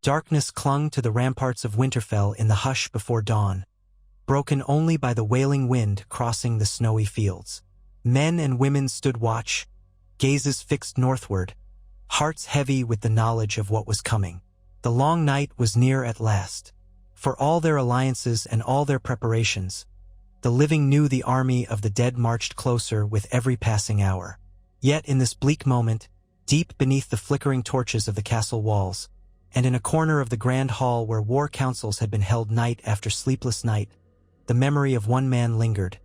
Darkness clung to the ramparts of Winterfell in the hush before dawn, broken only by the wailing wind crossing the snowy fields. Men and women stood watch, gazes fixed northward, hearts heavy with the knowledge of what was coming. The long night was near at last. For all their alliances and all their preparations, the living knew the army of the dead marched closer with every passing hour. Yet in this bleak moment, deep beneath the flickering torches of the castle walls, and in a corner of the grand hall where war councils had been held night after sleepless night, the memory of one man lingered.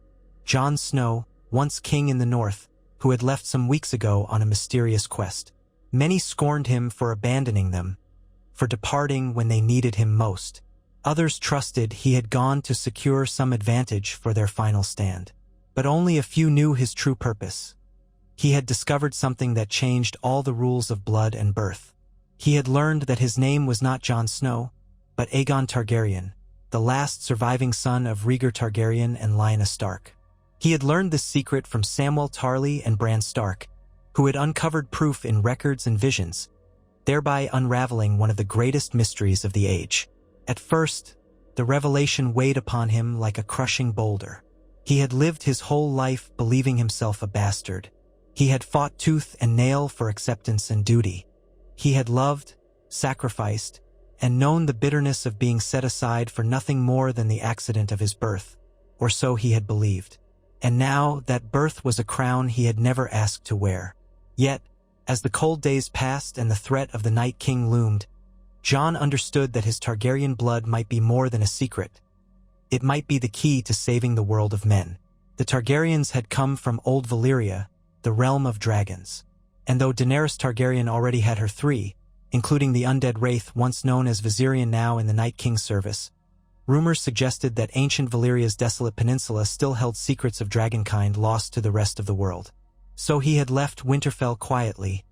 Jon Snow, once king in the north, who had left some weeks ago on a mysterious quest. Many scorned him for abandoning them, for departing when they needed him most. Others trusted he had gone to secure some advantage for their final stand. But only a few knew his true purpose. He had discovered something that changed all the rules of blood and birth. He had learned that his name was not Jon Snow, but Aegon Targaryen, the last surviving son of Rhaegar Targaryen and Lyanna Stark. He had learned this secret from Samwell Tarly and Bran Stark, who had uncovered proof in records and visions, thereby unraveling one of the greatest mysteries of the age. At first, the revelation weighed upon him like a crushing boulder. He had lived his whole life believing himself a bastard. He had fought tooth and nail for acceptance and duty. He had loved, sacrificed, and known the bitterness of being set aside for nothing more than the accident of his birth, or so he had believed. And now that birth was a crown he had never asked to wear. Yet, as the cold days passed and the threat of the Night King loomed, Jon understood that his Targaryen blood might be more than a secret. It might be the key to saving the world of men. The Targaryens had come from Old Valyria, the realm of dragons. And though Daenerys Targaryen already had her three, including the undead wraith once known as Viserion now in the Night King's service, rumors suggested that ancient Valyria's desolate peninsula still held secrets of dragonkind lost to the rest of the world. So he had left Winterfell quietly,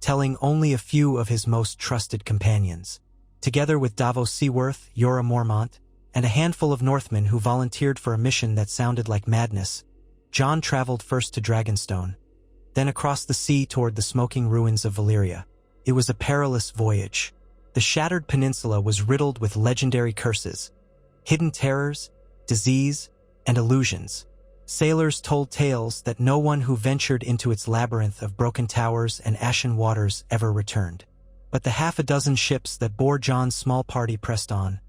telling only a few of his most trusted companions. Together with Davos Seaworth, Jorah Mormont, and a handful of Northmen who volunteered for a mission that sounded like madness, Jon traveled first to Dragonstone, then across the sea toward the smoking ruins of Valyria. It was a perilous voyage. The shattered peninsula was riddled with legendary curses, hidden terrors, disease, and illusions. Sailors told tales that no one who ventured into its labyrinth of broken towers and ashen waters ever returned. But the half a dozen ships that bore Jon's small party pressed on,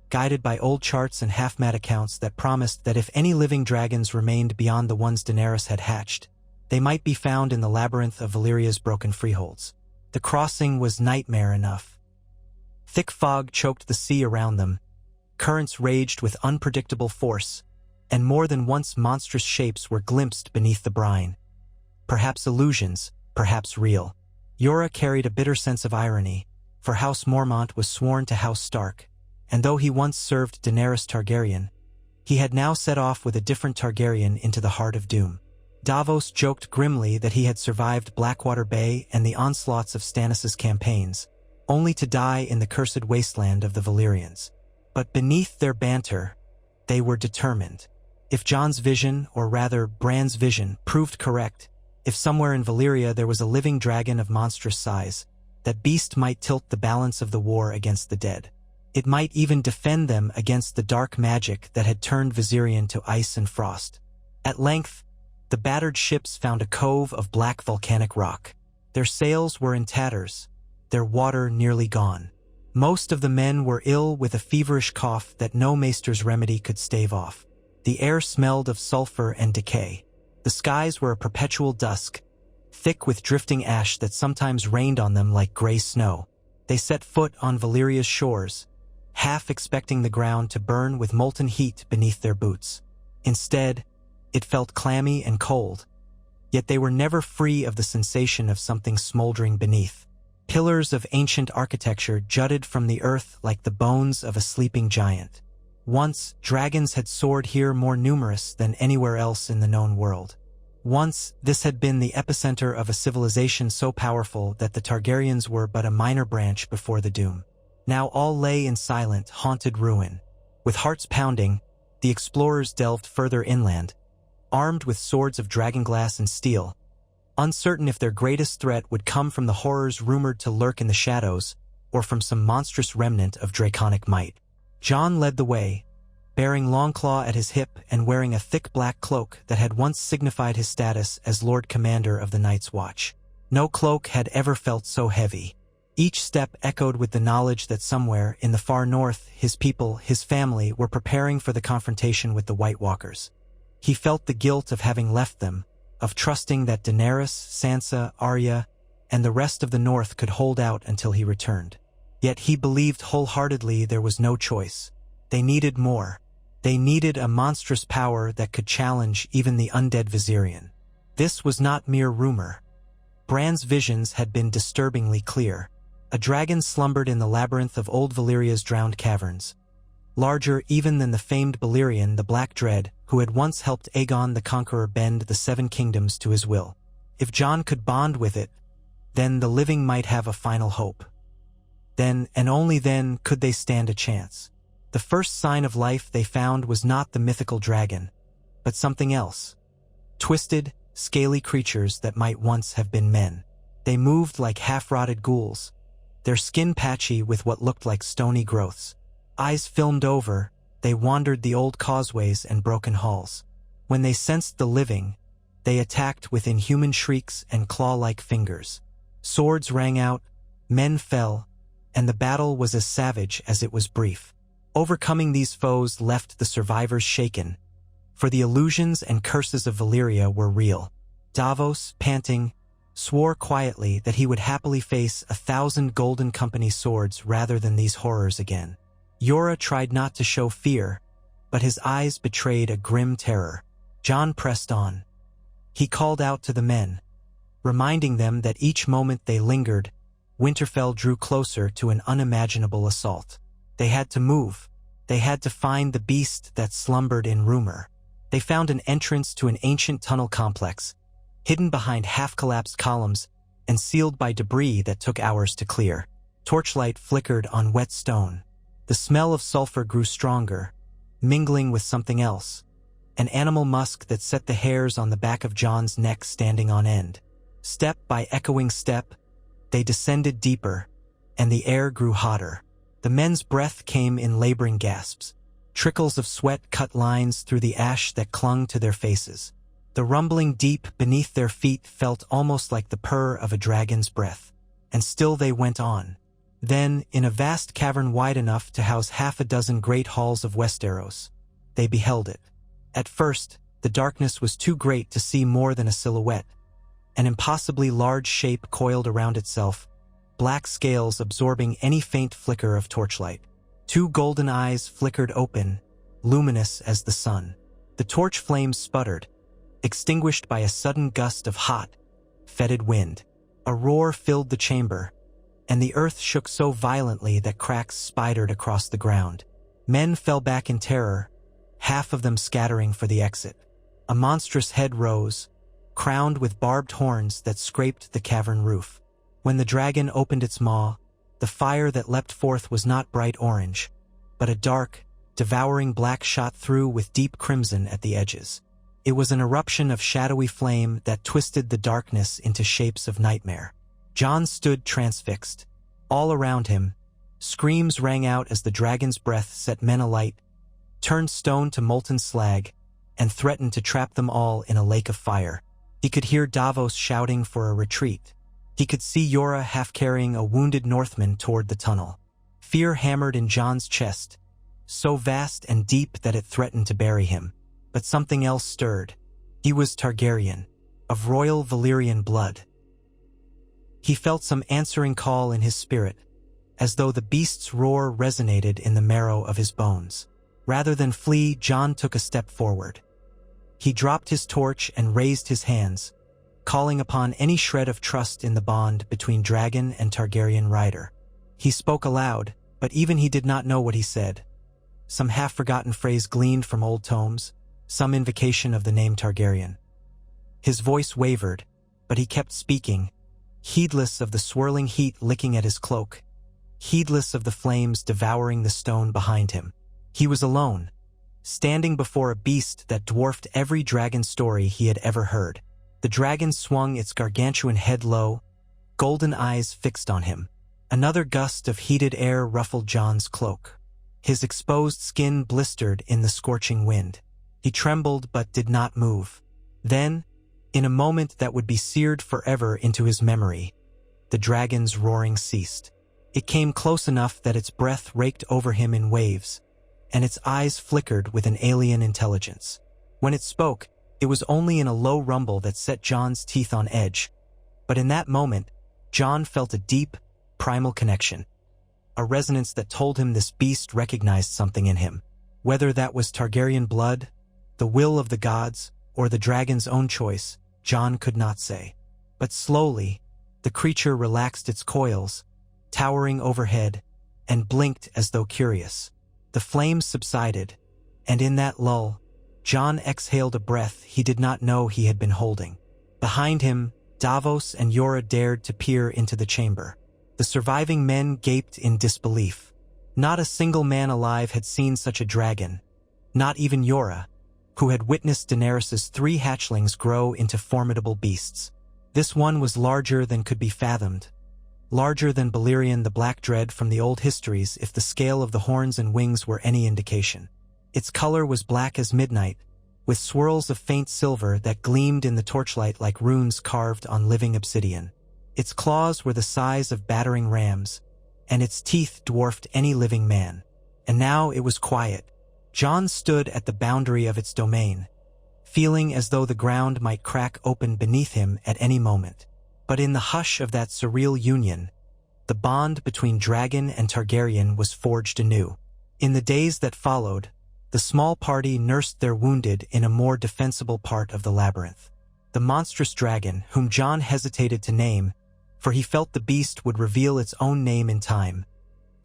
guided by old charts and half-mad accounts that promised that if any living dragons remained beyond the ones Daenerys had hatched, they might be found in the labyrinth of Valyria's broken freeholds. The crossing was nightmare enough. Thick fog choked the sea around them, currents raged with unpredictable force, and more than once monstrous shapes were glimpsed beneath the brine. Perhaps illusions, perhaps real. Jorah carried a bitter sense of irony, for House Mormont was sworn to House Stark, and though he once served Daenerys Targaryen, he had now set off with a different Targaryen into the heart of doom. Davos joked grimly that he had survived Blackwater Bay and the onslaughts of Stannis' campaigns, only to die in the cursed wasteland of the Valyrians. But beneath their banter, they were determined. If Jon's vision, or rather Bran's vision, proved correct, if somewhere in Valyria there was a living dragon of monstrous size, that beast might tilt the balance of the war against the dead. It might even defend them against the dark magic that had turned Viserion to ice and frost. At length, the battered ships found a cove of black volcanic rock. Their sails were in tatters, their water nearly gone. Most of the men were ill with a feverish cough that no maester's remedy could stave off. The air smelled of sulfur and decay. The skies were a perpetual dusk, thick with drifting ash that sometimes rained on them like gray snow. They set foot on Valyria's shores, half expecting the ground to burn with molten heat beneath their boots. Instead, it felt clammy and cold, yet they were never free of the sensation of something smoldering beneath. Pillars of ancient architecture jutted from the earth like the bones of a sleeping giant. Once, dragons had soared here more numerous than anywhere else in the known world. Once, this had been the epicenter of a civilization so powerful that the Targaryens were but a minor branch before the doom. Now all lay in silent, haunted ruin. With hearts pounding, the explorers delved further inland, armed with swords of dragonglass and steel, uncertain if their greatest threat would come from the horrors rumored to lurk in the shadows, or from some monstrous remnant of draconic might. Jon led the way, bearing Longclaw at his hip and wearing a thick black cloak that had once signified his status as Lord Commander of the Night's Watch. No cloak had ever felt so heavy. Each step echoed with the knowledge that somewhere in the far north, his people, his family, were preparing for the confrontation with the White Walkers. He felt the guilt of having left them, of trusting that Daenerys, Sansa, Arya, and the rest of the North could hold out until he returned. Yet he believed wholeheartedly there was no choice. They needed more. They needed a monstrous power that could challenge even the undead Viserion. This was not mere rumor. Bran's visions had been disturbingly clear. A dragon slumbered in the labyrinth of old Valyria's drowned caverns. Larger even than the famed Balerion, the Black Dread, who had once helped Aegon the Conqueror bend the Seven Kingdoms to his will. If Jon could bond with it, then the living might have a final hope. Then, and only then, could they stand a chance. The first sign of life they found was not the mythical dragon, but something else. Twisted, scaly creatures that might once have been men. They moved like half-rotted ghouls, their skin patchy with what looked like stony growths. Eyes filmed over, they wandered the old causeways and broken halls. When they sensed the living, they attacked with inhuman shrieks and claw-like fingers. Swords rang out, men fell, and the battle was as savage as it was brief. Overcoming these foes left the survivors shaken, for the illusions and curses of Valyria were real. Davos, panting, swore quietly that he would happily face 1,000 Golden Company swords rather than these horrors again. Jorah tried not to show fear, but his eyes betrayed a grim terror. Jon pressed on. He called out to the men, reminding them that each moment they lingered, Winterfell drew closer to an unimaginable assault. They had to move. They had to find the beast that slumbered in rumor. They found an entrance to an ancient tunnel complex, hidden behind half-collapsed columns and sealed by debris that took hours to clear. Torchlight flickered on wet stone. The smell of sulfur grew stronger, mingling with something else, an animal musk that set the hairs on the back of Jon's neck standing on end. Step by echoing step, they descended deeper, and the air grew hotter. The men's breath came in laboring gasps. Trickles of sweat cut lines through the ash that clung to their faces. The rumbling deep beneath their feet felt almost like the purr of a dragon's breath. And still they went on. Then, in a vast cavern wide enough to house 6 great halls of Westeros, they beheld it. At first, the darkness was too great to see more than a silhouette. An impossibly large shape coiled around itself, black scales absorbing any faint flicker of torchlight. 2 golden eyes flickered open, luminous as the sun. The torch flames sputtered, extinguished by a sudden gust of hot, fetid wind. A roar filled the chamber, and the earth shook so violently that cracks spidered across the ground. Men fell back in terror, half of them scattering for the exit. A monstrous head rose, crowned with barbed horns that scraped the cavern roof. When the dragon opened its maw, the fire that leapt forth was not bright orange, but a dark, devouring black shot through with deep crimson at the edges. It was an eruption of shadowy flame that twisted the darkness into shapes of nightmare. Jon stood transfixed. All around him, screams rang out as the dragon's breath set men alight, turned stone to molten slag, and threatened to trap them all in a lake of fire. He could hear Davos shouting for a retreat. He could see Jorah half-carrying a wounded Northman toward the tunnel. Fear hammered in Jon's chest, so vast and deep that it threatened to bury him. But something else stirred. He was Targaryen, of royal Valyrian blood. He felt some answering call in his spirit, as though the beast's roar resonated in the marrow of his bones. Rather than flee, Jon took a step forward. He dropped his torch and raised his hands, calling upon any shred of trust in the bond between dragon and Targaryen rider. He spoke aloud, but even he did not know what he said. Some half-forgotten phrase gleaned from old tomes, some invocation of the name Targaryen. His voice wavered, but he kept speaking, heedless of the swirling heat licking at his cloak, heedless of the flames devouring the stone behind him. He was alone, standing before a beast that dwarfed every dragon story he had ever heard. The dragon swung its gargantuan head low, golden eyes fixed on him. Another gust of heated air ruffled Jon's cloak. His exposed skin blistered in the scorching wind. He trembled but did not move. Then, in a moment that would be seared forever into his memory, the dragon's roaring ceased. It came close enough that its breath raked over him in waves, and its eyes flickered with an alien intelligence. When it spoke, it was only in a low rumble that set Jon's teeth on edge, but in that moment, Jon felt a deep, primal connection, a resonance that told him this beast recognized something in him. Whether that was Targaryen blood, the will of the gods, or the dragon's own choice, Jon could not say. But slowly, the creature relaxed its coils, towering overhead, and blinked as though curious. The flames subsided, and in that lull, Jon exhaled a breath he did not know he had been holding. Behind him, Davos and Yora dared to peer into the chamber. The surviving men gaped in disbelief. Not a single man alive had seen such a dragon, not even Yora, who had witnessed Daenerys' 3 hatchlings grow into formidable beasts. This one was larger than could be fathomed, larger than Balerion the Black Dread from the old histories if the scale of the horns and wings were any indication. Its color was black as midnight, with swirls of faint silver that gleamed in the torchlight like runes carved on living obsidian. Its claws were the size of battering rams, and its teeth dwarfed any living man. And now it was quiet. Jon stood at the boundary of its domain, feeling as though the ground might crack open beneath him at any moment. But in the hush of that surreal union, the bond between dragon and Targaryen was forged anew. In the days that followed, the small party nursed their wounded in a more defensible part of the labyrinth. The monstrous dragon, whom Jon hesitated to name, for he felt the beast would reveal its own name in time,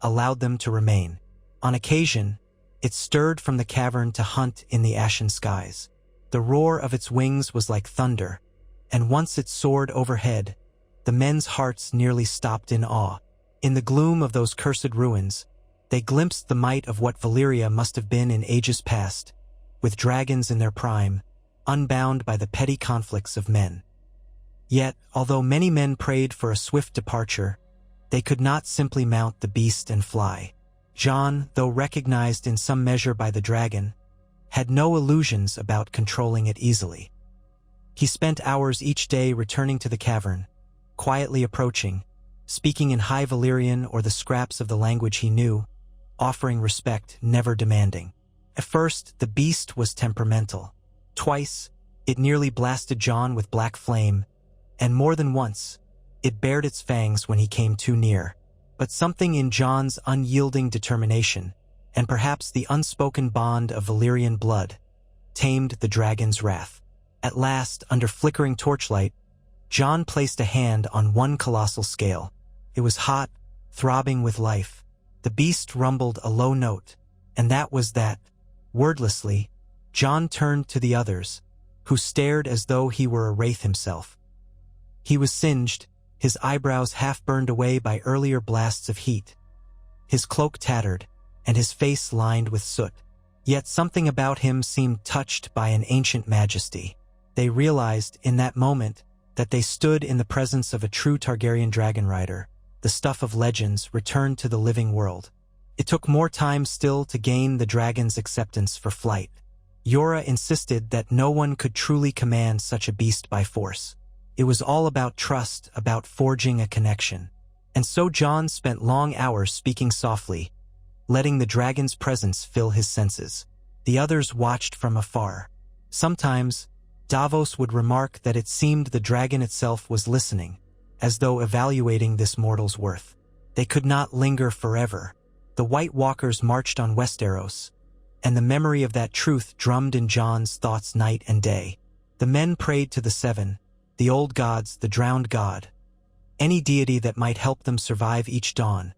allowed them to remain. On occasion, it stirred from the cavern to hunt in the ashen skies. The roar of its wings was like thunder, and once it soared overhead, the men's hearts nearly stopped in awe. In the gloom of those cursed ruins, they glimpsed the might of what Valyria must have been in ages past, with dragons in their prime, unbound by the petty conflicts of men. Yet, although many men prayed for a swift departure, they could not simply mount the beast and fly. Jon, though recognized in some measure by the dragon, had no illusions about controlling it easily. He spent hours each day returning to the cavern, quietly approaching, speaking in High Valyrian or the scraps of the language he knew, offering respect, never demanding. At first, the beast was temperamental. Twice, it nearly blasted Jon with black flame, and more than once, it bared its fangs when he came too near. But something in Jon's unyielding determination, and perhaps the unspoken bond of Valyrian blood, tamed the dragon's wrath. At last, under flickering torchlight, Jon placed a hand on one colossal scale. It was hot, throbbing with life. The beast rumbled a low note, and that was that. Wordlessly, Jon turned to the others, who stared as though he were a wraith himself. He was singed, his eyebrows half burned away by earlier blasts of heat, his cloak tattered, and his face lined with soot. Yet something about him seemed touched by an ancient majesty. They realized, in that moment, that they stood in the presence of a true Targaryen dragon rider, the stuff of legends returned to the living world. It took more time still to gain the dragon's acceptance for flight. Yora insisted that no one could truly command such a beast by force. It was all about trust, about forging a connection. And so Jon spent long hours speaking softly, letting the dragon's presence fill his senses. The others watched from afar. Sometimes, Davos would remark that it seemed the dragon itself was listening, as though evaluating this mortal's worth. They could not linger forever. The White Walkers marched on Westeros, and the memory of that truth drummed in Jon's thoughts night and day. The men prayed to the Seven, the old gods, the drowned god, any deity that might help them survive each dawn,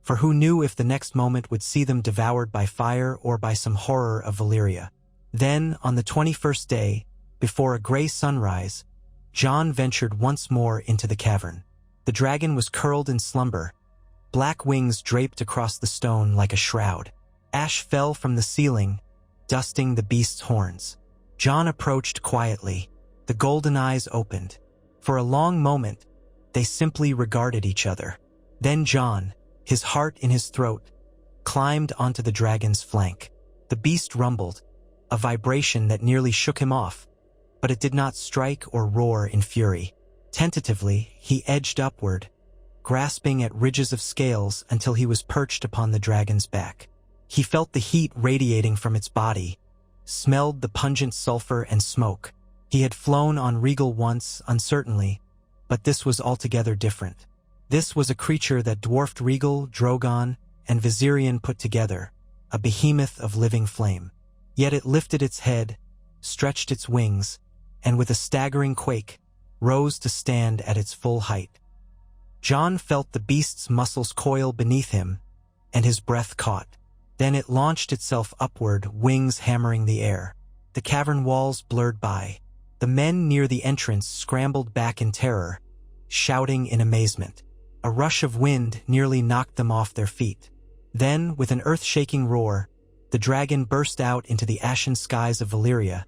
for who knew if the next moment would see them devoured by fire or by some horror of Valyria. Then, on the 21st day, before a gray sunrise, Jon ventured once more into the cavern. The dragon was curled in slumber, black wings draped across the stone like a shroud. Ash fell from the ceiling, dusting the beast's horns. Jon approached quietly, the golden eyes opened. For a long moment, they simply regarded each other. Then Jon, his heart in his throat, climbed onto the dragon's flank. The beast rumbled, a vibration that nearly shook him off, but it did not strike or roar in fury. Tentatively, he edged upward, grasping at ridges of scales until he was perched upon the dragon's back. He felt the heat radiating from its body, smelled the pungent sulfur and smoke. He had flown on Regal once, uncertainly, but this was altogether different. This was a creature that dwarfed Regal, Drogon, and Viserion put together, a behemoth of living flame. Yet it lifted its head, stretched its wings, and with a staggering quake, rose to stand at its full height. Jon felt the beast's muscles coil beneath him, and his breath caught. Then it launched itself upward, wings hammering the air. The cavern walls blurred by. The men near the entrance scrambled back in terror, shouting in amazement. A rush of wind nearly knocked them off their feet. Then, with an earth-shaking roar, the dragon burst out into the ashen skies of Valyria,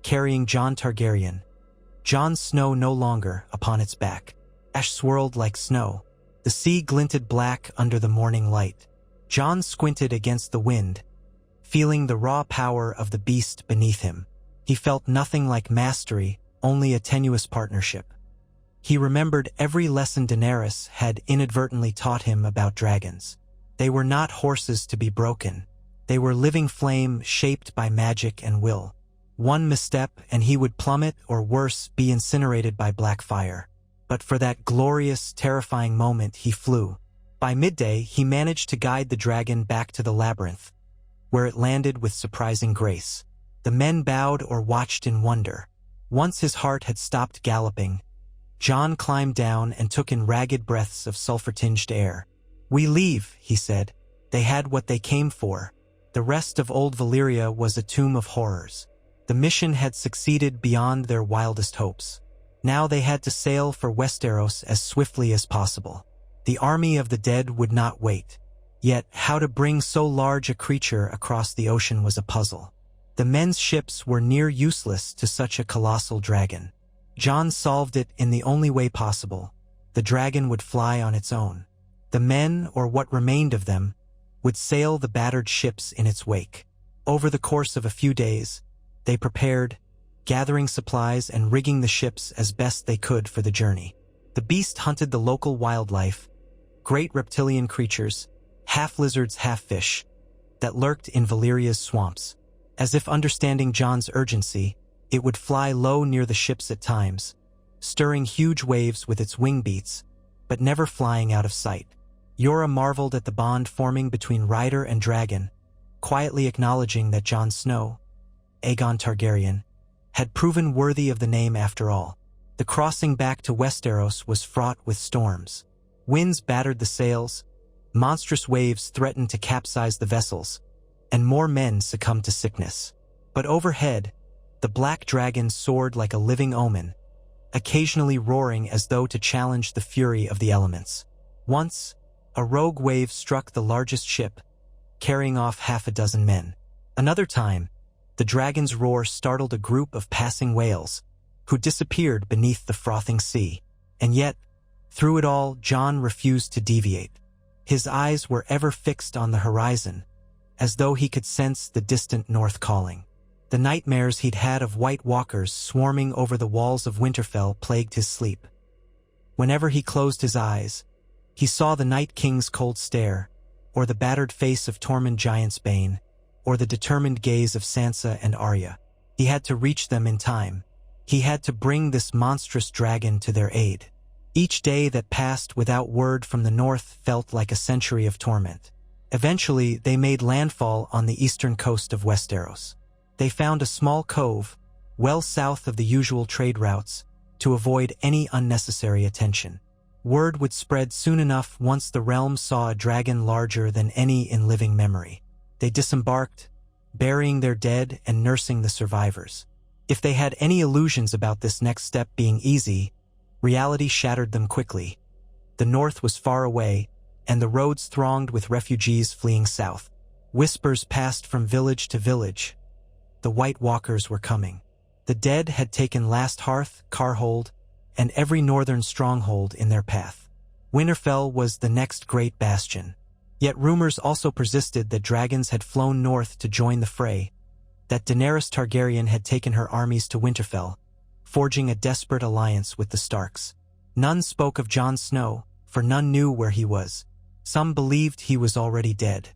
carrying Jon Targaryen. Jon Snow no longer upon its back. Ash swirled like snow. The sea glinted black under the morning light. Jon squinted against the wind, feeling the raw power of the beast beneath him. He felt nothing like mastery, only a tenuous partnership. He remembered every lesson Daenerys had inadvertently taught him about dragons. They were not horses to be broken. They were living flame shaped by magic and will. One misstep and he would plummet, or worse, be incinerated by black fire. But for that glorious, terrifying moment he flew. By midday, he managed to guide the dragon back to the labyrinth, where it landed with surprising grace. The men bowed or watched in wonder. Once his heart had stopped galloping, Jon climbed down and took in ragged breaths of sulfur-tinged air. "We leave," he said. They had what they came for. The rest of Old Valyria was a tomb of horrors. The mission had succeeded beyond their wildest hopes. Now they had to sail for Westeros as swiftly as possible. The army of the dead would not wait. Yet, how to bring so large a creature across the ocean was a puzzle. The men's ships were near useless to such a colossal dragon. Jon solved it in the only way possible. The dragon would fly on its own. The men, or what remained of them, would sail the battered ships in its wake. Over the course of a few days, they prepared, gathering supplies and rigging the ships as best they could for the journey. The beast hunted the local wildlife, great reptilian creatures, half lizards, half fish, that lurked in Valyria's swamps. As if understanding Jon's urgency, it would fly low near the ships at times, stirring huge waves with its wing beats, but never flying out of sight. Yora marveled at the bond forming between rider and dragon, quietly acknowledging that Jon Snow, Aegon Targaryen, had proven worthy of the name after all. The crossing back to Westeros was fraught with storms. Winds battered the sails, monstrous waves threatened to capsize the vessels, and more men succumbed to sickness. But overhead, the black dragon soared like a living omen, occasionally roaring as though to challenge the fury of the elements. Once, a rogue wave struck the largest ship, carrying off half a dozen men. Another time, the dragon's roar startled a group of passing whales, who disappeared beneath the frothing sea. And yet, through it all, Jon refused to deviate. His eyes were ever fixed on the horizon, as though he could sense the distant north calling. The nightmares he'd had of White Walkers swarming over the walls of Winterfell plagued his sleep. Whenever he closed his eyes, he saw the Night King's cold stare, or the battered face of Tormund Giantsbane, or the determined gaze of Sansa and Arya. He had to reach them in time. He had to bring this monstrous dragon to their aid. Each day that passed without word from the north felt like a century of torment. Eventually, they made landfall on the eastern coast of Westeros. They found a small cove, well south of the usual trade routes, to avoid any unnecessary attention. Word would spread soon enough once the realm saw a dragon larger than any in living memory. They disembarked, burying their dead and nursing the survivors. If they had any illusions about this next step being easy, reality shattered them quickly. The north was far away, and the roads thronged with refugees fleeing south. Whispers passed from village to village. The White Walkers were coming. The dead had taken Last Hearth, Carhold, and every northern stronghold in their path. Winterfell was the next great bastion. Yet rumors also persisted that dragons had flown north to join the fray, that Daenerys Targaryen had taken her armies to Winterfell, forging a desperate alliance with the Starks. None spoke of Jon Snow, for none knew where he was. Some believed he was already dead.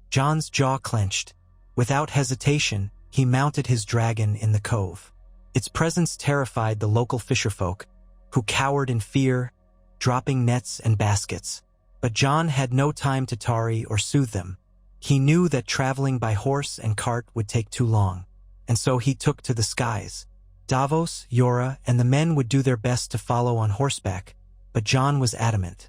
Jon's jaw clenched. Without hesitation, he mounted his dragon in the cove. Its presence terrified the local fisherfolk, who cowered in fear, dropping nets and baskets. But Jon had no time to tarry or soothe them. He knew that traveling by horse and cart would take too long, and so he took to the skies. Davos, Yora, and the men would do their best to follow on horseback, but Jon was adamant.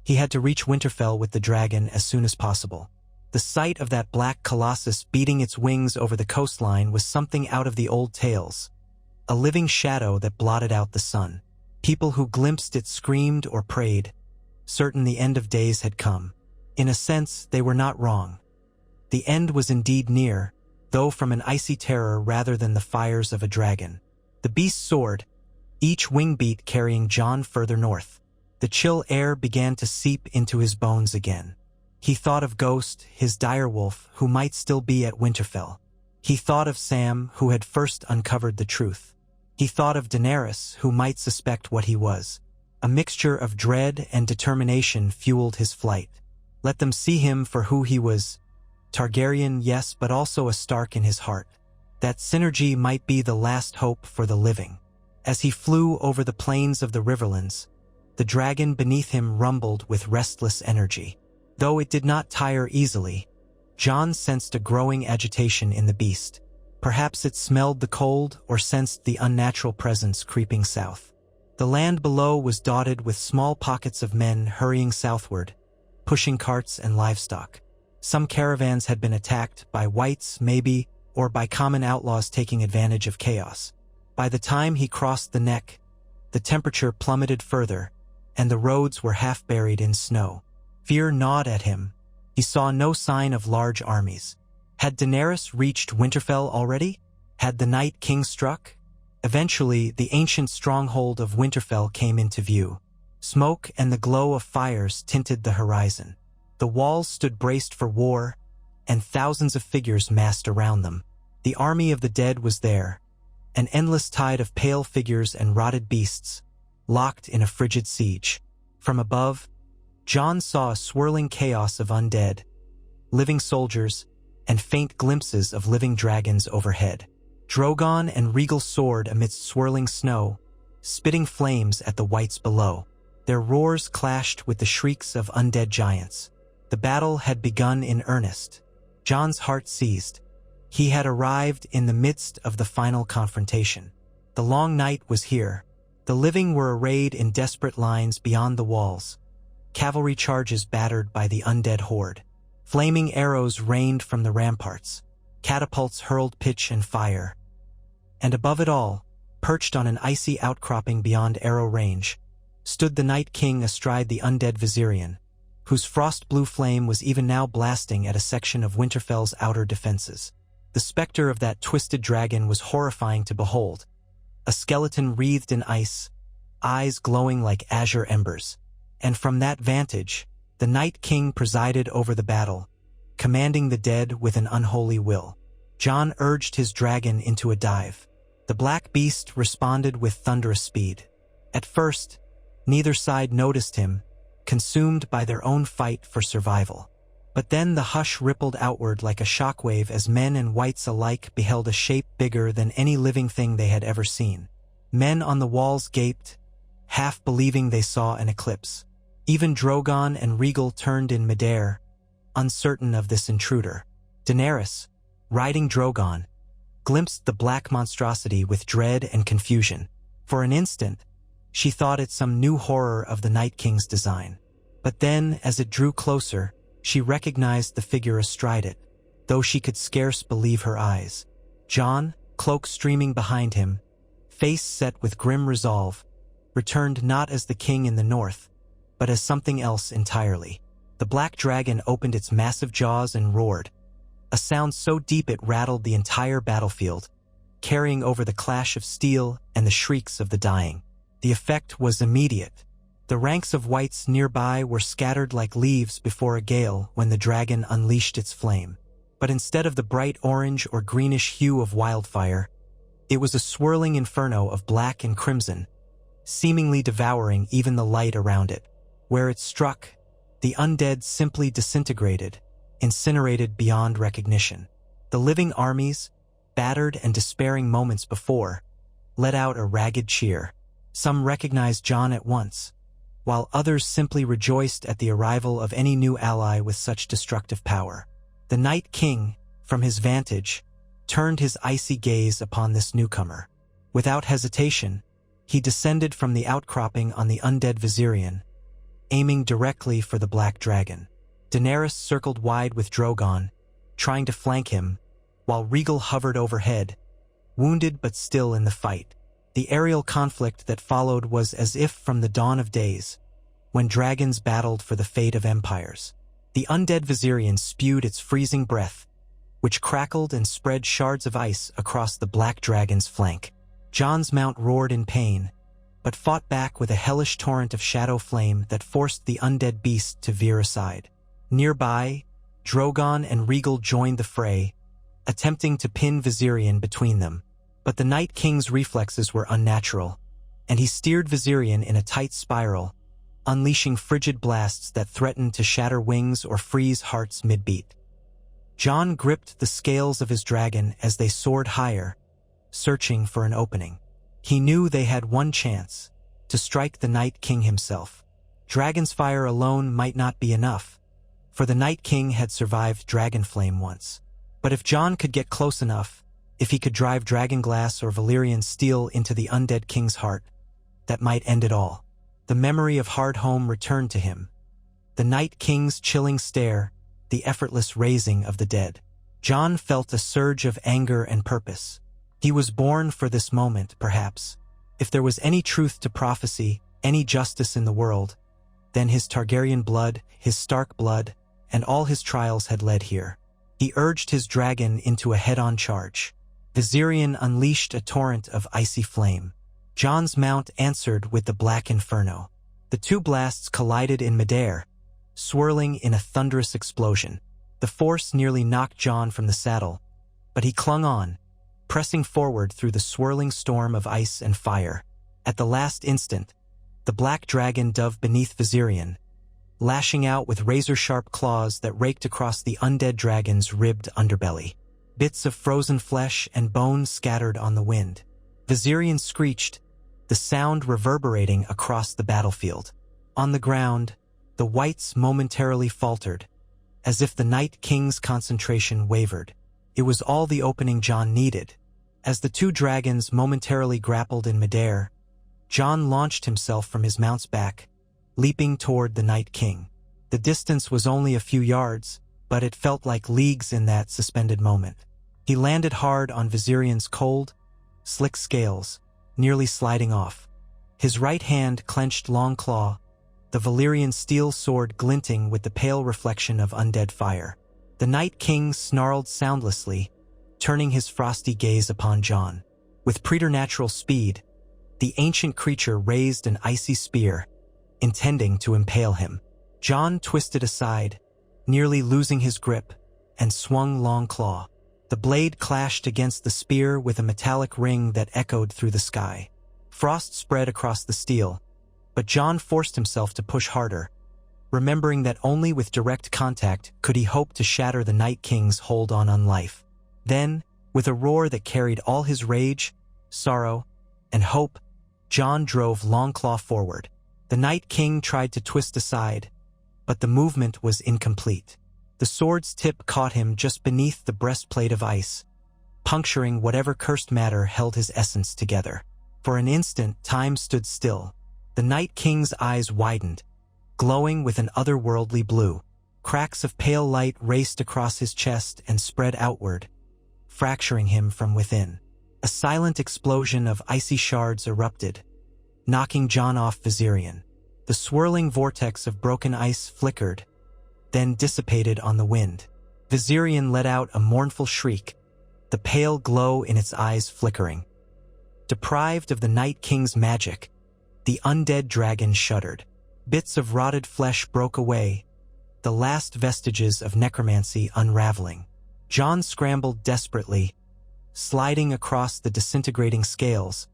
He had to reach Winterfell with the dragon as soon as possible. The sight of that black colossus beating its wings over the coastline was something out of the old tales, a living shadow that blotted out the sun. People who glimpsed it screamed or prayed, certain the end of days had come. In a sense, they were not wrong. The end was indeed near, though from an icy terror rather than the fires of a dragon. The beast soared, each wing beat carrying Jon further north. The chill air began to seep into his bones again. He thought of Ghost, his direwolf, who might still be at Winterfell. He thought of Sam, who had first uncovered the truth. He thought of Daenerys, who might suspect what he was. A mixture of dread and determination fueled his flight. Let them see him for who he was. Targaryen, yes, but also a Stark in his heart. That synergy might be the last hope for the living. As he flew over the plains of the Riverlands, the dragon beneath him rumbled with restless energy. Though it did not tire easily, Jon sensed a growing agitation in the beast. Perhaps it smelled the cold or sensed the unnatural presence creeping south. The land below was dotted with small pockets of men hurrying southward, pushing carts and livestock. Some caravans had been attacked by whites, maybe, or by common outlaws taking advantage of chaos. By the time he crossed the neck, the temperature plummeted further, and the roads were half buried in snow. Fear gnawed at him. He saw no sign of large armies. Had Daenerys reached Winterfell already? Had the Night King struck? Eventually, the ancient stronghold of Winterfell came into view. Smoke and the glow of fires tinted the horizon. The walls stood braced for war, and thousands of figures massed around them. The army of the dead was there, an endless tide of pale figures and rotted beasts, locked in a frigid siege. From above, Jon saw a swirling chaos of undead, living soldiers, and faint glimpses of living dragons overhead. Drogon and Regal soared amidst swirling snow, spitting flames at the whites below. Their roars clashed with the shrieks of undead giants. The battle had begun in earnest. Jon's heart seized. He had arrived in the midst of the final confrontation. The long night was here. The living were arrayed in desperate lines beyond the walls. Cavalry charges battered by the undead horde. Flaming arrows rained from the ramparts. Catapults hurled pitch and fire. And above it all, perched on an icy outcropping beyond arrow range, stood the Night King astride the undead Viserion, whose frost-blue flame was even now blasting at a section of Winterfell's outer defenses. The specter of that twisted dragon was horrifying to behold, a skeleton wreathed in ice, eyes glowing like azure embers. And from that vantage, the Night King presided over the battle, commanding the dead with an unholy will. Jon urged his dragon into a dive. The black beast responded with thunderous speed. At first, neither side noticed him, consumed by their own fight for survival. But then the hush rippled outward like a shockwave as men and whites alike beheld a shape bigger than any living thing they had ever seen. Men on the walls gaped, half believing they saw an eclipse. Even Drogon and Regal turned in midair, uncertain of this intruder. Daenerys, riding Drogon, glimpsed the black monstrosity with dread and confusion. For an instant, she thought it some new horror of the Night King's design. But then, as it drew closer, she recognized the figure astride it, though she could scarce believe her eyes. Jon, cloak streaming behind him, face set with grim resolve, returned not as the king in the north, but as something else entirely. The black dragon opened its massive jaws and roared, a sound so deep it rattled the entire battlefield, carrying over the clash of steel and the shrieks of the dying. The effect was immediate. The ranks of whites nearby were scattered like leaves before a gale when the dragon unleashed its flame. But instead of the bright orange or greenish hue of wildfire, it was a swirling inferno of black and crimson, seemingly devouring even the light around it. Where it struck, the undead simply disintegrated, incinerated beyond recognition. The living armies, battered and despairing moments before, let out a ragged cheer. Some recognized Jon at once, while others simply rejoiced at the arrival of any new ally with such destructive power. The Night King, from his vantage, turned his icy gaze upon this newcomer. Without hesitation, he descended from the outcropping on the undead Viserion, aiming directly for the black dragon. Daenerys circled wide with Drogon, trying to flank him, while Rhaegal hovered overhead, wounded but still in the fight. The aerial conflict that followed was as if from the dawn of days, when dragons battled for the fate of empires. The undead Viserion spewed its freezing breath, which crackled and spread shards of ice across the black dragon's flank. Jon's mount roared in pain, but fought back with a hellish torrent of shadow flame that forced the undead beast to veer aside. Nearby, Drogon and Rhaegal joined the fray, attempting to pin Viserion between them. But the Night King's reflexes were unnatural, and he steered Viserion in a tight spiral, unleashing frigid blasts that threatened to shatter wings or freeze hearts mid-beat. Jon gripped the scales of his dragon as they soared higher, searching for an opening. He knew they had one chance, to strike the Night King himself. Dragon's fire alone might not be enough, for the Night King had survived Dragonflame once. But if Jon could get close enough, if he could drive dragonglass or Valyrian steel into the undead king's heart, that might end it all. The memory of Hardhome returned to him. The Night King's chilling stare, the effortless raising of the dead. Jon felt a surge of anger and purpose. He was born for this moment, perhaps. If there was any truth to prophecy, any justice in the world, then his Targaryen blood, his Stark blood, and all his trials had led here. He urged his dragon into a head-on charge. Viserion unleashed a torrent of icy flame. Jon's mount answered with the Black Inferno. The two blasts collided in midair, swirling in a thunderous explosion. The force nearly knocked Jon from the saddle, but he clung on, pressing forward through the swirling storm of ice and fire. At the last instant, the black dragon dove beneath Viserion, lashing out with razor-sharp claws that raked across the undead dragon's ribbed underbelly. Bits of frozen flesh and bone scattered on the wind. Viserion screeched, the sound reverberating across the battlefield. On the ground, the whites momentarily faltered, as if the Night King's concentration wavered. It was all the opening Jon needed. As the two dragons momentarily grappled in midair, Jon launched himself from his mount's back, leaping toward the Night King. The distance was only a few yards, but it felt like leagues in that suspended moment. He landed hard on Viserion's cold, slick scales, nearly sliding off. His right hand clenched Longclaw, the Valyrian steel sword glinting with the pale reflection of undead fire. The Night King snarled soundlessly, turning his frosty gaze upon Jon. With preternatural speed, the ancient creature raised an icy spear, intending to impale him. Jon twisted aside, nearly losing his grip, and swung Longclaw. The blade clashed against the spear with a metallic ring that echoed through the sky. Frost spread across the steel, but Jon forced himself to push harder, remembering that only with direct contact could he hope to shatter the Night King's hold on unlife. Then, with a roar that carried all his rage, sorrow, and hope, Jon drove Longclaw forward. The Night King tried to twist aside, but the movement was incomplete. The sword's tip caught him just beneath the breastplate of ice, puncturing whatever cursed matter held his essence together. For an instant, time stood still. The Night King's eyes widened, glowing with an otherworldly blue. Cracks of pale light raced across his chest and spread outward, fracturing him from within. A silent explosion of icy shards erupted, knocking Jon off Viserion. The swirling vortex of broken ice flickered, then dissipated on the wind. Viserion let out a mournful shriek, the pale glow in its eyes flickering. Deprived of the Night King's magic, the undead dragon shuddered. Bits of rotted flesh broke away, the last vestiges of necromancy unraveling. Jon scrambled desperately, sliding across the disintegrating scales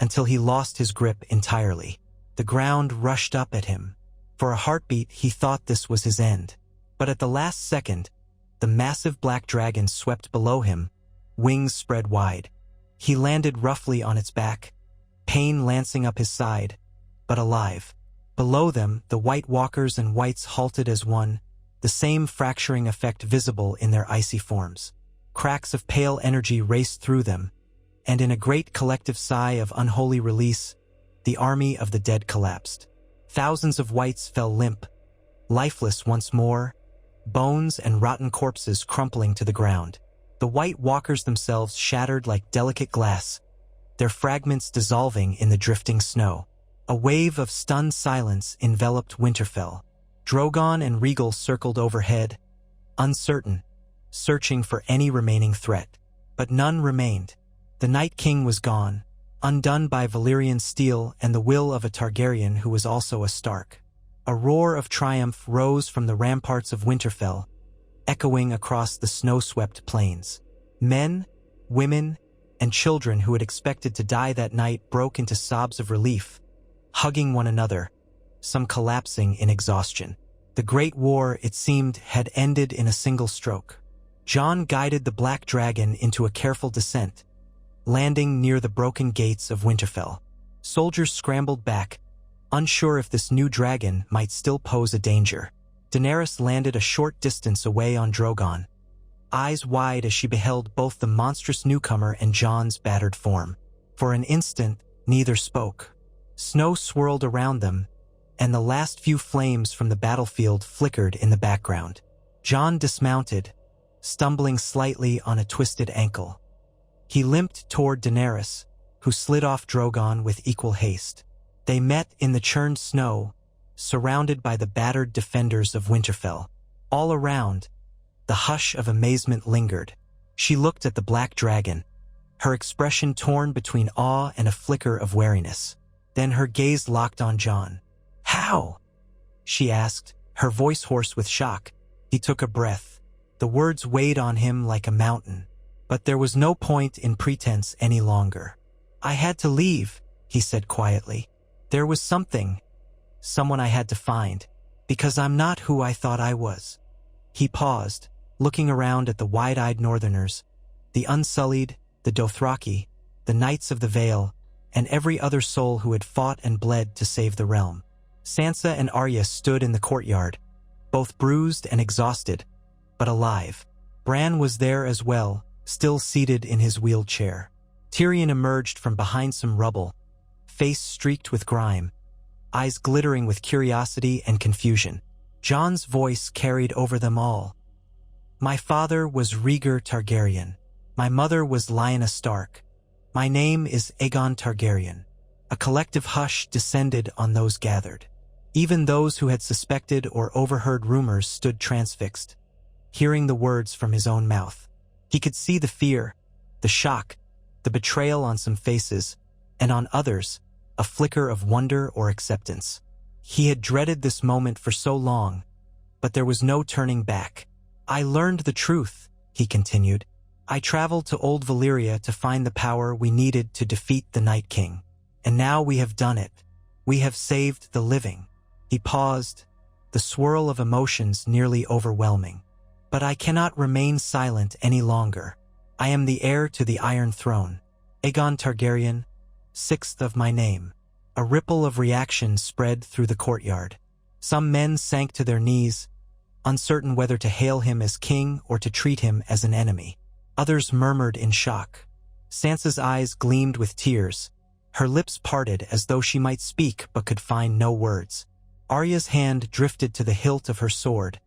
until he lost his grip entirely. The ground rushed up at him. For a heartbeat, he thought this was his end. But at the last second, the massive black dragon swept below him, wings spread wide. He landed roughly on its back, pain lancing up his side, but alive. Below them, the White Walkers and Whites halted as one, the same fracturing effect visible in their icy forms. Cracks of pale energy raced through them, and in a great collective sigh of unholy release, the army of the dead collapsed. Thousands of Whites fell limp, lifeless once more, bones and rotten corpses crumpling to the ground. The White Walkers themselves shattered like delicate glass, their fragments dissolving in the drifting snow. A wave of stunned silence enveloped Winterfell. Drogon and Rhaegal circled overhead, uncertain, searching for any remaining threat. But none remained. The Night King was gone, undone by Valyrian steel and the will of a Targaryen who was also a Stark. A roar of triumph rose from the ramparts of Winterfell, echoing across the snow-swept plains. Men, women, and children who had expected to die that night broke into sobs of relief, hugging one another, some collapsing in exhaustion. The Great War, it seemed, had ended in a single stroke. Jon guided the Black Dragon into a careful descent, landing near the broken gates of Winterfell. Soldiers scrambled back, unsure if this new dragon might still pose a danger. Daenerys landed a short distance away on Drogon, eyes wide as she beheld both the monstrous newcomer and Jon's battered form. For an instant, neither spoke. Snow swirled around them, and the last few flames from the battlefield flickered in the background. Jon dismounted, stumbling slightly on a twisted ankle. He limped toward Daenerys, who slid off Drogon with equal haste. They met in the churned snow, surrounded by the battered defenders of Winterfell. All around, the hush of amazement lingered. She looked at the Black Dragon, her expression torn between awe and a flicker of wariness. Then her gaze locked on Jon. "How?" she asked, her voice hoarse with shock. He took a breath. The words weighed on him like a mountain. But there was no point in pretense any longer. "I had to leave," he said quietly. "There was someone I had to find, because I'm not who I thought I was." He paused, looking around at the wide-eyed Northerners, the Unsullied, the Dothraki, the Knights of the Vale, and every other soul who had fought and bled to save the realm. Sansa and Arya stood in the courtyard, both bruised and exhausted, but alive. Bran was there as well, still seated in his wheelchair. Tyrion emerged from behind some rubble, face streaked with grime, eyes glittering with curiosity and confusion. Jon's voice carried over them all. "My father was Rhaegar Targaryen. My mother was Lyanna Stark. My name is Aegon Targaryen." A collective hush descended on those gathered. Even those who had suspected or overheard rumors stood transfixed, hearing the words from his own mouth. He could see the fear, the shock, the betrayal on some faces, and on others, a flicker of wonder or acceptance. He had dreaded this moment for so long, but there was no turning back. "I learned the truth," he continued. "I traveled to Old Valyria to find the power we needed to defeat the Night King. And now we have done it. We have saved the living." He paused, the swirl of emotions nearly overwhelming. "But I cannot remain silent any longer. I am the heir to the Iron Throne. Aegon Targaryen, 6th of my name." A ripple of reaction spread through the courtyard. Some men sank to their knees, uncertain whether to hail him as king or to treat him as an enemy. Others murmured in shock. Sansa's eyes gleamed with tears, her lips parted as though she might speak but could find no words. Arya's hand drifted to the hilt of her sword,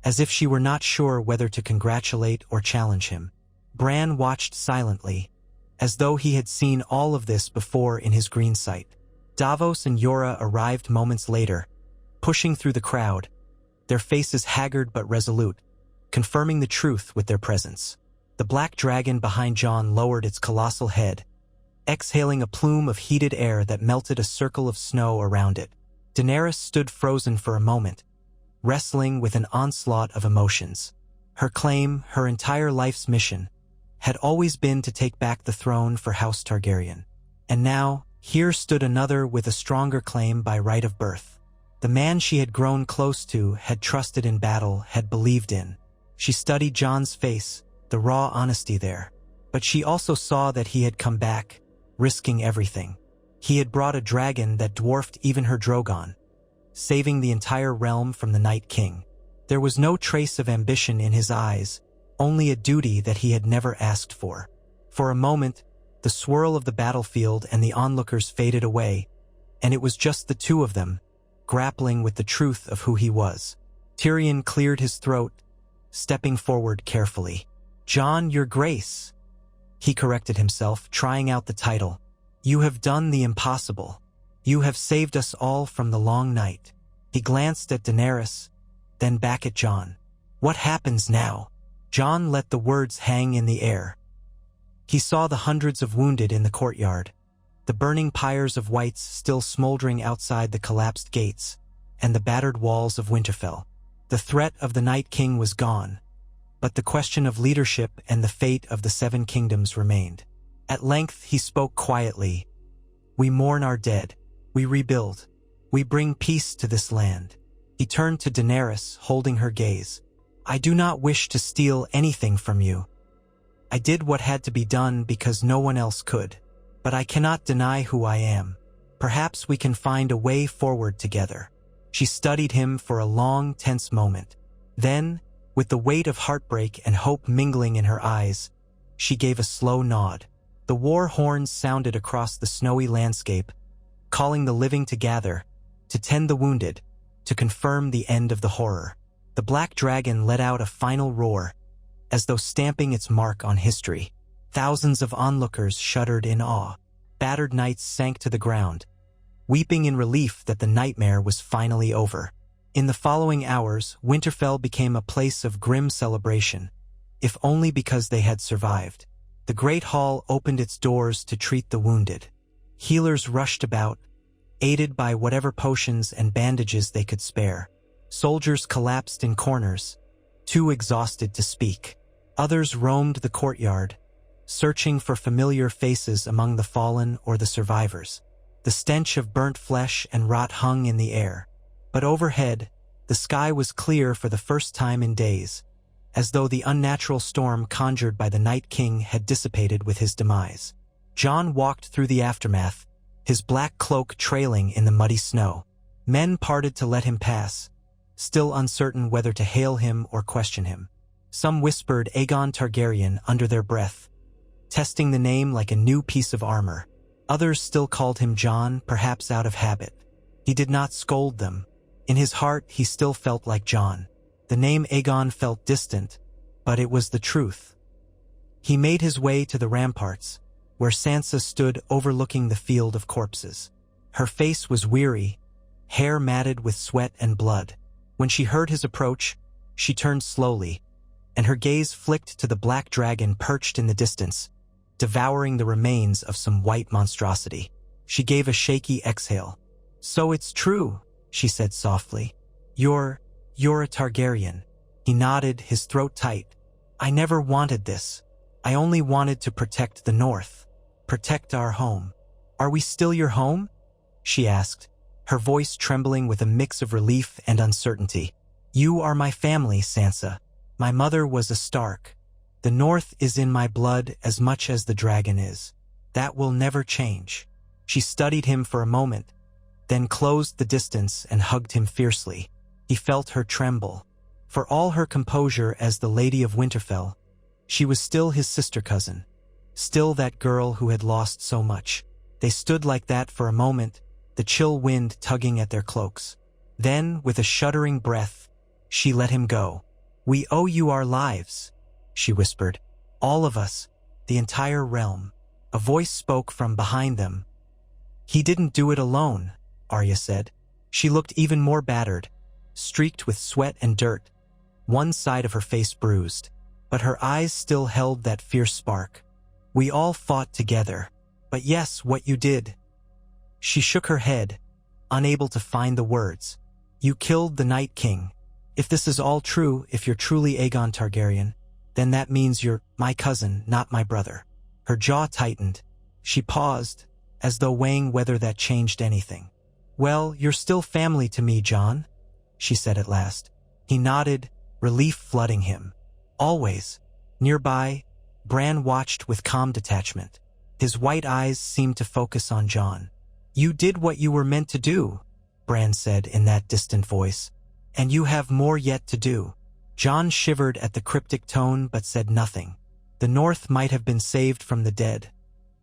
as if she were not sure whether to congratulate or challenge him. Bran watched silently, as though he had seen all of this before in his green sight. Davos and Yora arrived moments later, pushing through the crowd, their faces haggard but resolute, confirming the truth with their presence. The Black Dragon behind Jon lowered its colossal head, exhaling a plume of heated air that melted a circle of snow around it. Daenerys stood frozen for a moment, wrestling with an onslaught of emotions. Her claim, her entire life's mission, had always been to take back the throne for House Targaryen. And now, here stood another with a stronger claim by right of birth. The man she had grown close to, had trusted in battle, had believed in. She studied Jon's face, the raw honesty there. But she also saw that he had come back, risking everything. He had brought a dragon that dwarfed even her Drogon, saving the entire realm from the Night King. There was no trace of ambition in his eyes, only a duty that he had never asked for. For a moment, the swirl of the battlefield and the onlookers faded away, and it was just the two of them, grappling with the truth of who he was. Tyrion cleared his throat, stepping forward carefully. "Jon, your grace," he corrected himself, trying out the title. "You have done the impossible. You have saved us all from the long night." He glanced at Daenerys, then back at Jon. "What happens now?" Jon let the words hang in the air. He saw the hundreds of wounded in the courtyard, the burning pyres of whites still smoldering outside the collapsed gates, and the battered walls of Winterfell. The threat of the Night King was gone, but the question of leadership and the fate of the Seven Kingdoms remained. At length he spoke quietly. "We mourn our dead. We rebuild. We bring peace to this land." He turned to Daenerys, holding her gaze. "I do not wish to steal anything from you. I did what had to be done because no one else could. But I cannot deny who I am. Perhaps we can find a way forward together." She studied him for a long, tense moment. Then, with the weight of heartbreak and hope mingling in her eyes, she gave a slow nod. The war horns sounded across the snowy landscape, calling the living to gather, to tend the wounded, to confirm the end of the horror. The black dragon let out a final roar, as though stamping its mark on history. Thousands of onlookers shuddered in awe. Battered knights sank to the ground, weeping in relief that the nightmare was finally over. In the following hours, Winterfell became a place of grim celebration, if only because they had survived. The Great Hall opened its doors to treat the wounded. Healers rushed about, aided by whatever potions and bandages they could spare. Soldiers collapsed in corners, too exhausted to speak. Others roamed the courtyard, searching for familiar faces among the fallen or the survivors. The stench of burnt flesh and rot hung in the air. But overhead, the sky was clear for the first time in days, as though the unnatural storm conjured by the Night King had dissipated with his demise. Jon walked through the aftermath, his black cloak trailing in the muddy snow. Men parted to let him pass, still uncertain whether to hail him or question him. Some whispered Aegon Targaryen under their breath, testing the name like a new piece of armor. Others still called him Jon, perhaps out of habit. He did not scold them. In his heart, he still felt like Jon. The name Aegon felt distant, but it was the truth. He made his way to the ramparts, where Sansa stood overlooking the field of corpses. Her face was weary, hair matted with sweat and blood. When she heard his approach, she turned slowly, and her gaze flicked to the black dragon perched in the distance, devouring the remains of some white monstrosity. She gave a shaky exhale. "So it's true," she said softly. You're a Targaryen." He nodded, his throat tight. "I never wanted this. I only wanted to protect the North. Protect our home." "Are we still your home?" she asked, her voice trembling with a mix of relief and uncertainty. "You are my family, Sansa. My mother was a Stark. The North is in my blood as much as the dragon is. That will never change." She studied him for a moment, then closed the distance and hugged him fiercely. He felt her tremble. For all her composure as the Lady of Winterfell, she was still his sister cousin, still that girl who had lost so much. They stood like that for a moment, the chill wind tugging at their cloaks. Then, with a shuddering breath, she let him go. "We owe you our lives," she whispered. "All of us, the entire realm." A voice spoke from behind them. "He didn't do it alone," Arya said. She looked even more battered, streaked with sweat and dirt, one side of her face bruised, but her eyes still held that fierce spark. "We all fought together. But yes, what you did." She shook her head, unable to find the words. "You killed the Night King. If this is all true, if you're truly Aegon Targaryen, then that means you're my cousin, not my brother." Her jaw tightened. She paused, as though weighing whether that changed anything. "Well, you're still family to me, Jon," she said at last. He nodded, relief flooding him. "Always." Nearby, Bran watched with calm detachment. His white eyes seemed to focus on Jon. "You did what you were meant to do," Bran said in that distant voice. "And you have more yet to do." Jon shivered at the cryptic tone but said nothing. The North might have been saved from the dead,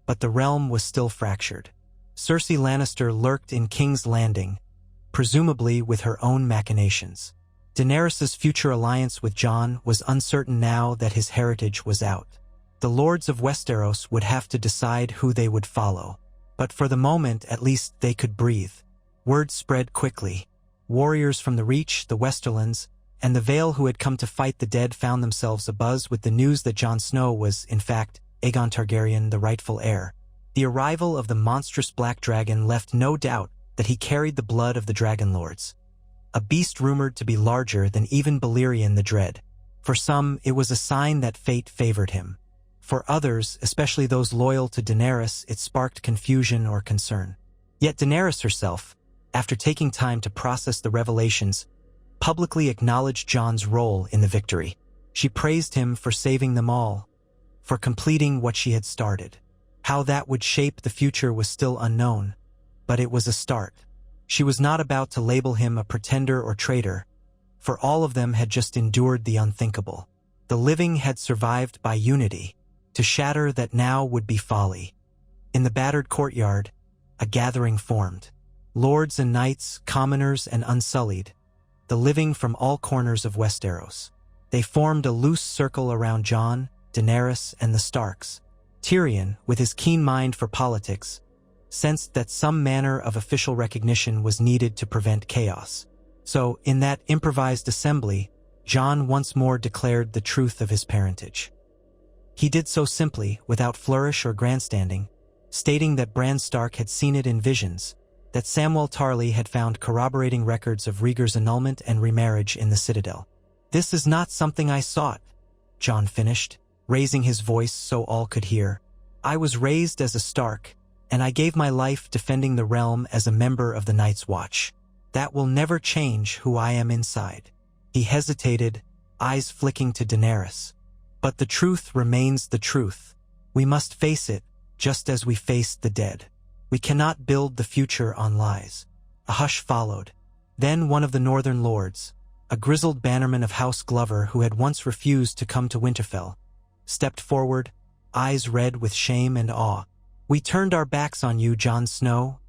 but the realm was still fractured. Cersei Lannister lurked in King's Landing, presumably with her own machinations. Daenerys's future alliance with Jon was uncertain now that his heritage was out. The lords of Westeros would have to decide who they would follow. But for the moment, at least they could breathe. Word spread quickly. Warriors from the Reach, the Westerlands, and the Vale who had come to fight the dead found themselves abuzz with the news that Jon Snow was, in fact, Aegon Targaryen, the rightful heir. The arrival of the monstrous black dragon left no doubt that he carried the blood of the Dragon Lords. A beast rumored to be larger than even Balerion the Dread. For some, it was a sign that fate favored him. For others, especially those loyal to Daenerys, it sparked confusion or concern. Yet Daenerys herself, after taking time to process the revelations, publicly acknowledged Jon's role in the victory. She praised him for saving them all, for completing what she had started. How that would shape the future was still unknown, but it was a start. She was not about to label him a pretender or traitor, for all of them had just endured the unthinkable. The living had survived by unity. To shatter that now would be folly. In the battered courtyard, a gathering formed. Lords and knights, commoners and unsullied, the living from all corners of Westeros. They formed a loose circle around Jon, Daenerys, and the Starks. Tyrion, with his keen mind for politics, sensed that some manner of official recognition was needed to prevent chaos. So, in that improvised assembly, Jon once more declared the truth of his parentage. He did so simply, without flourish or grandstanding, stating that Bran Stark had seen it in visions, that Samwell Tarly had found corroborating records of Rhaegar's annulment and remarriage in the Citadel. "This is not something I sought," Jon finished, raising his voice so all could hear. "I was raised as a Stark, and I gave my life defending the realm as a member of the Night's Watch. That will never change who I am inside." He hesitated, eyes flicking to Daenerys. "But the truth remains the truth. We must face it, just as we faced the dead. We cannot build the future on lies." A hush followed. Then one of the northern lords, a grizzled bannerman of House Glover who had once refused to come to Winterfell, stepped forward, eyes red with shame and awe. "We turned our backs on you, Jon Snow,"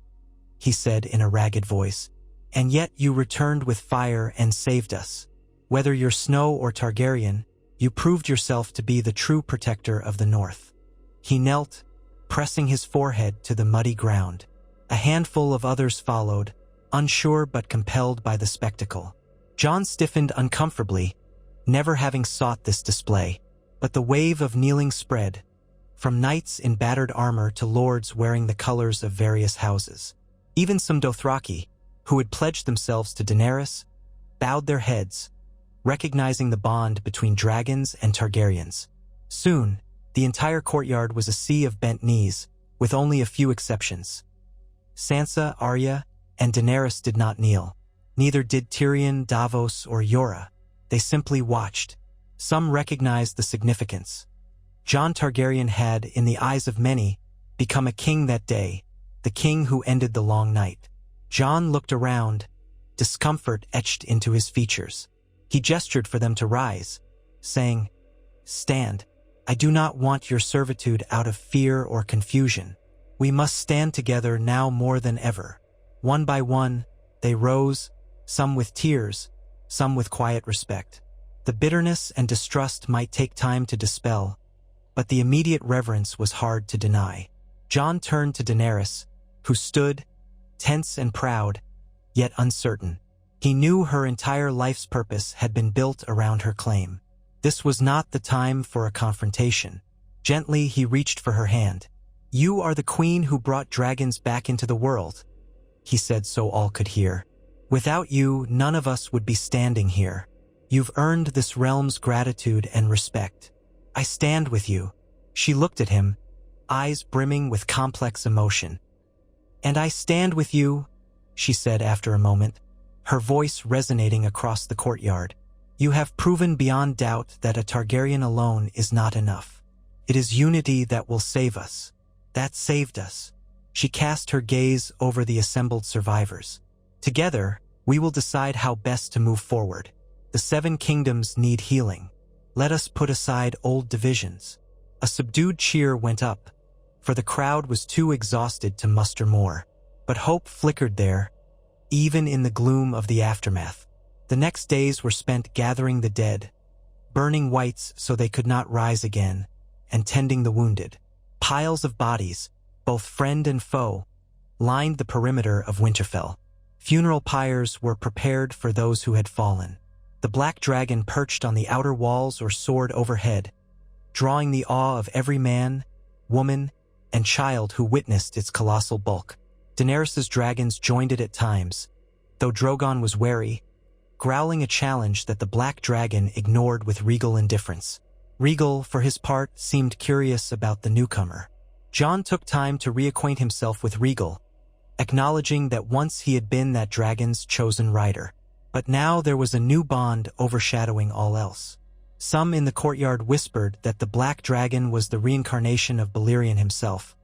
he said in a ragged voice, "and yet you returned with fire and saved us. Whether you're Snow or Targaryen, you proved yourself to be the true protector of the North." He knelt, pressing his forehead to the muddy ground. A handful of others followed, unsure but compelled by the spectacle. Jon stiffened uncomfortably, never having sought this display. But the wave of kneeling spread, from knights in battered armor to lords wearing the colors of various houses. Even some Dothraki, who had pledged themselves to Daenerys, bowed their heads, recognizing the bond between dragons and Targaryens. Soon, the entire courtyard was a sea of bent knees, with only a few exceptions. Sansa, Arya, and Daenerys did not kneel. Neither did Tyrion, Davos, or Yora. They simply watched. Some recognized the significance. Jon Targaryen had, in the eyes of many, become a king that day, the king who ended the long night. Jon looked around, discomfort etched into his features. He gestured for them to rise, saying, "Stand. I do not want your servitude out of fear or confusion. We must stand together now more than ever." One by one, they rose, some with tears, some with quiet respect. The bitterness and distrust might take time to dispel, but the immediate reverence was hard to deny. Jon turned to Daenerys, who stood, tense and proud, yet uncertain. He knew her entire life's purpose had been built around her claim. This was not the time for a confrontation. Gently, he reached for her hand. "You are the queen who brought dragons back into the world," he said so all could hear. "Without you, none of us would be standing here. You've earned this realm's gratitude and respect. I stand with you." She looked at him, eyes brimming with complex emotion. "And I stand with you," she said after a moment, her voice resonating across the courtyard. "You have proven beyond doubt that a Targaryen alone is not enough. It is unity that will save us. That saved us." She cast her gaze over the assembled survivors. "Together, we will decide how best to move forward. The 7 kingdoms need healing. Let us put aside old divisions." A subdued cheer went up, for the crowd was too exhausted to muster more. But hope flickered there, even in the gloom of the aftermath. The next days were spent gathering the dead, burning whites so they could not rise again, and tending the wounded. Piles of bodies, both friend and foe, lined the perimeter of Winterfell. Funeral pyres were prepared for those who had fallen. The black dragon perched on the outer walls or soared overhead, drawing the awe of every man, woman, and child who witnessed its colossal bulk. Daenerys's dragons joined it at times, though Drogon was wary, growling a challenge that the black dragon ignored with regal indifference. Rhaegal, for his part, seemed curious about the newcomer. Jon took time to reacquaint himself with Rhaegal, acknowledging that once he had been that dragon's chosen rider. But now there was a new bond overshadowing all else. Some in the courtyard whispered that the black dragon was the reincarnation of Balerion himself,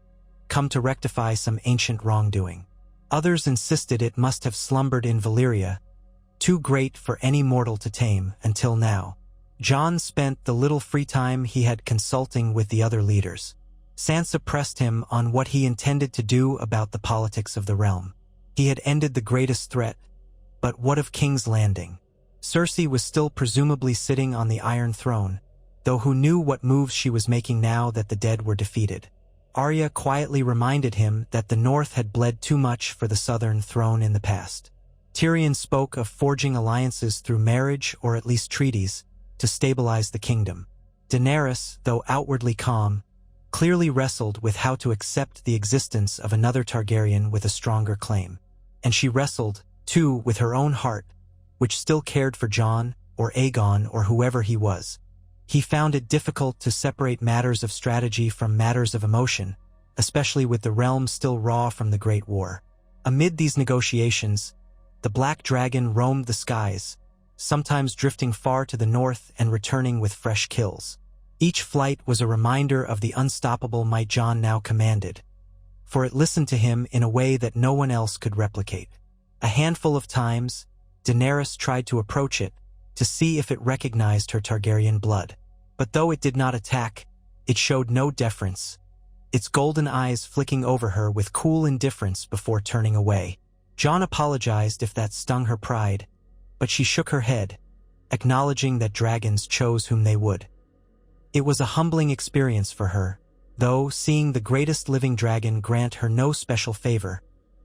come to rectify some ancient wrongdoing. Others insisted it must have slumbered in Valyria, too great for any mortal to tame until now. Jon spent the little free time he had consulting with the other leaders. Sansa pressed him on what he intended to do about the politics of the realm. He had ended the greatest threat, but what of King's Landing? Cersei was still presumably sitting on the Iron Throne, though who knew what moves she was making now that the dead were defeated. Arya quietly reminded him that the North had bled too much for the Southern throne in the past. Tyrion spoke of forging alliances through marriage or at least treaties to stabilize the kingdom. Daenerys, though outwardly calm, clearly wrestled with how to accept the existence of another Targaryen with a stronger claim. And she wrestled, too, with her own heart, which still cared for Jon or Aegon or whoever he was. He found it difficult to separate matters of strategy from matters of emotion, especially with the realm still raw from the Great War. Amid these negotiations, the Black Dragon roamed the skies, sometimes drifting far to the north and returning with fresh kills. Each flight was a reminder of the unstoppable might Jon now commanded, for it listened to him in a way that no one else could replicate. A handful of times, Daenerys tried to approach it, to see if it recognized her Targaryen blood. But though it did not attack, it showed no deference, its golden eyes flicking over her with cool indifference before turning away. Jon apologized if that stung her pride, but she shook her head, acknowledging that dragons chose whom they would. It was a humbling experience for her, though, seeing the greatest living dragon grant her no special favor,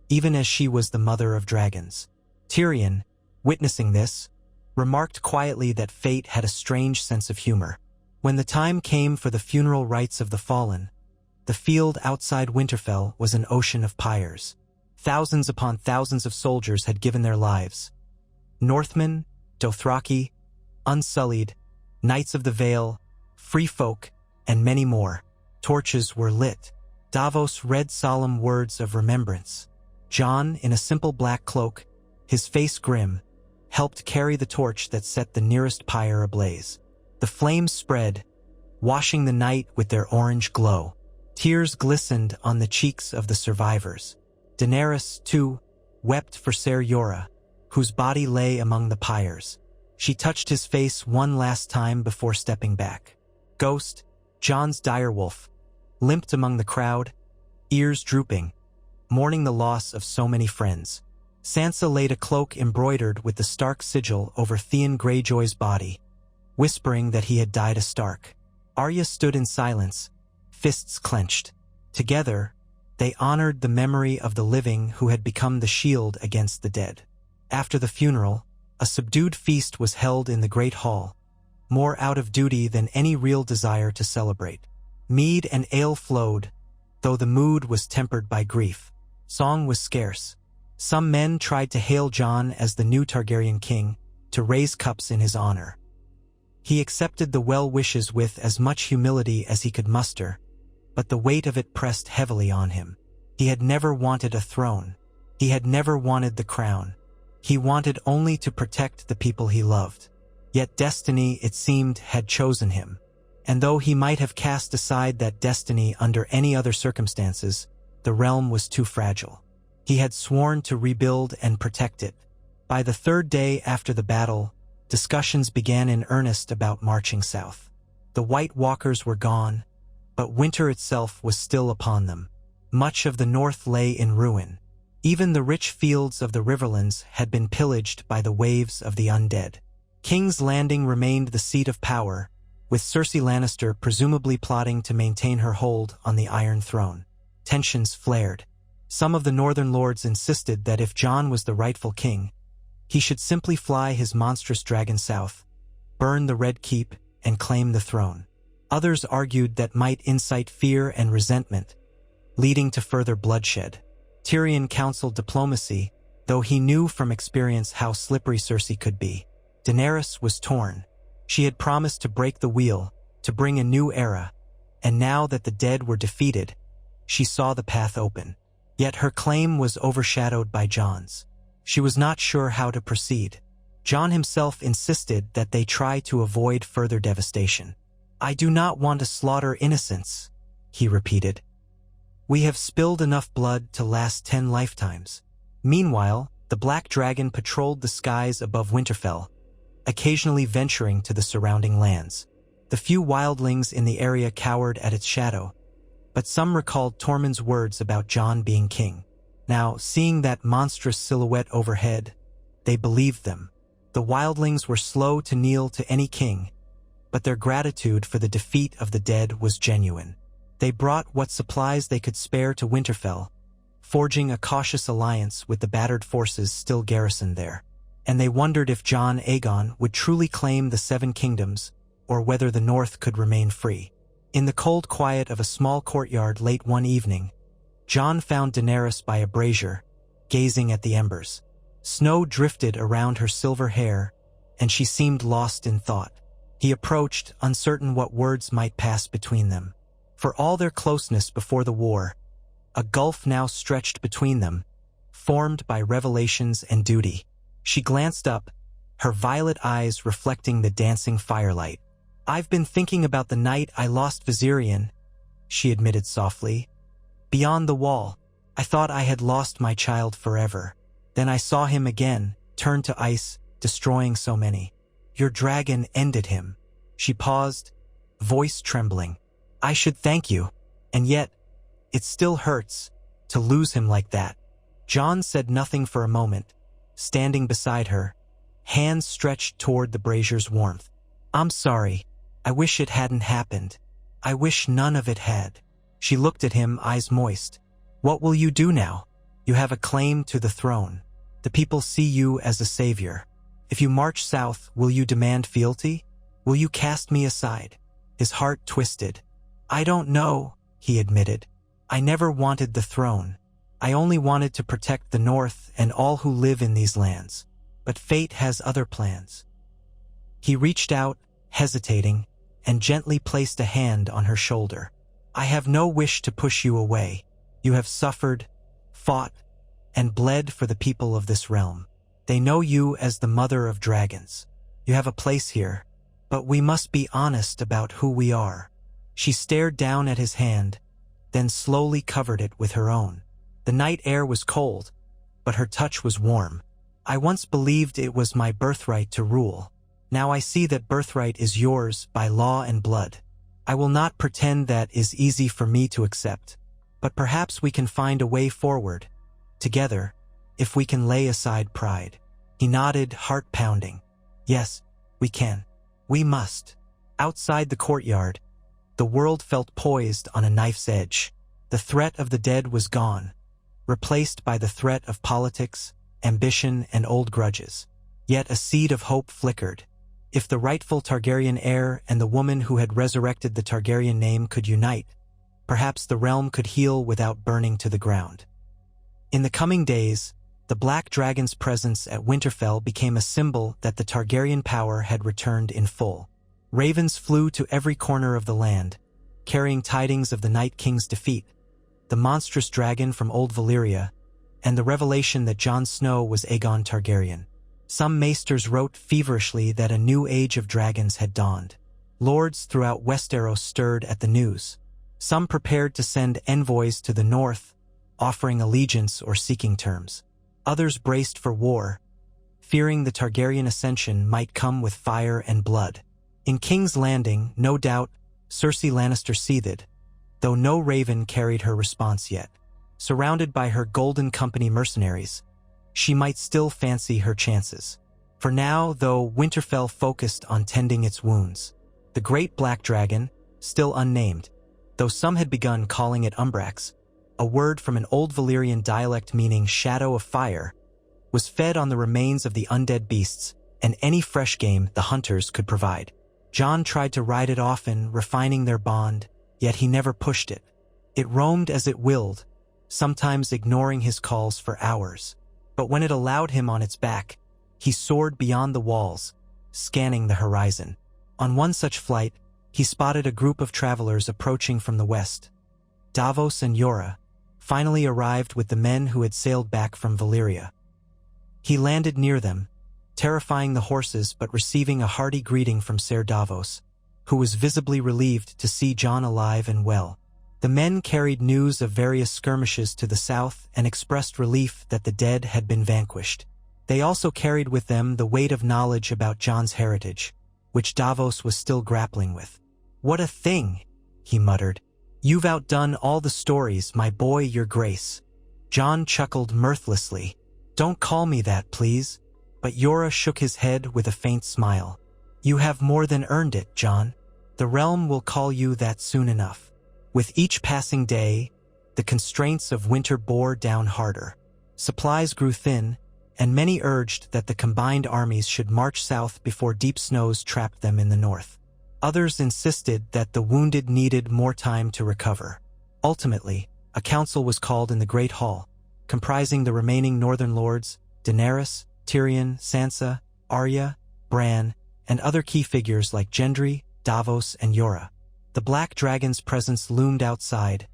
even as she was the mother of dragons. Tyrion, witnessing this, remarked quietly that fate had a strange sense of humor. When the time came for the funeral rites of the fallen, the field outside Winterfell was an ocean of pyres. Thousands upon thousands of soldiers had given their lives. Northmen, Dothraki, Unsullied, Knights of the Vale, Free Folk, and many more. Torches were lit. Davos read solemn words of remembrance. Jon, in a simple black cloak, his face grim, helped carry the torch that set the nearest pyre ablaze. The flames spread, washing the night with their orange glow. Tears glistened on the cheeks of the survivors. Daenerys, too, wept for Ser Jorah, whose body lay among the pyres. She touched his face one last time before stepping back. Ghost, Jon's direwolf, limped among the crowd, ears drooping, mourning the loss of so many friends. Sansa laid a cloak embroidered with the Stark sigil over Theon Greyjoy's body, whispering that he had died a Stark. Arya stood in silence, fists clenched. Together, they honored the memory of the living who had become the shield against the dead. After the funeral, a subdued feast was held in the Great Hall, more out of duty than any real desire to celebrate. Mead and ale flowed, though the mood was tempered by grief. Song was scarce. Some men tried to hail Jon as the new Targaryen king, to raise cups in his honor. He accepted the well-wishes with as much humility as he could muster, but the weight of it pressed heavily on him. He had never wanted a throne. He had never wanted the crown. He wanted only to protect the people he loved. Yet destiny, it seemed, had chosen him. And though he might have cast aside that destiny under any other circumstances, the realm was too fragile. He had sworn to rebuild and protect it. By the third day after the battle, discussions began in earnest about marching south. The White Walkers were gone, but winter itself was still upon them. Much of the north lay in ruin. Even the rich fields of the Riverlands had been pillaged by the waves of the undead. King's Landing remained the seat of power, with Cersei Lannister presumably plotting to maintain her hold on the Iron Throne. Tensions flared. Some of the northern lords insisted that if Jon was the rightful king, he should simply fly his monstrous dragon south, burn the Red Keep, and claim the throne. Others argued that might incite fear and resentment, leading to further bloodshed. Tyrion counseled diplomacy, though he knew from experience how slippery Cersei could be. Daenerys was torn. She had promised to break the wheel, to bring a new era, and now that the dead were defeated, she saw the path open. Yet her claim was overshadowed by Jon's. She was not sure how to proceed. Jon himself insisted that they try to avoid further devastation. "I do not want to slaughter innocents," he repeated. "We have spilled enough blood to last 10 lifetimes." Meanwhile, the Black Dragon patrolled the skies above Winterfell, occasionally venturing to the surrounding lands. The few wildlings in the area cowered at its shadow, but some recalled Tormund's words about Jon being king. Now, seeing that monstrous silhouette overhead, they believed them. The wildlings were slow to kneel to any king, but their gratitude for the defeat of the dead was genuine. They brought what supplies they could spare to Winterfell, forging a cautious alliance with the battered forces still garrisoned there. And they wondered if Jon Aegon would truly claim the 7 kingdoms, or whether the North could remain free. In the cold quiet of a small courtyard late one evening, Jon found Daenerys by a brazier, gazing at the embers. Snow drifted around her silver hair, and she seemed lost in thought. He approached, uncertain what words might pass between them. For all their closeness before the war, a gulf now stretched between them, formed by revelations and duty. She glanced up, her violet eyes reflecting the dancing firelight. "I've been thinking about the night I lost Viserion," she admitted softly. "Beyond the wall, I thought I had lost my child forever. Then I saw him again, turn to ice, destroying so many. Your dragon ended him." She paused, voice trembling. "I should thank you, and yet, it still hurts, to lose him like that." Jon said nothing for a moment, standing beside her, hands stretched toward the brazier's warmth. "I'm sorry. I wish it hadn't happened. I wish none of it had." She looked at him, eyes moist. "What will you do now? You have a claim to the throne. The people see you as a savior. If you march south, will you demand fealty? Will you cast me aside?" His heart twisted. "I don't know," he admitted. "I never wanted the throne. I only wanted to protect the North and all who live in these lands. But fate has other plans." He reached out, hesitating, and gently placed a hand on her shoulder. "I have no wish to push you away. You have suffered, fought, and bled for the people of this realm. They know you as the mother of dragons. You have a place here, but we must be honest about who we are." She stared down at his hand, then slowly covered it with her own. The night air was cold, but her touch was warm. "I once believed it was my birthright to rule. Now I see that birthright is yours by law and blood. I will not pretend that is easy for me to accept, but perhaps we can find a way forward, together, if we can lay aside pride." He nodded, heart pounding. "Yes, we can. We must." Outside the courtyard, the world felt poised on a knife's edge. The threat of the dead was gone, replaced by the threat of politics, ambition, and old grudges. Yet a seed of hope flickered. If the rightful Targaryen heir and the woman who had resurrected the Targaryen name could unite, perhaps the realm could heal without burning to the ground. In the coming days, The black dragon's presence at Winterfell became a symbol that the Targaryen power had returned in full. Ravens flew to every corner of the land, carrying tidings of the Night King's defeat, the monstrous dragon from Old Valyria, and the revelation that Jon Snow was Aegon Targaryen. Some maesters wrote feverishly that a new age of dragons had dawned. Lords throughout Westeros stirred at the news. Some prepared to send envoys to the north, offering allegiance or seeking terms. Others braced for war, fearing the Targaryen ascension might come with fire and blood. In King's Landing, no doubt, Cersei Lannister seethed, though no raven carried her response yet. Surrounded by her Golden Company mercenaries, she might still fancy her chances. For now, though, Winterfell focused on tending its wounds. The great black dragon, still unnamed, though some had begun calling it Umbrax, a word from an old Valyrian dialect meaning shadow of fire, was fed on the remains of the undead beasts and any fresh game the hunters could provide. Jon tried to ride it often, refining their bond, yet he never pushed it. It roamed as it willed, sometimes ignoring his calls for hours. But when it allowed him on its back, he soared beyond the walls, scanning the horizon. On one such flight, he spotted a group of travelers approaching from the west. Davos and Jorah finally arrived with the men who had sailed back from Valyria. He landed near them, terrifying the horses but receiving a hearty greeting from Ser Davos, who was visibly relieved to see Jon alive and well. The men carried news of various skirmishes to the south and expressed relief that the dead had been vanquished. They also carried with them the weight of knowledge about Jon's heritage, which Davos was still grappling with. "What a thing," he muttered. "You've outdone all the stories, my boy, your grace." Jon chuckled mirthlessly. "Don't call me that, please." But Jorah shook his head with a faint smile. "You have more than earned it, Jon. The realm will call you that soon enough." With each passing day, the constraints of winter bore down harder. Supplies grew thin, and many urged that the combined armies should march south before deep snows trapped them in the north. Others insisted that the wounded needed more time to recover. Ultimately, a council was called in the Great Hall, comprising the remaining northern lords, Daenerys, Tyrion, Sansa, Arya, Bran, and other key figures like Gendry, Davos, and Jorah. The black dragon's presence loomed outside,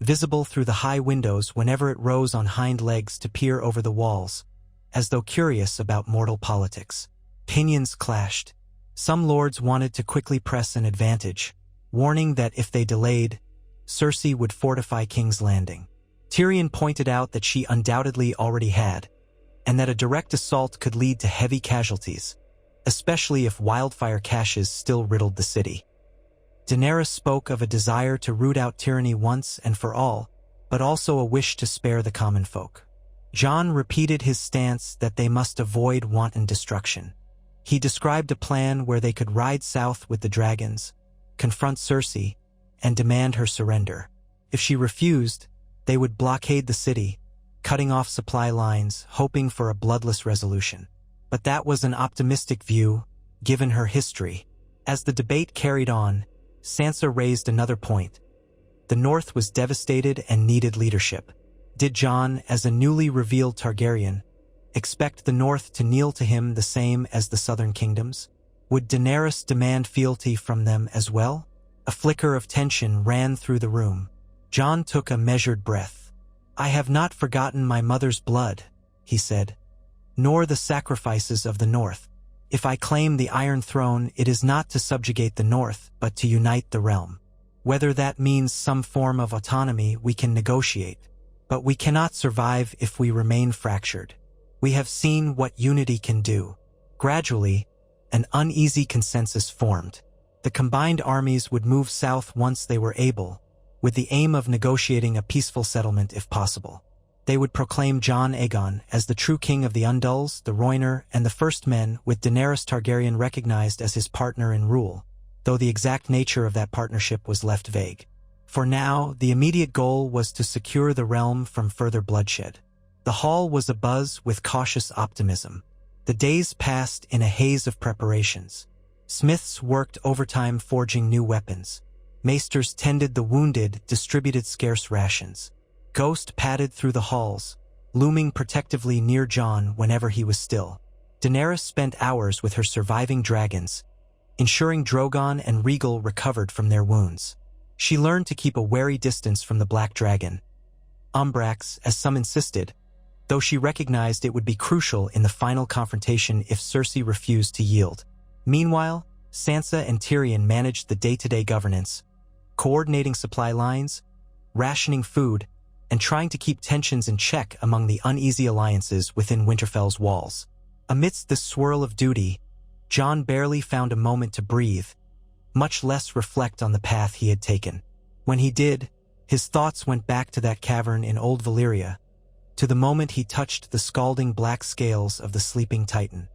visible through the high windows whenever it rose on hind legs to peer over the walls, as though curious about mortal politics. Opinions clashed. Some lords wanted to quickly press an advantage, warning that if they delayed, Cersei would fortify King's Landing. Tyrion pointed out that she undoubtedly already had, and that a direct assault could lead to heavy casualties, especially if wildfire caches still riddled the city. Daenerys spoke of a desire to root out tyranny once and for all, but also a wish to spare the common folk. Jon repeated his stance that they must avoid wanton destruction. He described a plan where they could ride south with the dragons, confront Cersei, and demand her surrender. If she refused, they would blockade the city, cutting off supply lines, hoping for a bloodless resolution. But that was an optimistic view, given her history. As the debate carried on, Sansa raised another point. The North was devastated and needed leadership. Did Jon, as a newly revealed Targaryen, expect the North to kneel to him the same as the southern kingdoms? Would Daenerys demand fealty from them as well? A flicker of tension ran through the room. Jon took a measured breath. "I have not forgotten my mother's blood," he said, "nor the sacrifices of the North. If I claim the Iron Throne, it is not to subjugate the North, but to unite the realm. Whether that means some form of autonomy, we can negotiate. But we cannot survive if we remain fractured. We have seen what unity can do." Gradually, an uneasy consensus formed. The combined armies would move south once they were able, with the aim of negotiating a peaceful settlement if possible. They would proclaim Jon Aegon as the true king of the Undulls, the Rhoynar, and the First Men, with Daenerys Targaryen recognized as his partner in rule, though the exact nature of that partnership was left vague. For now, the immediate goal was to secure the realm from further bloodshed. The hall was abuzz with cautious optimism. The days passed in a haze of preparations. Smiths worked overtime forging new weapons. Maesters tended the wounded, distributed scarce rations. Ghost padded through the halls, looming protectively near Jon whenever he was still. Daenerys spent hours with her surviving dragons, ensuring Drogon and Rhaegal recovered from their wounds. She learned to keep a wary distance from the Black Dragon, Umbrax, as some insisted, though she recognized it would be crucial in the final confrontation if Cersei refused to yield. Meanwhile, Sansa and Tyrion managed the day-to-day governance, coordinating supply lines, rationing food, and trying to keep tensions in check among the uneasy alliances within Winterfell's walls. Amidst this swirl of duty, Jon barely found a moment to breathe, much less reflect on the path he had taken. When he did, his thoughts went back to that cavern in Old Valyria, to the moment he touched the scalding black scales of the sleeping Titan.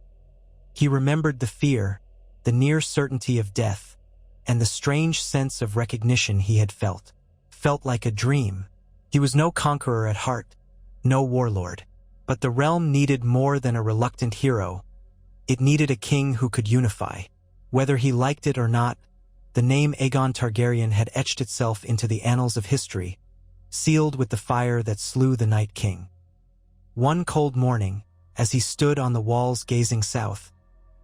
He remembered the fear, the near certainty of death, and the strange sense of recognition he had felt. Felt like a dream. He was no conqueror at heart, no warlord. But the realm needed more than a reluctant hero. It needed a king who could unify. Whether he liked it or not, the name Aegon Targaryen had etched itself into the annals of history, sealed with the fire that slew the Night King. One cold morning, as he stood on the walls gazing south,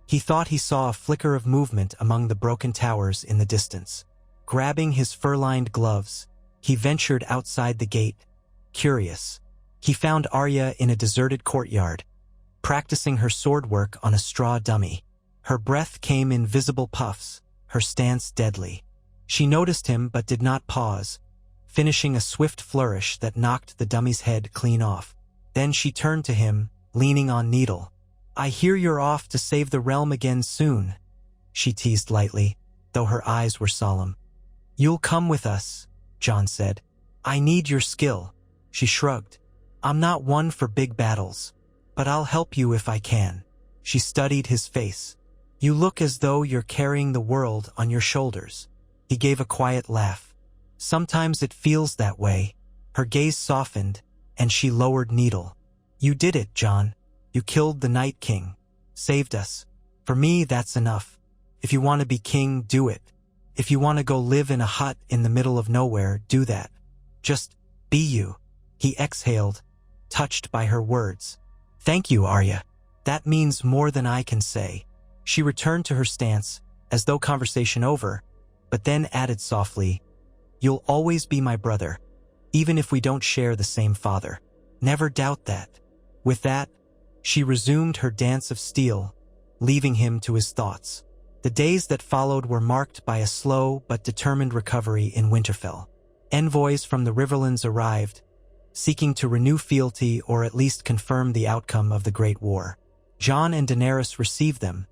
he thought he saw a flicker of movement among the broken towers in the distance. Grabbing his fur-lined gloves, he ventured outside the gate, curious. He found Arya in a deserted courtyard, practicing her sword work on a straw dummy. Her breath came in visible puffs, her stance deadly. She noticed him but did not pause, finishing a swift flourish that knocked the dummy's head clean off. Then she turned to him, leaning on Needle. "I hear you're off to save the realm again soon," she teased lightly, though her eyes were solemn. "You'll come with us," Jon said. "I need your skill." She shrugged. "I'm not one for big battles, but I'll help you if I can." She studied his face. "You look as though you're carrying the world on your shoulders." He gave a quiet laugh. "Sometimes it feels that way." Her gaze softened, and she lowered Needle. "You did it, Jon. You killed the Night King. Saved us. For me, that's enough. If you want to be king, do it. If you want to go live in a hut in the middle of nowhere, do that. Just be you." He exhaled, touched by her words. "Thank you, Arya. That means more than I can say." She returned to her stance, as though conversation over, but then added softly, "You'll always be my brother, even if we don't share the same father. Never doubt that." With that, she resumed her dance of steel, leaving him to his thoughts. The days that followed were marked by a slow but determined recovery in Winterfell. Envoys from the Riverlands arrived, seeking to renew fealty or at least confirm the outcome of the Great War. Jon and Daenerys received them,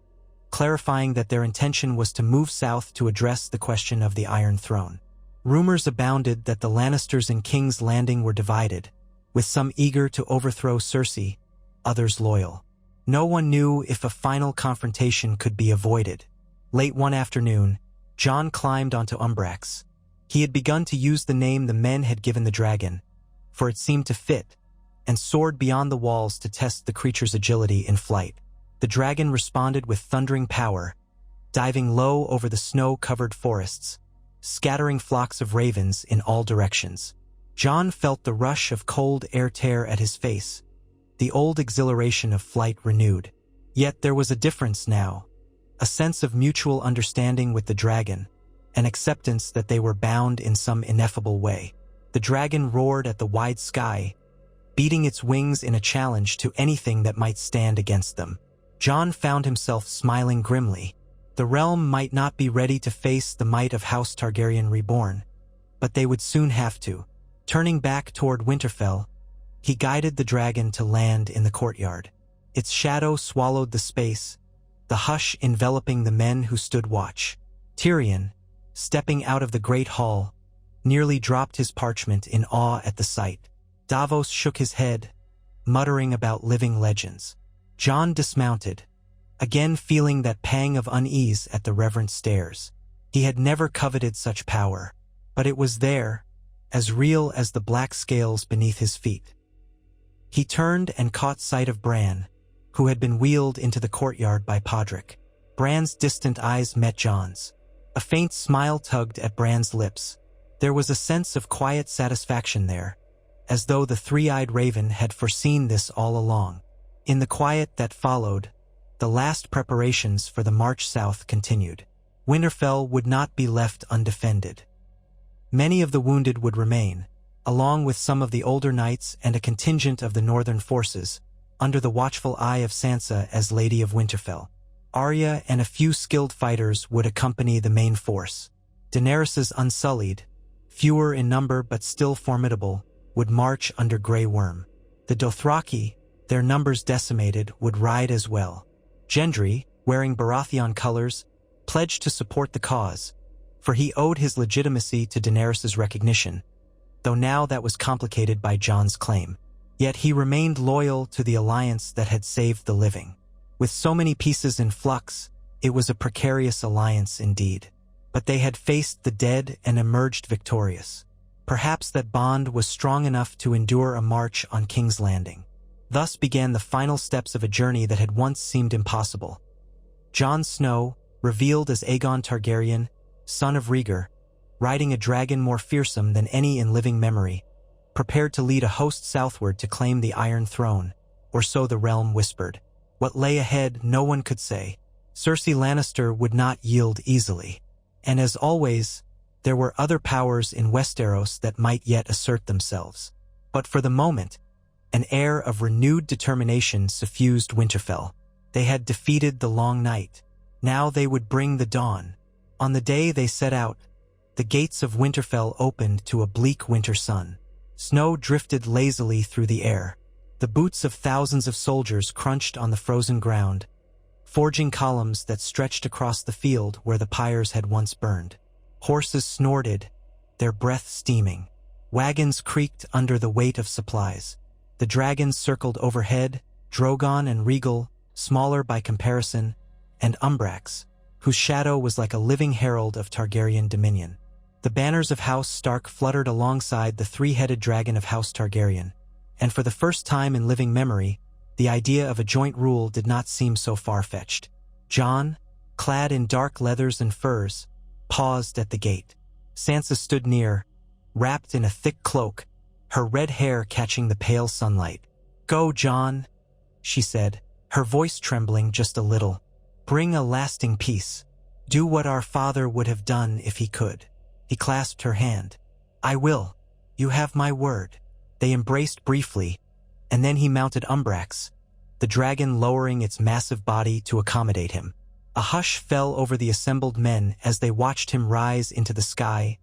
clarifying that their intention was to move south to address the question of the Iron Throne. Rumors abounded that the Lannisters in King's Landing were divided, with some eager to overthrow Cersei, others loyal. No one knew if a final confrontation could be avoided. Late one afternoon, Jon climbed onto Umbrax. He had begun to use the name the men had given the dragon, for it seemed to fit, and soared beyond the walls to test the creature's agility in flight. The dragon responded with thundering power, diving low over the snow-covered forests, scattering flocks of ravens in all directions. Jon felt the rush of cold air tear at his face, the old exhilaration of flight renewed. Yet there was a difference now, a sense of mutual understanding with the dragon, an acceptance that they were bound in some ineffable way. The dragon roared at the wide sky, beating its wings in a challenge to anything that might stand against them. Jon found himself smiling grimly. The realm might not be ready to face the might of House Targaryen reborn, but they would soon have to. Turning back toward Winterfell, he guided the dragon to land in the courtyard. Its shadow swallowed the space, the hush enveloping the men who stood watch. Tyrion, stepping out of the great hall, nearly dropped his parchment in awe at the sight. Davos shook his head, muttering about living legends. Jon dismounted, again feeling that pang of unease at the reverent stairs. He had never coveted such power, but it was there, as real as the black scales beneath his feet. He turned and caught sight of Bran, who had been wheeled into the courtyard by Podrick. Bran's distant eyes met Jon's. A faint smile tugged at Bran's lips. There was a sense of quiet satisfaction there, as though the three-eyed raven had foreseen this all along. In the quiet that followed, the last preparations for the march south continued. Winterfell would not be left undefended. Many of the wounded would remain, along with some of the older knights and a contingent of the northern forces, under the watchful eye of Sansa as Lady of Winterfell. Arya and a few skilled fighters would accompany the main force. Daenerys's unsullied, fewer in number but still formidable, would march under Grey Worm. The Dothraki, their numbers decimated, would ride as well. Gendry, wearing Baratheon colors, pledged to support the cause, for he owed his legitimacy to Daenerys's recognition, though now that was complicated by Jon's claim. Yet he remained loyal to the alliance that had saved the living. With so many pieces in flux, it was a precarious alliance indeed. But they had faced the dead and emerged victorious. Perhaps that bond was strong enough to endure a march on King's Landing. Thus began the final steps of a journey that had once seemed impossible. Jon Snow, revealed as Aegon Targaryen, son of Rhaegar, riding a dragon more fearsome than any in living memory, prepared to lead a host southward to claim the Iron Throne, or so the realm whispered. What lay ahead no one could say. Cersei Lannister would not yield easily. And as always, there were other powers in Westeros that might yet assert themselves. But for the moment, an air of renewed determination suffused Winterfell. They had defeated the long night. Now they would bring the dawn. On the day they set out, the gates of Winterfell opened to a bleak winter sun. Snow drifted lazily through the air. The boots of thousands of soldiers crunched on the frozen ground, forging columns that stretched across the field where the pyres had once burned. Horses snorted, their breath steaming. Wagons creaked under the weight of supplies. The dragons circled overhead, Drogon and Rhaegal, smaller by comparison, and Umbrax, whose shadow was like a living herald of Targaryen dominion. The banners of House Stark fluttered alongside the three-headed dragon of House Targaryen, and for the first time in living memory, the idea of a joint rule did not seem so far-fetched. Jon, clad in dark leathers and furs, paused at the gate. Sansa stood near, wrapped in a thick cloak, her red hair catching the pale sunlight. "Go, Jon," she said, her voice trembling just a little. "Bring a lasting peace. Do what our father would have done if he could." He clasped her hand. "I will. You have my word." They embraced briefly, and then he mounted Umbrax, the dragon lowering its massive body to accommodate him. A hush fell over the assembled men as they watched him rise into the sky,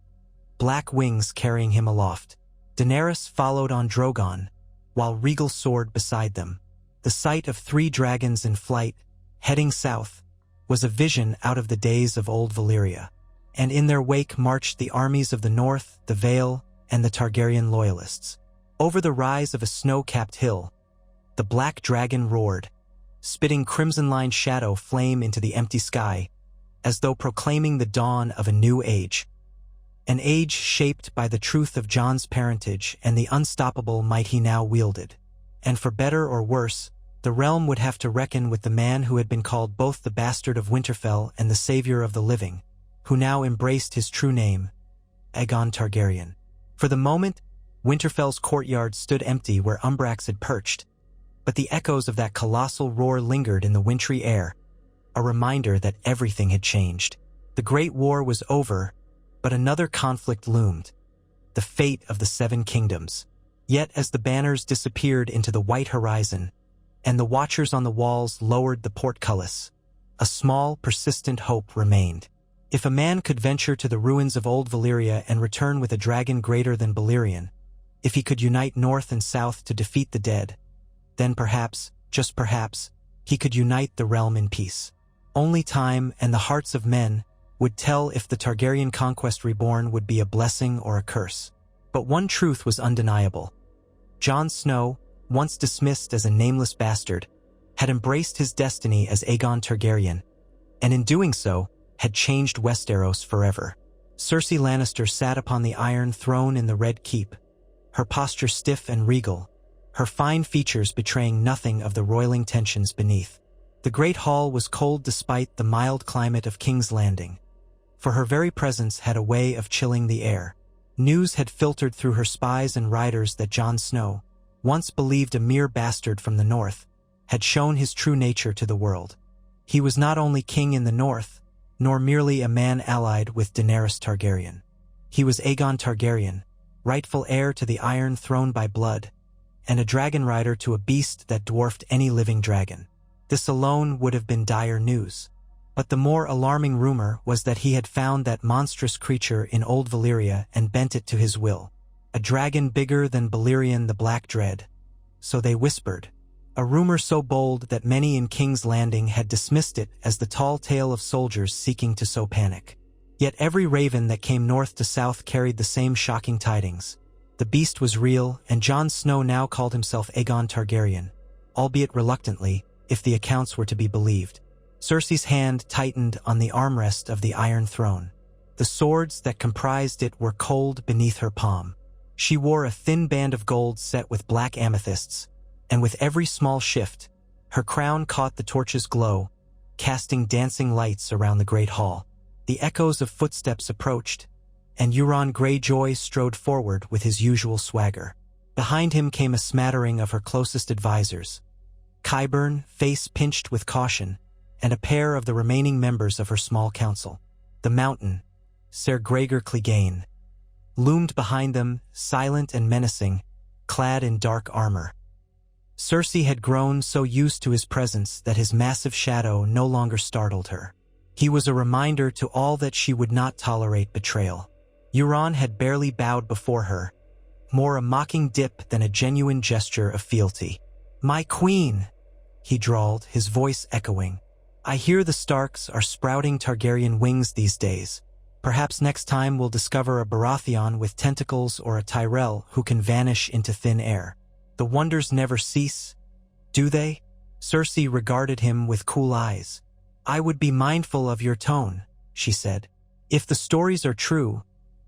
black wings carrying him aloft. Daenerys followed on Drogon, while Rhaegal soared beside them. The sight of three dragons in flight, heading south, was a vision out of the days of old Valyria. And in their wake marched the armies of the North, the Vale, and the Targaryen loyalists. Over the rise of a snow-capped hill, the black dragon roared, spitting crimson-lined shadow flame into the empty sky, as though proclaiming the dawn of a new age. An age shaped by the truth of Jon's parentage and the unstoppable might he now wielded. And for better or worse, the realm would have to reckon with the man who had been called both the bastard of Winterfell and the savior of the living, who now embraced his true name, Aegon Targaryen. For the moment, Winterfell's courtyard stood empty where Umbrax had perched, but the echoes of that colossal roar lingered in the wintry air, a reminder that everything had changed. The Great War was over, but another conflict loomed, the fate of the Seven Kingdoms. Yet as the banners disappeared into the white horizon, and the watchers on the walls lowered the portcullis, a small, persistent hope remained. If a man could venture to the ruins of old Valyria and return with a dragon greater than Balerion, if he could unite north and south to defeat the dead, then perhaps, just perhaps, he could unite the realm in peace. Only time and the hearts of men would tell if the Targaryen conquest reborn would be a blessing or a curse. But one truth was undeniable. Jon Snow, once dismissed as a nameless bastard, had embraced his destiny as Aegon Targaryen, and in doing so, had changed Westeros forever. Cersei Lannister sat upon the Iron Throne in the Red Keep, her posture stiff and regal, her fine features betraying nothing of the roiling tensions beneath. The great hall was cold despite the mild climate of King's Landing, for her very presence had a way of chilling the air. News had filtered through her spies and riders that Jon Snow, once believed a mere bastard from the north, had shown his true nature to the world. He was not only king in the north, nor merely a man allied with Daenerys Targaryen. He was Aegon Targaryen, rightful heir to the Iron Throne by blood, and a dragon rider to a beast that dwarfed any living dragon. This alone would have been dire news. But the more alarming rumor was that he had found that monstrous creature in Old Valyria and bent it to his will. A dragon bigger than Balerion the Black Dread. So they whispered. A rumor so bold that many in King's Landing had dismissed it as the tall tale of soldiers seeking to sow panic. Yet every raven that came north to south carried the same shocking tidings. The beast was real, and Jon Snow now called himself Aegon Targaryen, albeit reluctantly, if the accounts were to be believed. Cersei's hand tightened on the armrest of the Iron Throne. The swords that comprised it were cold beneath her palm. She wore a thin band of gold set with black amethysts, and with every small shift, her crown caught the torch's glow, casting dancing lights around the great hall. The echoes of footsteps approached, and Euron Greyjoy strode forward with his usual swagger. Behind him came a smattering of her closest advisors. Qyburn, face pinched with caution, and a pair of the remaining members of her small council. The Mountain, Ser Gregor Clegane, loomed behind them, silent and menacing, clad in dark armor. Cersei had grown so used to his presence that his massive shadow no longer startled her. He was a reminder to all that she would not tolerate betrayal. Euron had barely bowed before her, more a mocking dip than a genuine gesture of fealty. "My queen," he drawled, his voice echoing. "I hear the Starks are sprouting Targaryen wings these days. Perhaps next time we'll discover a Baratheon with tentacles or a Tyrell who can vanish into thin air. The wonders never cease, do they?" Cersei regarded him with cool eyes. "I would be mindful of your tone," she said. "If the stories are true,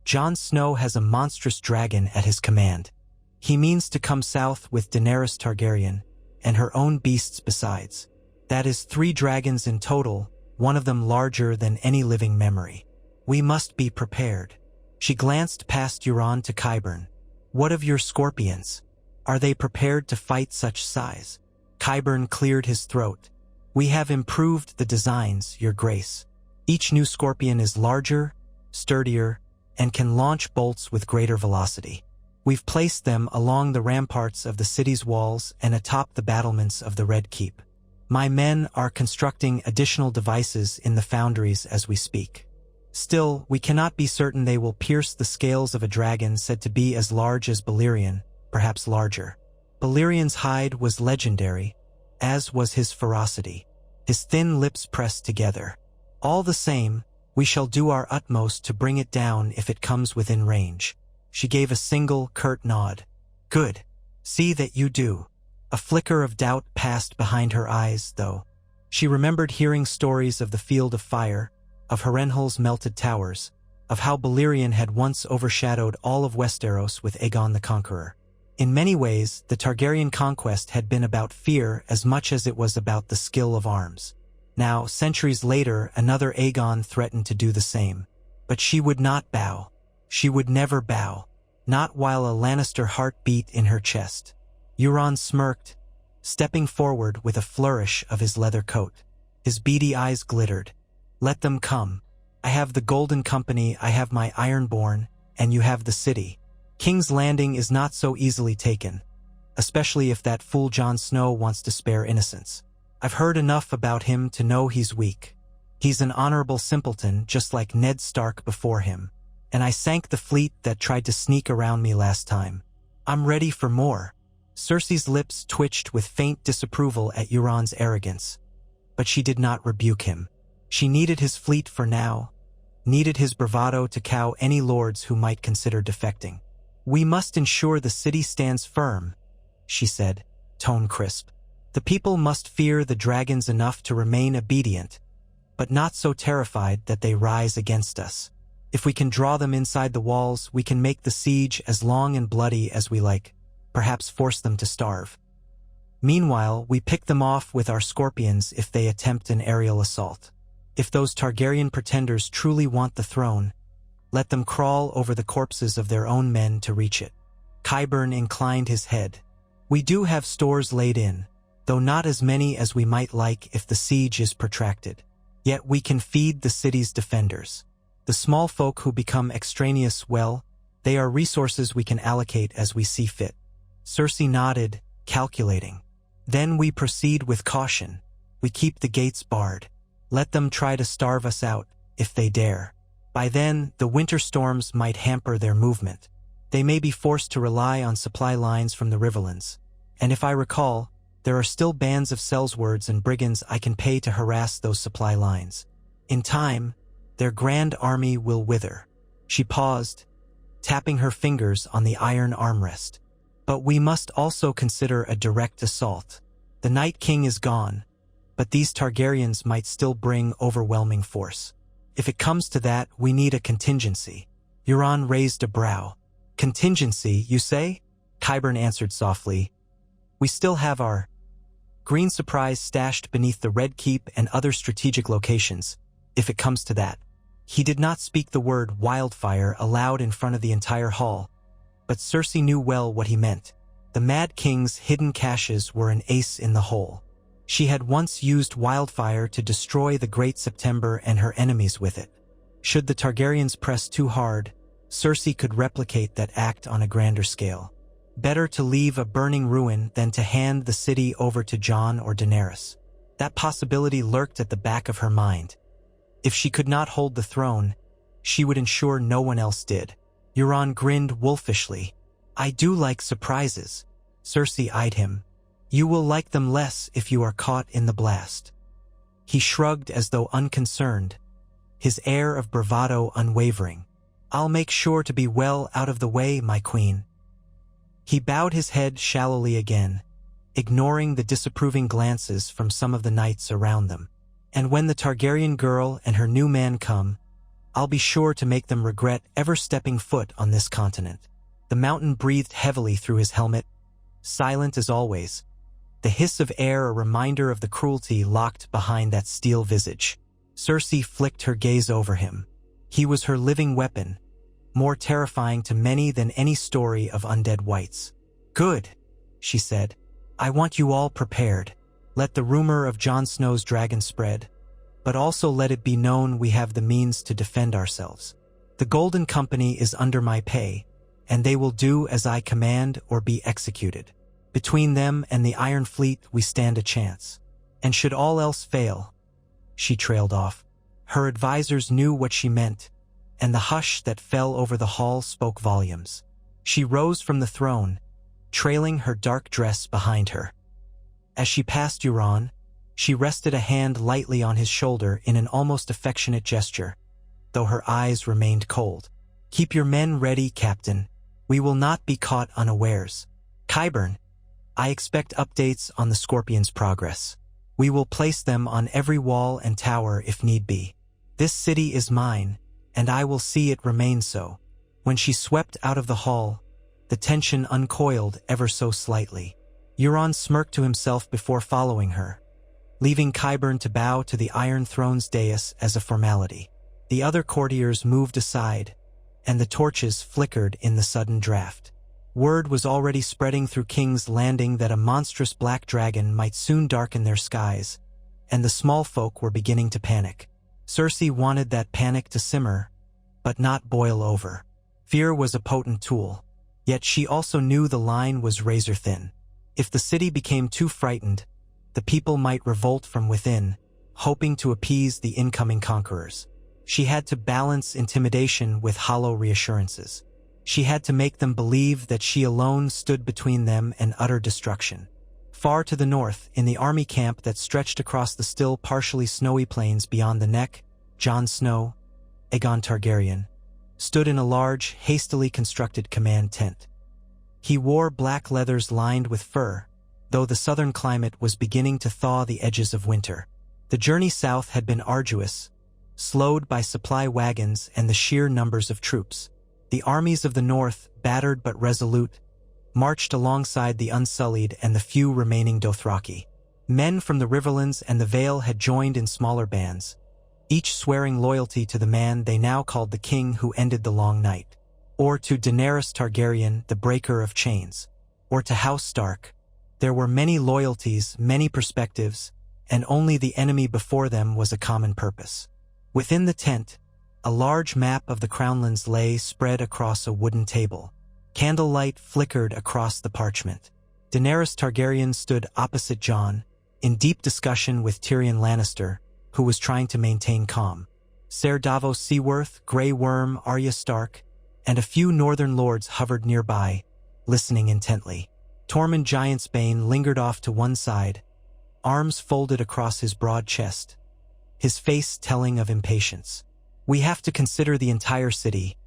Jon Snow has a monstrous dragon at his command. He means to come south with Daenerys Targaryen, and her own beasts besides. That is 3 dragons in total, one of them larger than any living memory. We must be prepared." She glanced past Euron to Qyburn. "What of your scorpions? Are they prepared to fight such size?" Qyburn cleared his throat. "We have improved the designs, Your Grace. Each new scorpion is larger, sturdier, and can launch bolts with greater velocity. We've placed them along the ramparts of the city's walls and atop the battlements of the Red Keep. My men are constructing additional devices in the foundries as we speak. Still, we cannot be certain they will pierce the scales of a dragon said to be as large as Balerion, perhaps larger. Balerion's hide was legendary, as was his ferocity. His thin lips pressed together. All the same, we shall do our utmost to bring it down if it comes within range." She gave a single, curt nod. "Good. See that you do." A flicker of doubt passed behind her eyes, though. She remembered hearing stories of the Field of Fire, of Harrenhal's melted towers, of how Balerion had once overshadowed all of Westeros with Aegon the Conqueror. In many ways, the Targaryen conquest had been about fear as much as it was about the skill of arms. Now, centuries later, another Aegon threatened to do the same. But she would not bow. She would never bow. Not while a Lannister heart beat in her chest. Euron smirked, stepping forward with a flourish of his leather coat. His beady eyes glittered. "Let them come. I have the Golden Company, I have my Ironborn, and you have the city. King's Landing is not so easily taken, especially if that fool Jon Snow wants to spare innocents. I've heard enough about him to know he's weak. He's an honorable simpleton, just like Ned Stark before him. And I sank the fleet that tried to sneak around me last time. I'm ready for more." Cersei's lips twitched with faint disapproval at Euron's arrogance, but she did not rebuke him. She needed his fleet for now, needed his bravado to cow any lords who might consider defecting. "We must ensure the city stands firm," she said, tone crisp. "The people must fear the dragons enough to remain obedient, but not so terrified that they rise against us. If we can draw them inside the walls, we can make the siege as long and bloody as we like, perhaps force them to starve. Meanwhile, we pick them off with our scorpions if they attempt an aerial assault. If those Targaryen pretenders truly want the throne, Let them crawl over the corpses of their own men to reach it. Qyburn inclined his head. We do have stores laid in, though not as many as we might like if the siege is protracted. Yet we can feed the city's defenders. The small folk who become extraneous, well, they are resources we can allocate as we see fit. Cersei nodded, calculating. Then we proceed with caution. We keep the gates barred. Let them try to starve us out, if they dare. By then, the winter storms might hamper their movement. They may be forced to rely on supply lines from the Riverlands. And if I recall, there are still bands of sellswords and brigands I can pay to harass those supply lines. In time, their grand army will wither. She paused, tapping her fingers on the iron armrest. But we must also consider a direct assault. The Night King is gone, but these Targaryens might still bring overwhelming force. If it comes to that, we need a contingency. Euron raised a brow. Contingency, you say? Qyburn answered softly. We still have our green surprise stashed beneath the Red Keep and other strategic locations, if it comes to that. He did not speak the word wildfire aloud in front of the entire hall, but Cersei knew well what he meant. The Mad King's hidden caches were an ace in the hole. She had once used wildfire to destroy the Great September and her enemies with it. Should the Targaryens press too hard, Cersei could replicate that act on a grander scale. Better to leave a burning ruin than to hand the city over to Jon or Daenerys. That possibility lurked at the back of her mind. If she could not hold the throne, she would ensure no one else did. Euron grinned wolfishly. I do like surprises. Cersei eyed him. You will like them less if you are caught in the blast. He shrugged as though unconcerned, his air of bravado unwavering. I'll make sure to be well out of the way, my queen. He bowed his head shallowly again, ignoring the disapproving glances from some of the knights around them. And when the Targaryen girl and her new man come, I'll be sure to make them regret ever stepping foot on this continent. The mountain breathed heavily through his helmet, silent as always, the hiss of air a reminder of the cruelty locked behind that steel visage. Cersei flicked her gaze over him. He was her living weapon, more terrifying to many than any story of undead wights. Good, she said. I want you all prepared. Let the rumor of Jon Snow's dragon spread, but also let it be known we have the means to defend ourselves. The Golden Company is under my pay, and they will do as I command or be executed. Between them and the Iron Fleet we stand a chance. And should all else fail, she trailed off. Her advisors knew what she meant, and the hush that fell over the hall spoke volumes. She rose from the throne, trailing her dark dress behind her. As she passed Euron, she rested a hand lightly on his shoulder in an almost affectionate gesture, though her eyes remained cold. Keep your men ready, Captain. We will not be caught unawares. Qyburn, I expect updates on the Scorpion's progress. We will place them on every wall and tower if need be. This city is mine, and I will see it remain so. When she swept out of the hall, the tension uncoiled ever so slightly. Euron smirked to himself before following her, leaving Qyburn to bow to the Iron Throne's dais as a formality. The other courtiers moved aside, and the torches flickered in the sudden draft. Word was already spreading through King's Landing that a monstrous black dragon might soon darken their skies, and the small folk were beginning to panic. Cersei wanted that panic to simmer, but not boil over. Fear was a potent tool, yet she also knew the line was razor-thin. If the city became too frightened, the people might revolt from within, hoping to appease the incoming conquerors. She had to balance intimidation with hollow reassurances. She had to make them believe that she alone stood between them and utter destruction. Far to the north, in the army camp that stretched across the still partially snowy plains beyond the Neck, Jon Snow, Aegon Targaryen, stood in a large, hastily constructed command tent. He wore black leathers lined with fur, though the southern climate was beginning to thaw the edges of winter. The journey south had been arduous, slowed by supply wagons and the sheer numbers of troops. The armies of the north, battered but resolute, marched alongside the Unsullied and the few remaining Dothraki. Men from the Riverlands and the Vale had joined in smaller bands, each swearing loyalty to the man they now called the king who ended the long night, or to Daenerys Targaryen, the breaker of chains, or to House Stark. There were many loyalties, many perspectives, and only the enemy before them was a common purpose. Within the tent, a large map of the Crownlands lay spread across a wooden table. Candlelight flickered across the parchment. Daenerys Targaryen stood opposite Jon, in deep discussion with Tyrion Lannister, who was trying to maintain calm. Ser Davos Seaworth, Grey Worm, Arya Stark, and a few northern lords hovered nearby, listening intently. Tormund Giantsbane lingered off to one side, arms folded across his broad chest, his face telling of impatience. "We have to consider the entire city,"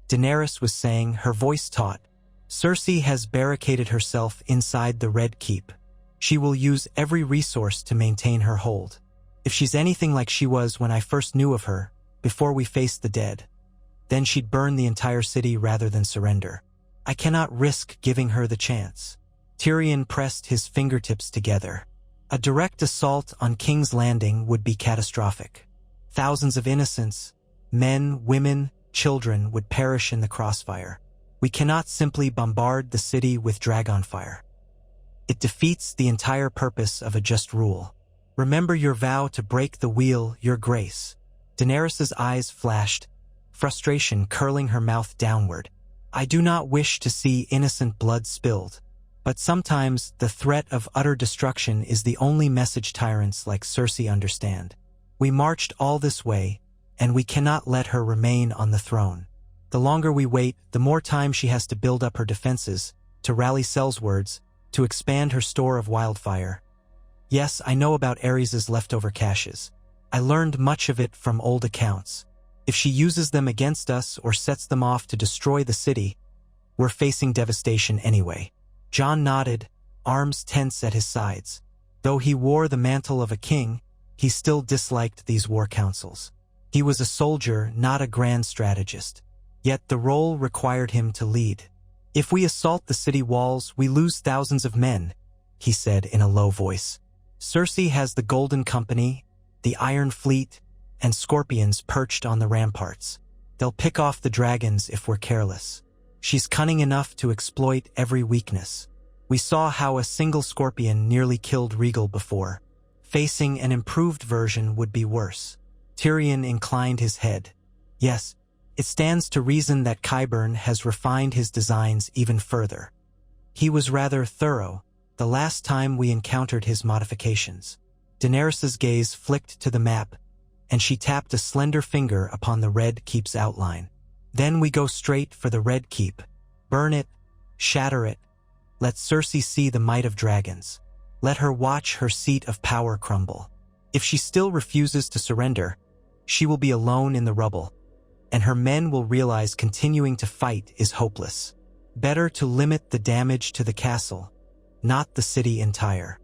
Daenerys was saying, her voice taut. "Cersei has barricaded herself inside the Red Keep. She will use every resource to maintain her hold. If she's anything like she was when I first knew of her, before we faced the dead, then she'd burn the entire city rather than surrender. I cannot risk giving her the chance." Tyrion pressed his fingertips together. A direct assault on King's Landing would be catastrophic. Thousands of innocents, men, women, children, would perish in the crossfire. We cannot simply bombard the city with dragonfire. It defeats the entire purpose of a just rule. "Remember your vow to break the wheel, your grace." Daenerys's eyes flashed, frustration curling her mouth downward. "I do not wish to see innocent blood spilled. But sometimes the threat of utter destruction is the only message tyrants like Cersei understand. We marched all this way, and we cannot let her remain on the throne. The longer we wait, the more time she has to build up her defenses, to rally Sellswords, to expand her store of wildfire. Yes, I know about Aerys's leftover caches. I learned much of it from old accounts. If she uses them against us or sets them off to destroy the city, we're facing devastation anyway." Jon nodded, arms tense at his sides. Though he wore the mantle of a king, he still disliked these war councils. He was a soldier, not a grand strategist. Yet the role required him to lead. "If we assault the city walls, we lose thousands of men," he said in a low voice. "Cersei has the Golden Company, the Iron Fleet, and scorpions perched on the ramparts. They'll pick off the dragons if we're careless. She's cunning enough to exploit every weakness. We saw how a single scorpion nearly killed Rhaegal before. Facing an improved version would be worse." Tyrion inclined his head. "Yes, it stands to reason that Qyburn has refined his designs even further. He was rather thorough the last time we encountered his modifications." Daenerys's gaze flicked to the map, and she tapped a slender finger upon the Red Keep's outline. "Then we go straight for the Red Keep. Burn it, shatter it. Let Cersei see the might of dragons. Let her watch her seat of power crumble. If she still refuses to surrender, she will be alone in the rubble, and her men will realize continuing to fight is hopeless. Better to limit the damage to the castle, not the city entire."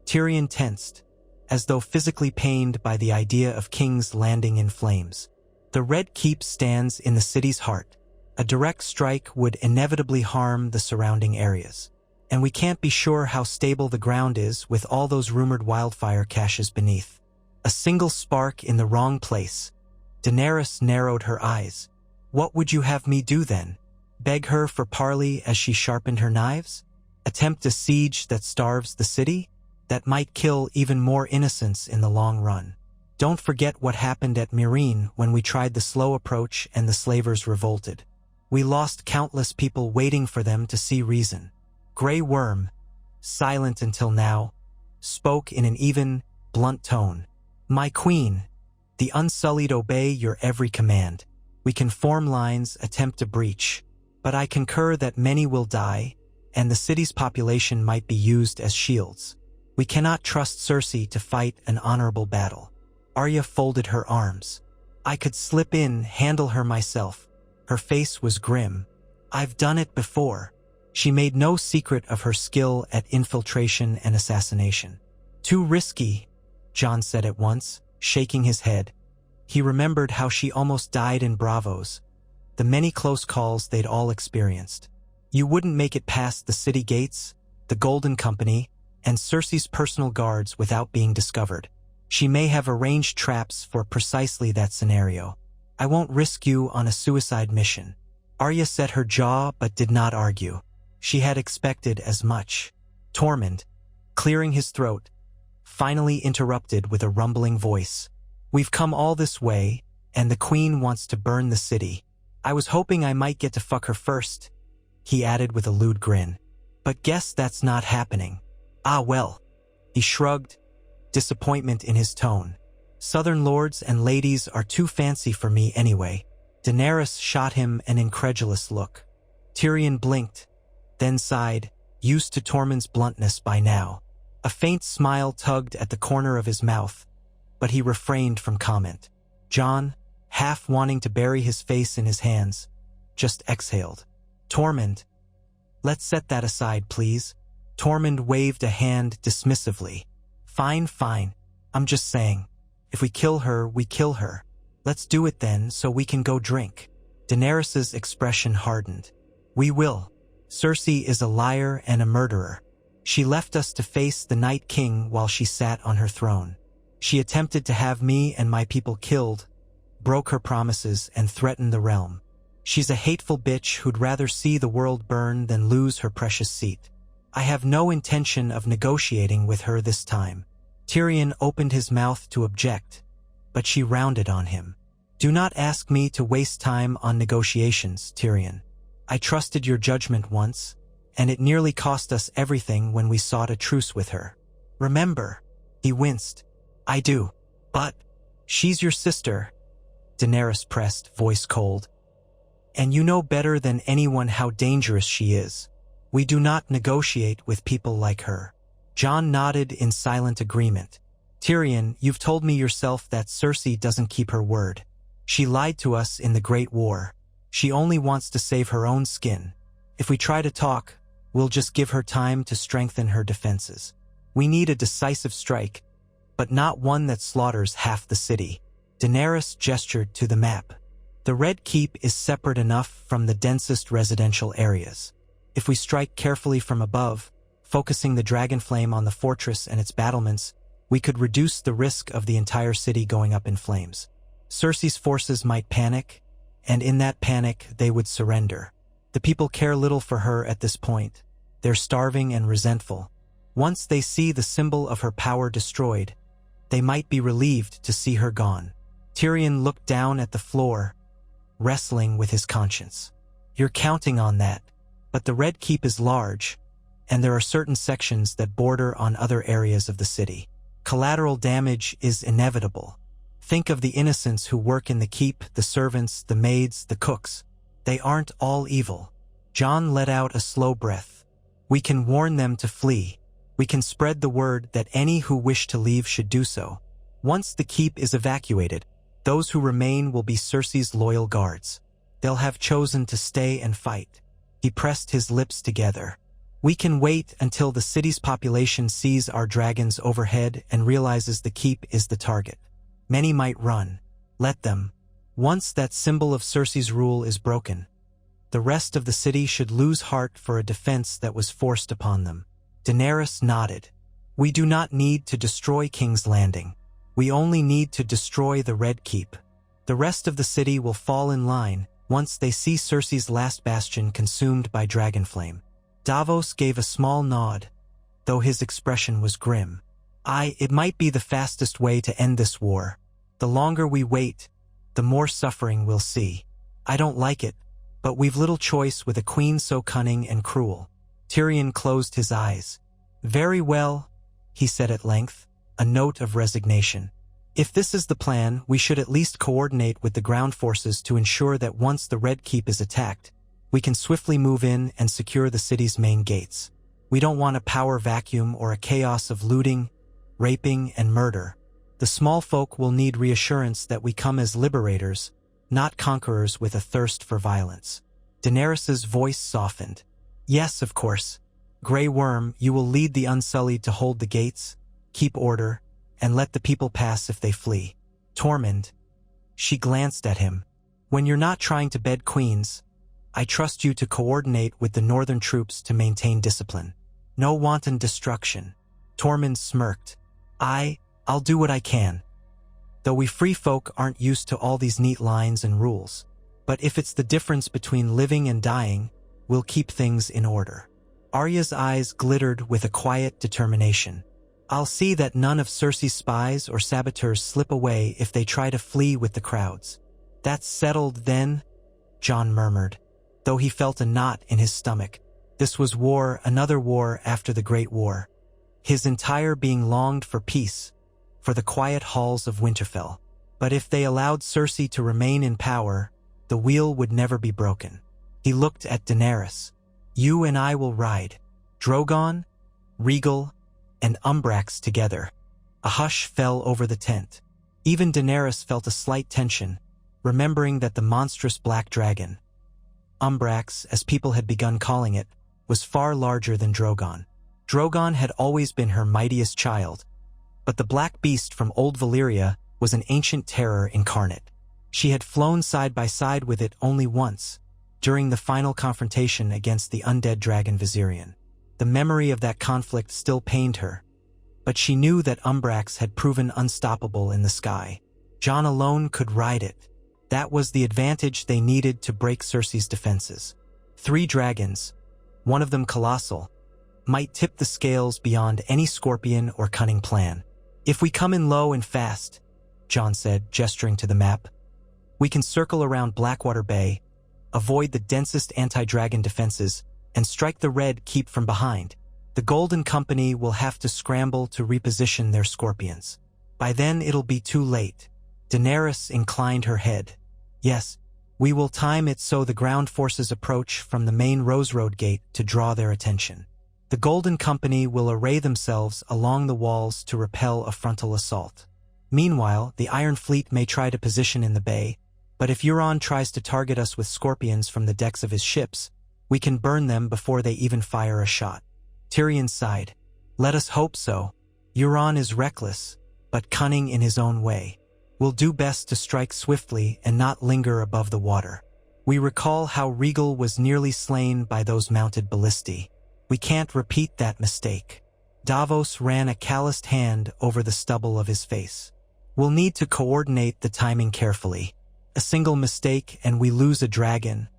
Tyrion tensed, as though physically pained by the idea of King's Landing in flames. The Red Keep stands in the city's heart. A direct strike would inevitably harm the surrounding areas. And we can't be sure how stable the ground is with all those rumored wildfire caches beneath. A single spark in the wrong place. Daenerys narrowed her eyes. "What would you have me do then? Beg her for parley as she sharpened her knives? Attempt a siege that starves the city? That might kill even more innocents in the long run. Don't forget what happened at Meereen when we tried the slow approach and the slavers revolted. We lost countless people waiting for them to see reason." Grey Worm, silent until now, spoke in an even, blunt tone. "My queen, the Unsullied obey your every command. We can form lines, attempt a breach, but I concur that many will die, and the city's population might be used as shields. We cannot trust Cersei to fight an honorable battle." Arya folded her arms. "I could slip in, handle her myself." Her face was grim. "I've done it before." She made no secret of her skill at infiltration and assassination. "Too risky," Jon said at once, shaking his head. He remembered how she almost died in Bravos, the many close calls they'd all experienced. You wouldn't make it past the city gates, the Golden Company, and Cersei's personal guards without being discovered. She may have arranged traps for precisely that scenario. I won't risk you on a suicide mission. Arya set her jaw but did not argue. She had expected as much. Tormund, clearing his throat, finally interrupted with a rumbling voice. We've come all this way, and the queen wants to burn the city. I was hoping I might get to fuck her first, he added with a lewd grin. But guess that's not happening. Ah well. He shrugged, disappointment in his tone. Southern lords and ladies are too fancy for me anyway. Daenerys shot him an incredulous look. Tyrion blinked, then sighed, used to Tormund's bluntness by now. A faint smile tugged at the corner of his mouth, but he refrained from comment. Jon, half wanting to bury his face in his hands, just exhaled. Tormund, let's set that aside, please. Tormund waved a hand dismissively. Fine, fine. I'm just saying. If we kill her, we kill her. Let's do it then so we can go drink. Daenerys's expression hardened. We will. Cersei is a liar and a murderer. She left us to face the Night King while she sat on her throne. She attempted to have me and my people killed, broke her promises, and threatened the realm. She's a hateful bitch who'd rather see the world burn than lose her precious seat. I have no intention of negotiating with her this time. Tyrion opened his mouth to object, but she rounded on him. Do not ask me to waste time on negotiations, Tyrion. I trusted your judgment once, and it nearly cost us everything when we sought a truce with her. Remember? He winced. I do. But she's your sister, Daenerys pressed, voice cold. And you know better than anyone how dangerous she is. We do not negotiate with people like her. Jon nodded in silent agreement. Tyrion, you've told me yourself that Cersei doesn't keep her word. She lied to us in the Great War. She only wants to save her own skin. If we try to talk, we'll just give her time to strengthen her defenses. We need a decisive strike, but not one that slaughters half the city. Daenerys gestured to the map. The Red Keep is separate enough from the densest residential areas. If we strike carefully from above, focusing the Dragonflame on the fortress and its battlements, we could reduce the risk of the entire city going up in flames. Cersei's forces might panic, and in that panic they would surrender. The people care little for her at this point. They're starving and resentful. Once they see the symbol of her power destroyed, they might be relieved to see her gone. Tyrion looked down at the floor, wrestling with his conscience. You're counting on that. But the Red Keep is large, and there are certain sections that border on other areas of the city. Collateral damage is inevitable. Think of the innocents who work in the keep, the servants, the maids, the cooks. They aren't all evil. Jon let out a slow breath. We can warn them to flee. We can spread the word that any who wish to leave should do so. Once the keep is evacuated, those who remain will be Cersei's loyal guards. They'll have chosen to stay and fight. He pressed his lips together. We can wait until the city's population sees our dragons overhead and realizes the keep is the target. Many might run. Let them. Once that symbol of Cersei's rule is broken, the rest of the city should lose heart for a defense that was forced upon them. Daenerys nodded. We do not need to destroy King's Landing. We only need to destroy the Red Keep. The rest of the city will fall in line once they see Cersei's last bastion consumed by Dragonflame. Davos gave a small nod, though his expression was grim. It might be the fastest way to end this war. The longer we wait, the more suffering we'll see. I don't like it, but we've little choice with a queen so cunning and cruel. Tyrion closed his eyes. Very well, he said at length, a note of resignation. If this is the plan, we should at least coordinate with the ground forces to ensure that once the Red Keep is attacked, we can swiftly move in and secure the city's main gates. We don't want a power vacuum or a chaos of looting, raping, and murder. The small folk will need reassurance that we come as liberators, not conquerors with a thirst for violence. Daenerys's voice softened. Yes, of course. Grey Worm, you will lead the Unsullied to hold the gates, keep order, and let the people pass if they flee. Tormund. She glanced at him. When you're not trying to bed queens, I trust you to coordinate with the northern troops to maintain discipline. No wanton destruction. Tormund smirked. I'll I'll do what I can. Though we free folk aren't used to all these neat lines and rules. But if it's the difference between living and dying, we'll keep things in order. Arya's eyes glittered with a quiet determination. I'll see that none of Cersei's spies or saboteurs slip away if they try to flee with the crowds. That's settled then, Jon murmured, though he felt a knot in his stomach. This was war, another war after the Great War. His entire being longed for peace, for the quiet halls of Winterfell. But if they allowed Cersei to remain in power, the wheel would never be broken. He looked at Daenerys. You and I will ride. Drogon, Rhaegal, and Umbrax together. A hush fell over the tent. Even Daenerys felt a slight tension, remembering that the monstrous black dragon, Umbrax, as people had begun calling it, was far larger than Drogon. Drogon had always been her mightiest child, but the black beast from old Valyria was an ancient terror incarnate. She had flown side by side with it only once, during the final confrontation against the undead dragon Viserion. The memory of that conflict still pained her, but she knew that Umbrax had proven unstoppable in the sky. Jon alone could ride it. That was the advantage they needed to break Cersei's defenses. 3 dragons, one of them colossal, might tip the scales beyond any scorpion or cunning plan. If we come in low and fast, Jon said, gesturing to the map, we can circle around Blackwater Bay, avoid the densest anti-dragon defenses, and strike the Red Keep from behind. The Golden Company will have to scramble to reposition their scorpions. By then it'll be too late. Daenerys inclined her head. Yes, we will time it so the ground forces approach from the main Rose Road gate to draw their attention. The Golden Company will array themselves along the walls to repel a frontal assault. Meanwhile, the Iron Fleet may try to position in the bay, but if Euron tries to target us with scorpions from the decks of his ships, we can burn them before they even fire a shot. Tyrion sighed. Let us hope so. Euron is reckless, but cunning in his own way. We'll do best to strike swiftly and not linger above the water. We recall how Rhaegal was nearly slain by those mounted ballistae. We can't repeat that mistake. Davos ran a calloused hand over the stubble of his face. We'll need to coordinate the timing carefully. A single mistake and we lose a dragon,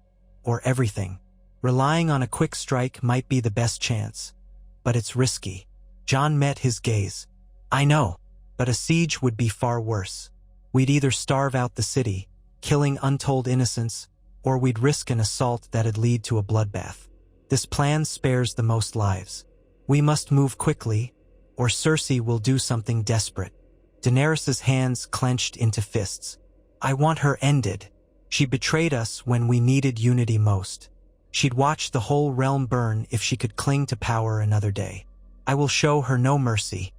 or everything. Relying on a quick strike might be the best chance, but it's risky. Jon met his gaze. I know, but a siege would be far worse. We'd either starve out the city, killing untold innocents, or we'd risk an assault that'd lead to a bloodbath. This plan spares the most lives. We must move quickly, or Cersei will do something desperate. Daenerys' hands clenched into fists. I want her ended. She betrayed us when we needed unity most. She'd watch the whole realm burn if she could cling to power another day. I will show her no mercy.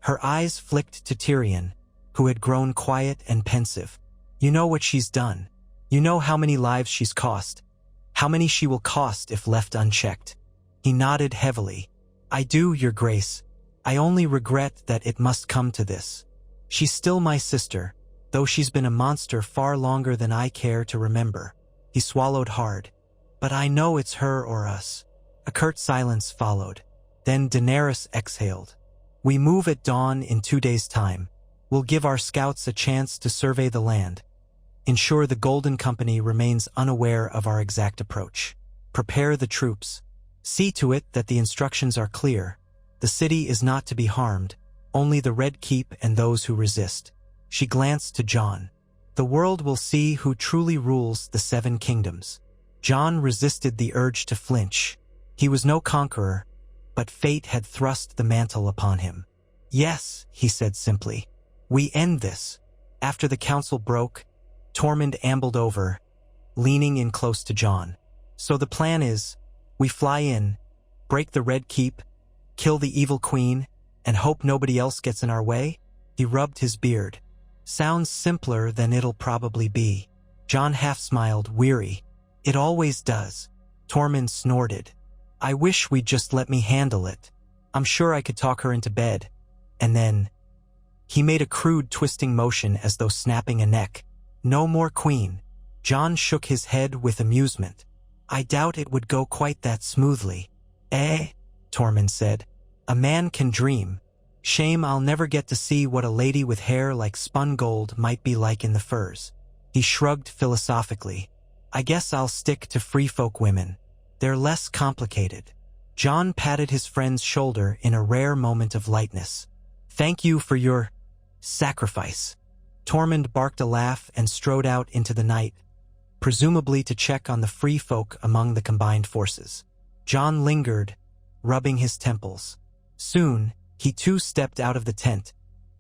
Her eyes flicked to Tyrion, who had grown quiet and pensive. You know what she's done. You know how many lives she's cost. How many she will cost if left unchecked. He nodded heavily. I do, Your Grace. I only regret that it must come to this. She's still my sister, though she's been a monster far longer than I care to remember. He swallowed hard. But I know it's her or us. A curt silence followed. Then Daenerys exhaled. We move at dawn in 2 days' time. We'll give our scouts a chance to survey the land. Ensure the Golden Company remains unaware of our exact approach. Prepare the troops. See to it that the instructions are clear. The city is not to be harmed, only the Red Keep and those who resist. She glanced to Jon. The world will see who truly rules the 7 kingdoms. Jon resisted the urge to flinch. He was no conqueror, but fate had thrust the mantle upon him. Yes, he said simply. We end this. After the council broke, Tormund ambled over, leaning in close to Jon. So the plan is, we fly in, break the Red Keep, kill the evil queen, and hope nobody else gets in our way? He rubbed his beard. Sounds simpler than it'll probably be. Jon half smiled, weary. It always does. Tormund snorted. I wish we'd just let me handle it. I'm sure I could talk her into bed. And then... He made a crude twisting motion as though snapping a neck. No more queen. Jon shook his head with amusement. I doubt it would go quite that smoothly. Tormund said. A man can dream. Shame I'll never get to see what a lady with hair like spun gold might be like in the furs. He shrugged philosophically. I guess I'll stick to free folk women. They're less complicated. Jon patted his friend's shoulder in a rare moment of lightness. Thank you for your sacrifice. Tormund barked a laugh and strode out into the night, presumably to check on the free folk among the combined forces. Jon lingered, rubbing his temples. Soon, he too stepped out of the tent,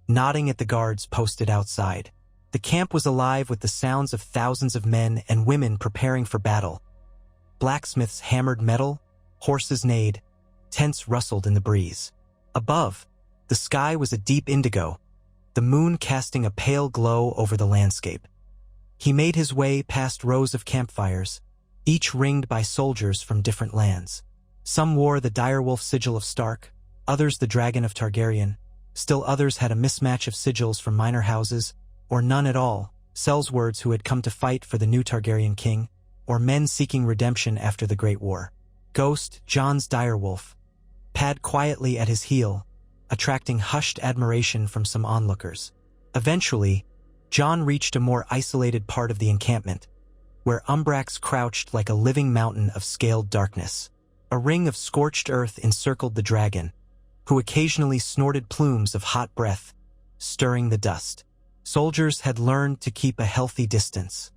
nodding at the guards posted outside. The camp was alive with the sounds of thousands of men and women preparing for battle. Blacksmiths hammered metal, horses neighed, tents rustled in the breeze. Above, the sky was a deep indigo, the moon casting a pale glow over the landscape. He made his way past rows of campfires, each ringed by soldiers from different lands. Some wore the direwolf sigil of Stark, others the dragon of Targaryen. Still others had a mismatch of sigils from minor houses, or none at all, sellswords who had come to fight for the new Targaryen king, or men seeking redemption after the Great War. Ghost, Jon's direwolf, pad quietly at his heel, attracting hushed admiration from some onlookers. Eventually, Jon reached a more isolated part of the encampment, where Umbrax crouched like a living mountain of scaled darkness. A ring of scorched earth encircled the dragon, who occasionally snorted plumes of hot breath, stirring the dust. Soldiers had learned to keep a healthy distance.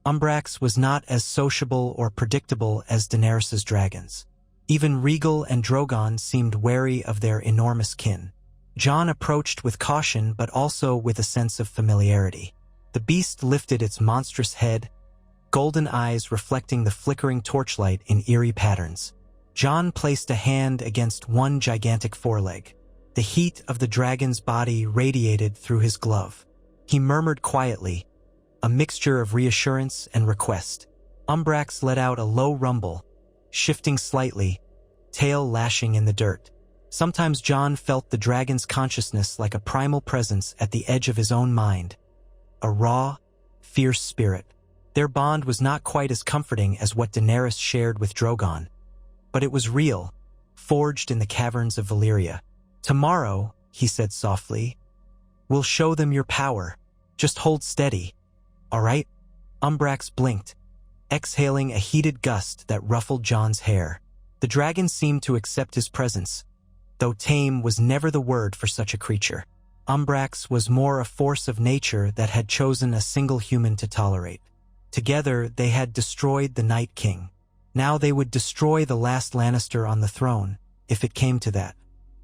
Umbrax was not as sociable or predictable as Daenerys's dragons. Even Rhaegal and Drogon seemed wary of their enormous kin. Jon approached with caution but also with a sense of familiarity. The beast lifted its monstrous head, golden eyes reflecting the flickering torchlight in eerie patterns. Jon placed a hand against one gigantic foreleg. The heat of the dragon's body radiated through his glove. He murmured quietly, a mixture of reassurance and request. Umbrax let out a low rumble, shifting slightly, tail lashing in the dirt. Sometimes Jon felt the dragon's consciousness like a primal presence at the edge of his own mind. A raw, fierce spirit. Their bond was not quite as comforting as what Daenerys shared with Drogon, but it was real, forged in the caverns of Valyria. Tomorrow, he said softly, we'll show them your power. Just hold steady. All right? Umbrax blinked, exhaling a heated gust that ruffled Jon's hair. The dragon seemed to accept his presence, though tame was never the word for such a creature. Umbrax was more a force of nature that had chosen a single human to tolerate. Together, they had destroyed the Night King. Now they would destroy the last Lannister on the throne, if it came to that.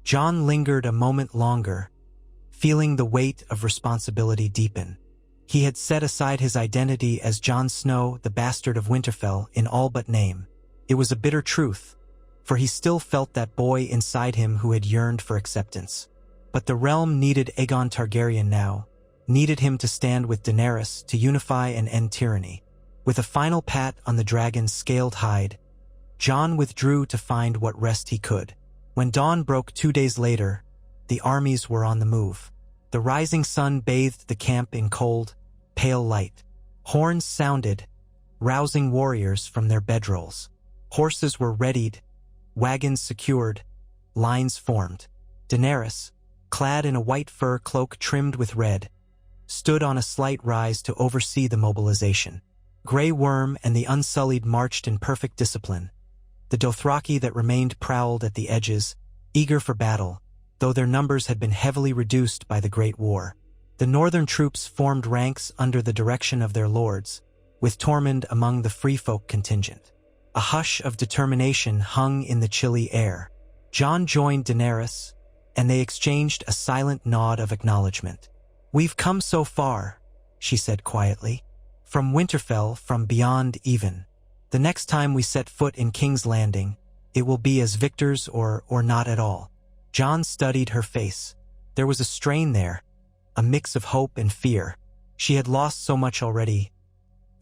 Jon lingered a moment longer, feeling the weight of responsibility deepen. He had set aside his identity as Jon Snow, the bastard of Winterfell, in all but name. It was a bitter truth, for he still felt that boy inside him who had yearned for acceptance. But the realm needed Aegon Targaryen now, needed him to stand with Daenerys to unify and end tyranny. With a final pat on the dragon's scaled hide, Jon withdrew to find what rest he could. When dawn broke 2 days later, the armies were on the move. The rising sun bathed the camp in cold, pale light. Horns sounded, rousing warriors from their bedrolls. Horses were readied, wagons secured, lines formed. Daenerys, clad in a white fur cloak trimmed with red, stood on a slight rise to oversee the mobilization. Grey Worm and the Unsullied marched in perfect discipline. The Dothraki that remained prowled at the edges, eager for battle, though their numbers had been heavily reduced by the Great War. The northern troops formed ranks under the direction of their lords, with Tormund among the free folk contingent. A hush of determination hung in the chilly air. Jon joined Daenerys, and they exchanged a silent nod of acknowledgement. "We've come so far," she said quietly. "From Winterfell, from beyond even. The next time we set foot in King's Landing, it will be as victors or not at all." Jon studied her face. There was a strain there, a mix of hope and fear. She had lost so much already.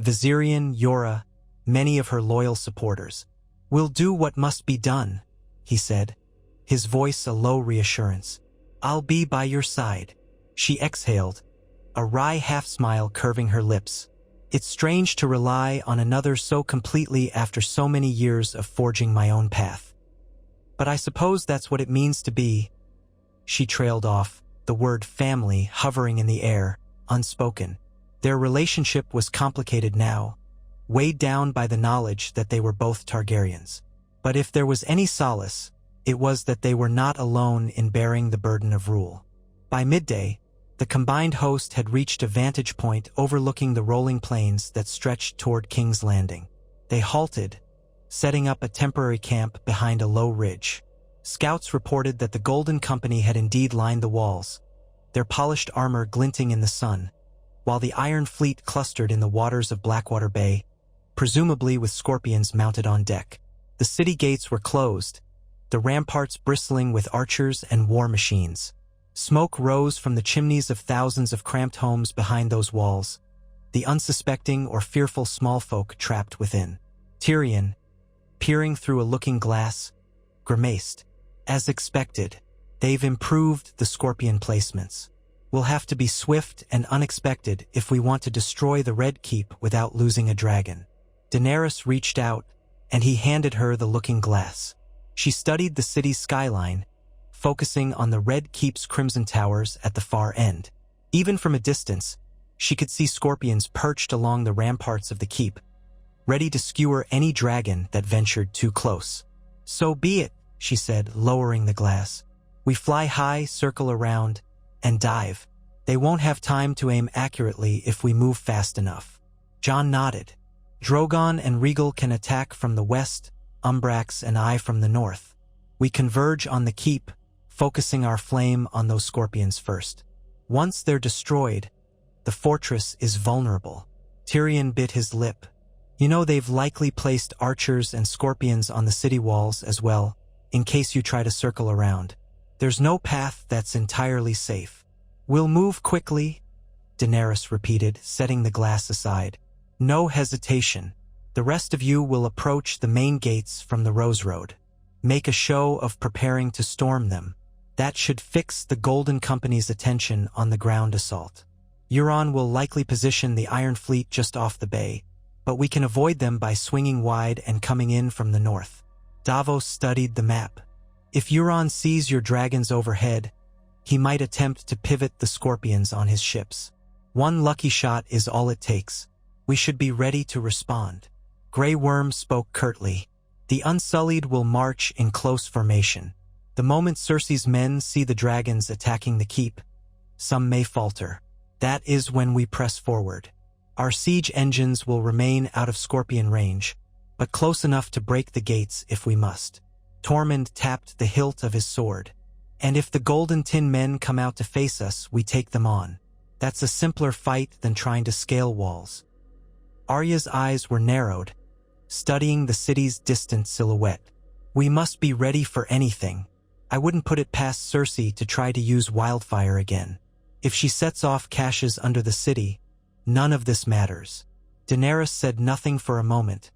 Viserion, Yora, many of her loyal supporters. "We'll do what must be done," he said, his voice a low reassurance. "I'll be by your side." She exhaled, a wry half-smile curving her lips. "It's strange to rely on another so completely after so many years of forging my own path. But I suppose that's what it means to be." She trailed off, the word family hovering in the air, unspoken. Their relationship was complicated now, weighed down by the knowledge that they were both Targaryens. But if there was any solace, it was that they were not alone in bearing the burden of rule. By midday, the combined host had reached a vantage point overlooking the rolling plains that stretched toward King's Landing. They halted, setting up a temporary camp behind a low ridge. Scouts reported that the Golden Company had indeed lined the walls, their polished armor glinting in the sun, while the Iron Fleet clustered in the waters of Blackwater Bay, presumably with scorpions mounted on deck. The city gates were closed, the ramparts bristling with archers and war machines. Smoke rose from the chimneys of thousands of cramped homes behind those walls, the unsuspecting or fearful small folk trapped within. Tyrion, peering through a looking glass, grimaced. As expected, they've improved the scorpion placements. We'll have to be swift and unexpected if we want to destroy the Red Keep without losing a dragon. Daenerys reached out, and he handed her the looking glass. She studied the city's skyline, focusing on the Red Keep's crimson towers at the far end. Even from a distance, she could see scorpions perched along the ramparts of the keep, ready to skewer any dragon that ventured too close. "So be it," she said, lowering the glass. "We fly high, circle around, and dive. They won't have time to aim accurately if we move fast enough." Jon nodded. "Drogon and Rhaegal can attack from the west, Umbrax and I from the north. We converge on the keep, focusing our flame on those scorpions first. Once they're destroyed, the fortress is vulnerable." Tyrion bit his lip. "You know they've likely placed archers and scorpions on the city walls as well, in case you try to circle around. There's no path that's entirely safe." "We'll move quickly," Daenerys repeated, setting the glass aside. "No hesitation. The rest of you will approach the main gates from the Rose Road. Make a show of preparing to storm them. That should fix the Golden Company's attention on the ground assault. Euron will likely position the Iron Fleet just off the bay, but we can avoid them by swinging wide and coming in from the north." Davos studied the map. "If Euron sees your dragons overhead, he might attempt to pivot the scorpions on his ships. One lucky shot is all it takes. We should be ready to respond." Grey Worm spoke curtly. "The Unsullied will march in close formation. The moment Cersei's men see the dragons attacking the keep, some may falter. That is when we press forward. Our siege engines will remain out of scorpion range, but close enough to break the gates if we must." Tormund tapped the hilt of his sword. "And if the Golden Tin men come out to face us, we take them on. That's a simpler fight than trying to scale walls." Arya's eyes were narrowed, studying the city's distant silhouette. "We must be ready for anything. I wouldn't put it past Cersei to try to use wildfire again. If she sets off caches under the city, none of this matters." Daenerys said nothing for a moment,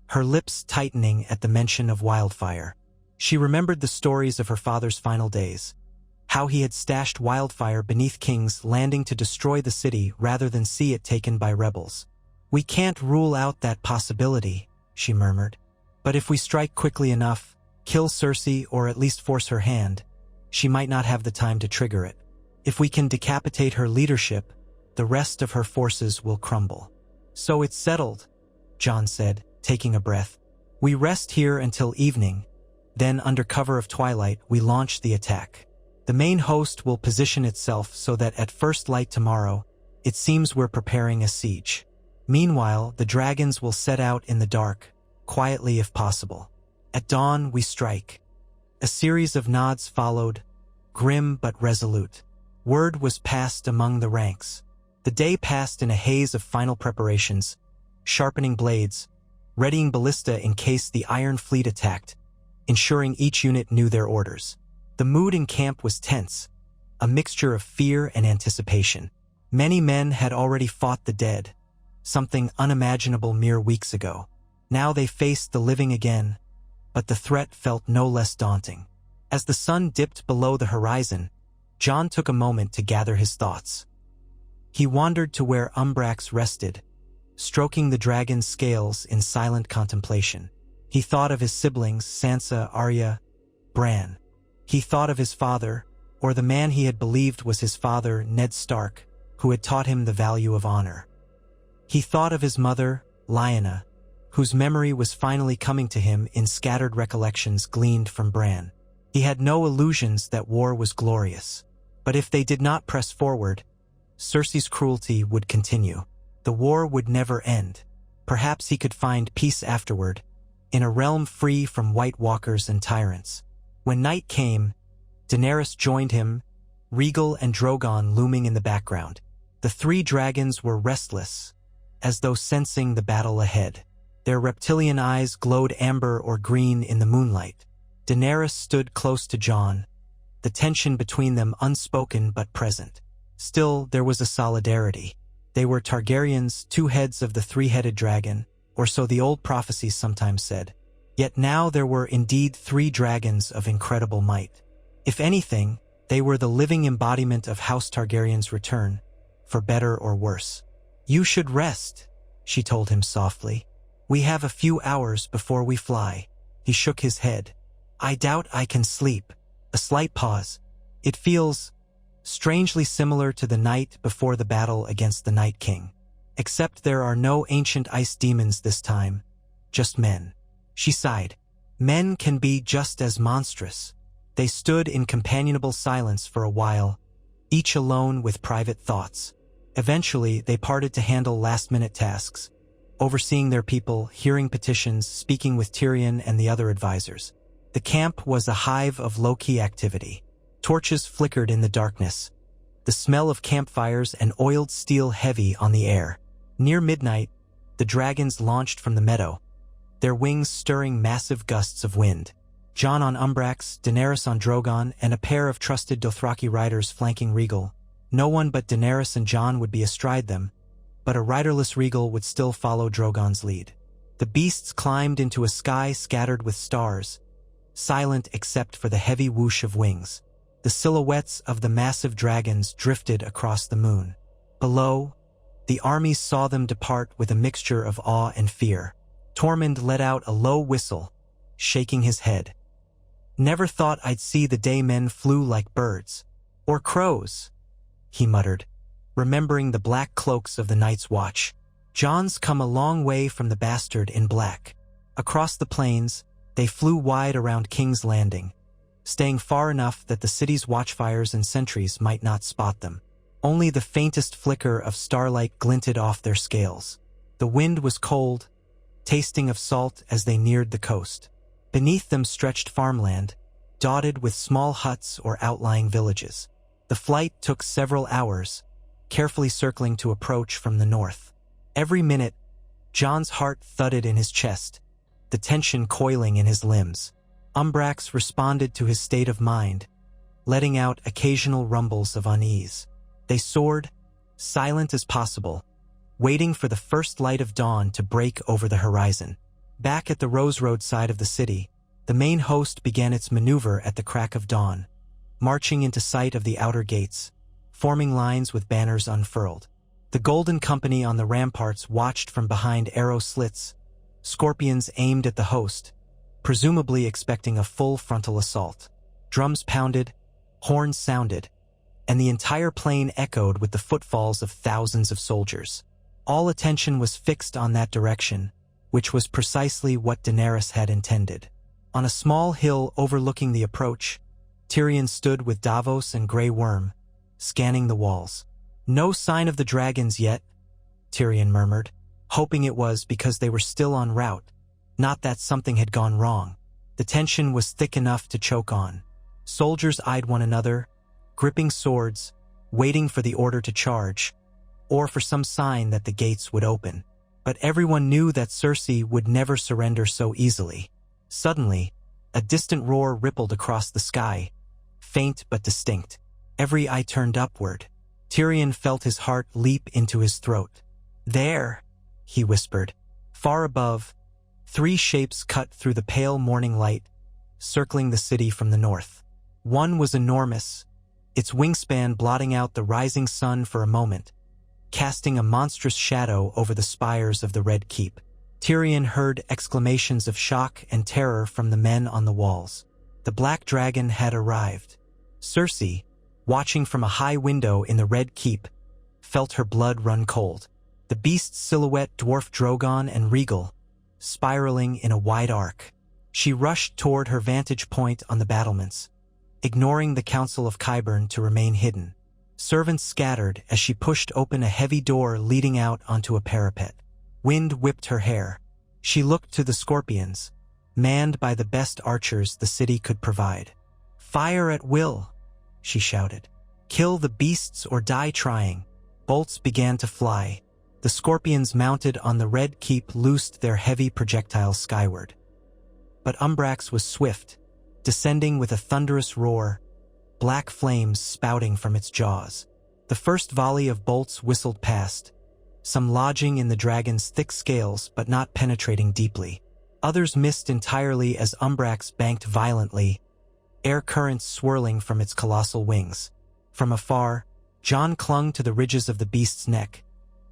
her lips tightening at the mention of wildfire. She remembered the stories of her father's final days, how he had stashed wildfire beneath King's Landing to destroy the city rather than see it taken by rebels. "We can't rule out that possibility," she murmured. "But if we strike quickly enough, kill Cersei or at least force her hand, she might not have the time to trigger it. If we can decapitate her leadership, the rest of her forces will crumble." "So it's settled," Jon said, taking a breath. "We rest here until evening, then under cover of twilight we launch the attack. The main host will position itself so that at first light tomorrow, it seems we're preparing a siege. Meanwhile, the dragons will set out in the dark, quietly if possible. At dawn, we strike." A series of nods followed, grim but resolute. Word was passed among the ranks. The day passed in a haze of final preparations, sharpening blades, readying ballista in case the Iron Fleet attacked, ensuring each unit knew their orders. The mood in camp was tense, a mixture of fear and anticipation. Many men had already fought the dead, something unimaginable mere weeks ago. Now they faced the living again, but the threat felt no less daunting. As the sun dipped below the horizon, Jon took a moment to gather his thoughts. He wandered to where Umbrax rested, stroking the dragon's scales in silent contemplation. He thought of his siblings, Sansa, Arya, Bran. He thought of his father, or the man he had believed was his father, Ned Stark, who had taught him the value of honor. He thought of his mother, Lyanna, whose memory was finally coming to him in scattered recollections gleaned from Bran. He had no illusions that war was glorious. But if they did not press forward, Cersei's cruelty would continue. The war would never end. Perhaps he could find peace afterward, in a realm free from White Walkers and tyrants. When night came, Daenerys joined him, Rhaegal and Drogon looming in the background. The three dragons were restless, as though sensing the battle ahead. Their reptilian eyes glowed amber or green in the moonlight. Daenerys stood close to Jon, the tension between them unspoken but present. Still, there was a solidarity. They were Targaryens, two heads of the three-headed dragon, or so the old prophecies sometimes said. Yet now there were indeed three dragons of incredible might. If anything, they were the living embodiment of House Targaryen's return, for better or worse. "You should rest," she told him softly. "We have a few hours before we fly." He shook his head. "I doubt I can sleep." A slight pause. "It feels strangely similar to the night before the battle against the Night King. Except there are no ancient ice demons this time, just men." She sighed. Men can be just as monstrous. They stood in companionable silence for a while, each alone with private thoughts. Eventually, they parted to handle last-minute tasks, overseeing their people, hearing petitions, speaking with Tyrion and the other advisors. The camp was a hive of low-key activity. Torches flickered in the darkness, the smell of campfires and oiled steel heavy on the air. Near midnight, the dragons launched from the meadow, their wings stirring massive gusts of wind. Jon on Umbrax, Daenerys on Drogon, and a pair of trusted Dothraki riders flanking Rhaegal. No one but Daenerys and Jon would be astride them, but a riderless Rhaegal would still follow Drogon's lead. The beasts climbed into a sky scattered with stars, silent except for the heavy whoosh of wings. The silhouettes of the massive dragons drifted across the moon. Below, the armies saw them depart with a mixture of awe and fear. Tormund let out a low whistle, shaking his head. "Never thought I'd see the day men flew like birds. Or crows," he muttered, remembering the black cloaks of the Night's Watch. "Jon's come a long way from the bastard in black." Across the plains, they flew wide around King's Landing, staying far enough that the city's watchfires and sentries might not spot them. Only the faintest flicker of starlight glinted off their scales. The wind was cold, tasting of salt as they neared the coast. Beneath them stretched farmland, dotted with small huts or outlying villages. The flight took several hours, carefully circling to approach from the north. Every minute, Jon's heart thudded in his chest, the tension coiling in his limbs. Umbrax responded to his state of mind, letting out occasional rumbles of unease. They soared, silent as possible, waiting for the first light of dawn to break over the horizon. Back at the Rose Road side of the city, the main host began its maneuver at the crack of dawn, marching into sight of the outer gates, forming lines with banners unfurled. The Golden Company on the ramparts watched from behind arrow slits, scorpions aimed at the host, presumably expecting a full frontal assault. Drums pounded, horns sounded, and the entire plain echoed with the footfalls of thousands of soldiers. All attention was fixed on that direction, which was precisely what Daenerys had intended. On a small hill overlooking the approach, Tyrion stood with Davos and Grey Worm, scanning the walls. "No sign of the dragons yet," Tyrion murmured, hoping it was because they were still en route, not that something had gone wrong. The tension was thick enough to choke on. Soldiers eyed one another, gripping swords, waiting for the order to charge, or for some sign that the gates would open. But everyone knew that Cersei would never surrender so easily. Suddenly, a distant roar rippled across the sky, faint but distinct. Every eye turned upward. Tyrion felt his heart leap into his throat. "There," he whispered. Far above, three shapes cut through the pale morning light, circling the city from the north. One was enormous, its wingspan blotting out the rising sun for a moment, casting a monstrous shadow over the spires of the Red Keep. Tyrion heard exclamations of shock and terror from the men on the walls. The Black Dragon had arrived. Cersei, watching from a high window in the Red Keep, felt her blood run cold. The beast's silhouette dwarfed Drogon and Rhaegal, spiraling in a wide arc. She rushed toward her vantage point on the battlements, ignoring the Council of Qyburn to remain hidden. Servants scattered as she pushed open a heavy door leading out onto a parapet. Wind whipped her hair. She looked to the Scorpions, manned by the best archers the city could provide. "Fire at will," she shouted. "Kill the beasts or die trying." Bolts began to fly. The Scorpions mounted on the Red Keep loosed their heavy projectiles skyward. But Umbrax was swift, descending with a thunderous roar, black flames spouting from its jaws. The first volley of bolts whistled past, some lodging in the dragon's thick scales but not penetrating deeply. Others missed entirely as Umbrax banked violently, air currents swirling from its colossal wings. From afar, Jon clung to the ridges of the beast's neck,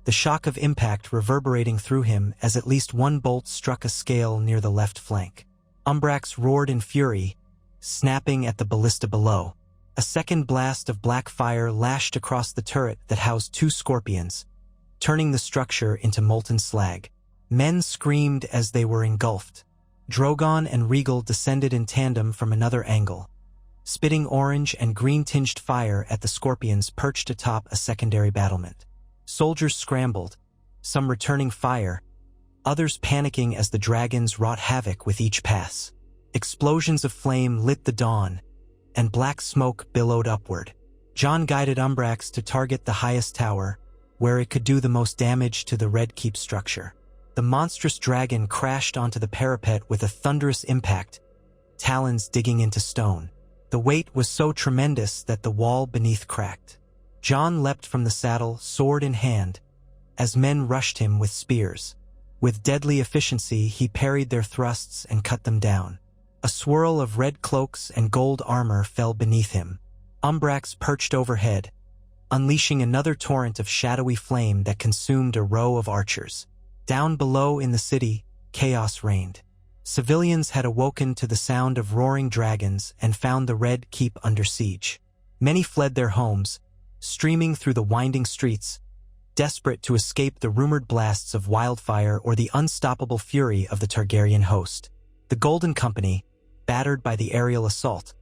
the shock of impact reverberating through him as at least one bolt struck a scale near the left flank. Umbrax roared in fury, snapping at the ballista below. A second blast of black fire lashed across the turret that housed two Scorpions, turning the structure into molten slag. Men screamed as they were engulfed. Drogon and Rhaegal descended in tandem from another angle, spitting orange and green-tinged fire at the Scorpions perched atop a secondary battlement. Soldiers scrambled, some returning fire, others panicking as the dragons wrought havoc with each pass. Explosions of flame lit the dawn, and black smoke billowed upward. Jon guided Umbrax to target the highest tower, where it could do the most damage to the Red Keep structure. The monstrous dragon crashed onto the parapet with a thunderous impact, talons digging into stone. The weight was so tremendous that the wall beneath cracked. Jon leapt from the saddle, sword in hand, as men rushed him with spears. With deadly efficiency, he parried their thrusts and cut them down. A swirl of red cloaks and gold armor fell beneath him. Umbrax perched overhead, unleashing another torrent of shadowy flame that consumed a row of archers. Down below in the city, chaos reigned. Civilians had awoken to the sound of roaring dragons and found the Red Keep under siege. Many fled their homes, streaming through the winding streets, desperate to escape the rumored blasts of wildfire or the unstoppable fury of the Targaryen host. The Golden Company, battered by the aerial assault,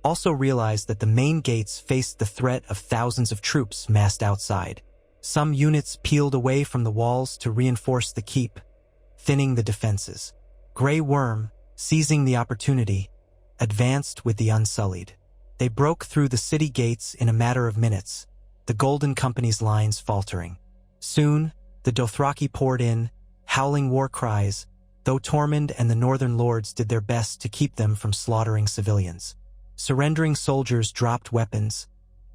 also realized that the main gates faced the threat of thousands of troops massed outside. Some units peeled away from the walls to reinforce the keep, thinning the defenses. Grey Worm, seizing the opportunity, advanced with the Unsullied. They broke through the city gates in a matter of minutes, the Golden Company's lines faltering. Soon, the Dothraki poured in, howling war cries, though Tormund and the Northern Lords did their best to keep them from slaughtering civilians. Surrendering soldiers dropped weapons,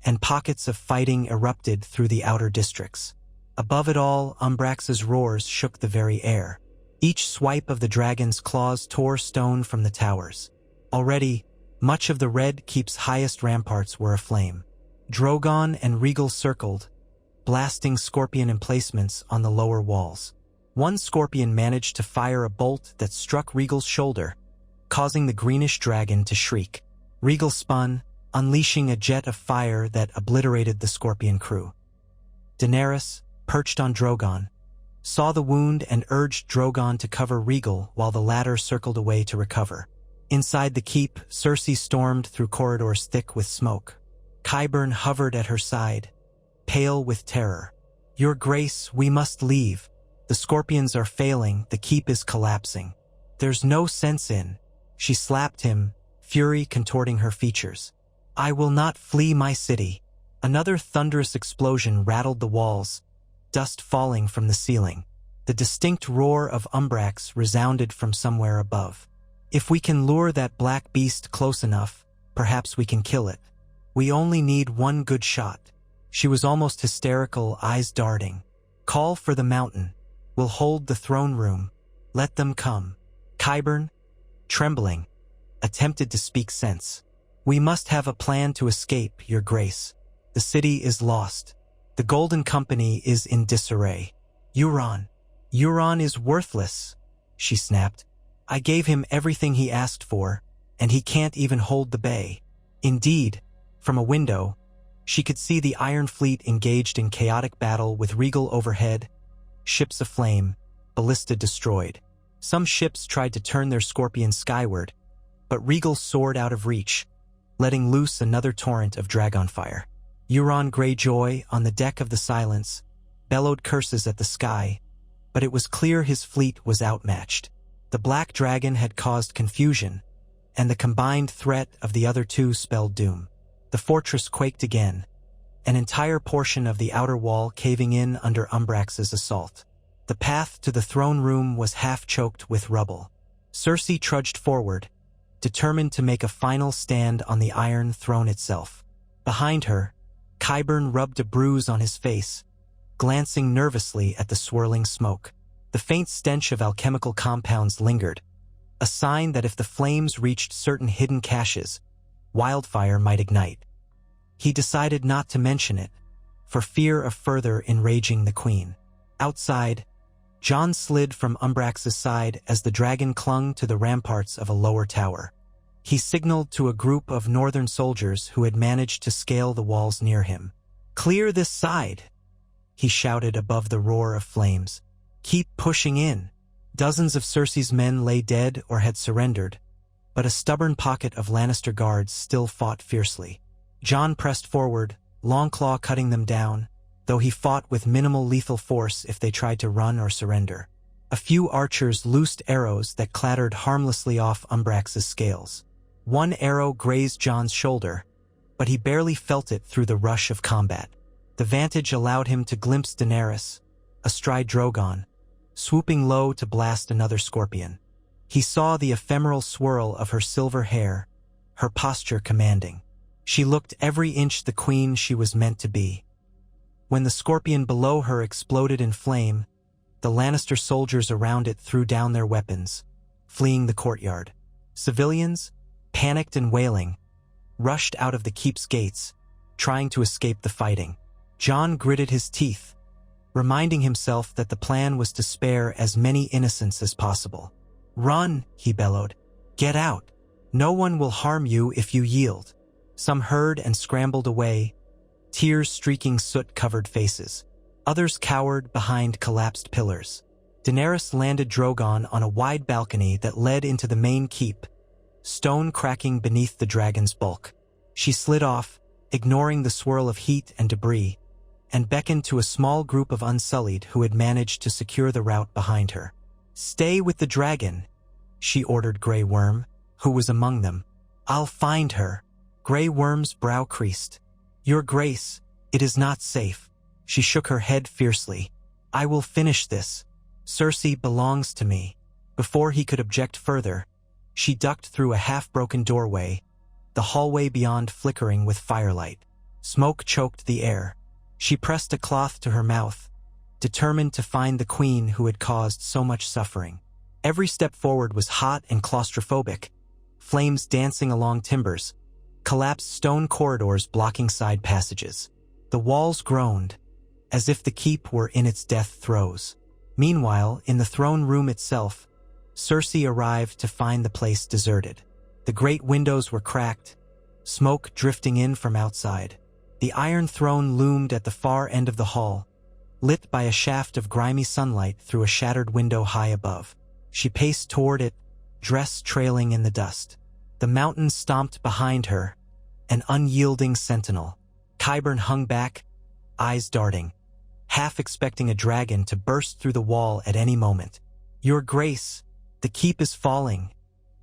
and pockets of fighting erupted through the outer districts. Above it all, Umbrax's roars shook the very air. Each swipe of the dragon's claws tore stone from the towers. Already, much of the Red Keep's highest ramparts were aflame. Drogon and Rhaegal circled, blasting Scorpion emplacements on the lower walls. One Scorpion managed to fire a bolt that struck Rhaegal's shoulder, causing the greenish dragon to shriek. Rhaegal spun, unleashing a jet of fire that obliterated the Scorpion crew. Daenerys, perched on Drogon, saw the wound and urged Drogon to cover Rhaegal while the latter circled away to recover. Inside the keep, Cersei stormed through corridors thick with smoke. Qyburn hovered at her side, pale with terror. "Your Grace, we must leave. The Scorpions are failing, the keep is collapsing." "There's no sense in." She slapped him, fury contorting her features. "I will not flee my city." Another thunderous explosion rattled the walls, dust falling from the ceiling. The distinct roar of Umbrax resounded from somewhere above. "If we can lure that black beast close enough, perhaps we can kill it. We only need one good shot." She was almost hysterical, eyes darting. "Call for the mountain. We'll hold the throne room. Let them come." Qyburn, trembling, attempted to speak sense. "We must have a plan to escape, Your Grace. The city is lost. The Golden Company is in disarray. Euron is worthless," she snapped. "I gave him everything he asked for, and he can't even hold the bay." "Indeed, From a window, she could see the Iron Fleet engaged in chaotic battle with Regal overhead, ships aflame, ballista destroyed. Some ships tried to turn their scorpions skyward, but Regal soared out of reach, letting loose another torrent of dragonfire. Euron Greyjoy, on the deck of the Silence, bellowed curses at the sky, but it was clear his fleet was outmatched. The Black Dragon had caused confusion, and the combined threat of the other two spelled doom. The fortress quaked again, an entire portion of the outer wall caving in under Umbrax's assault. The path to the throne room was half-choked with rubble. Cersei trudged forward, determined to make a final stand on the Iron Throne itself. Behind her, Qyburn rubbed a bruise on his face, glancing nervously at the swirling smoke. The faint stench of alchemical compounds lingered, a sign that if the flames reached certain hidden caches, wildfire might ignite. He decided not to mention it, for fear of further enraging the queen. Outside, Jon slid from Umbrax's side as the dragon clung to the ramparts of a lower tower. He signaled to a group of northern soldiers who had managed to scale the walls near him. "Clear this side," he shouted above the roar of flames. "Keep pushing in." Dozens of Cersei's men lay dead or had surrendered, but a stubborn pocket of Lannister guards still fought fiercely. Jon pressed forward, Longclaw cutting them down, though he fought with minimal lethal force if they tried to run or surrender. A few archers loosed arrows that clattered harmlessly off Umbrax's scales. One arrow grazed Jon's shoulder, but he barely felt it through the rush of combat. The vantage allowed him to glimpse Daenerys, astride Drogon, swooping low to blast another scorpion. He saw the ephemeral swirl of her silver hair, her posture commanding. She looked every inch the queen she was meant to be. When the scorpion below her exploded in flame, the Lannister soldiers around it threw down their weapons, fleeing the courtyard. Civilians, panicked and wailing, rushed out of the keep's gates, trying to escape the fighting. Jon gritted his teeth, reminding himself that the plan was to spare as many innocents as possible. "Run," he bellowed. "Get out. No one will harm you if you yield." Some heard and scrambled away, tears streaking soot-covered faces. Others cowered behind collapsed pillars. Daenerys landed Drogon on a wide balcony that led into the main keep, stone cracking beneath the dragon's bulk. She slid off, ignoring the swirl of heat and debris, and beckoned to a small group of Unsullied who had managed to secure the route behind her. "Stay with the dragon," she ordered Grey Worm, who was among them. "I'll find her." Grey Worm's brow creased. "Your Grace, it is not safe." She shook her head fiercely. "I will finish this. Cersei belongs to me." Before he could object further, she ducked through a half-broken doorway, the hallway beyond flickering with firelight. Smoke choked the air. She pressed a cloth to her mouth, determined to find the queen who had caused so much suffering. Every step forward was hot and claustrophobic, flames dancing along timbers, collapsed stone corridors blocking side passages. The walls groaned, as if the keep were in its death throes. Meanwhile, in the throne room itself, Cersei arrived to find the place deserted. The great windows were cracked, smoke drifting in from outside. The Iron Throne loomed at the far end of the hall, lit by a shaft of grimy sunlight through a shattered window high above. She paced toward it, dress trailing in the dust. The mountain stomped behind her, an unyielding sentinel. Qyburn hung back, eyes darting, half expecting a dragon to burst through the wall at any moment. "Your Grace, the keep is falling,"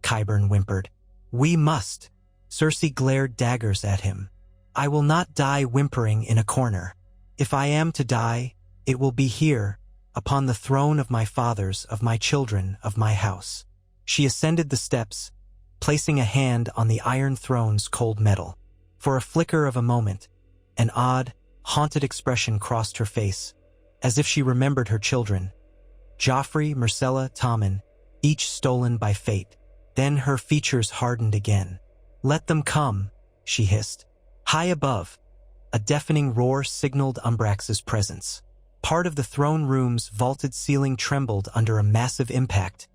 Qyburn whimpered. "We must." Cersei glared daggers at him. "I will not die whimpering in a corner. If I am to die, it will be here, upon the throne of my fathers, of my children, of my house." She ascended the steps, placing a hand on the Iron Throne's cold metal. For a flicker of a moment, an odd, haunted expression crossed her face, as if she remembered her children. Joffrey, Myrcella, Tommen, each stolen by fate. Then her features hardened again. "Let them come," she hissed. High above, a deafening roar signaled Umbrax's presence. Part of the throne room's vaulted ceiling trembled under a massive impact,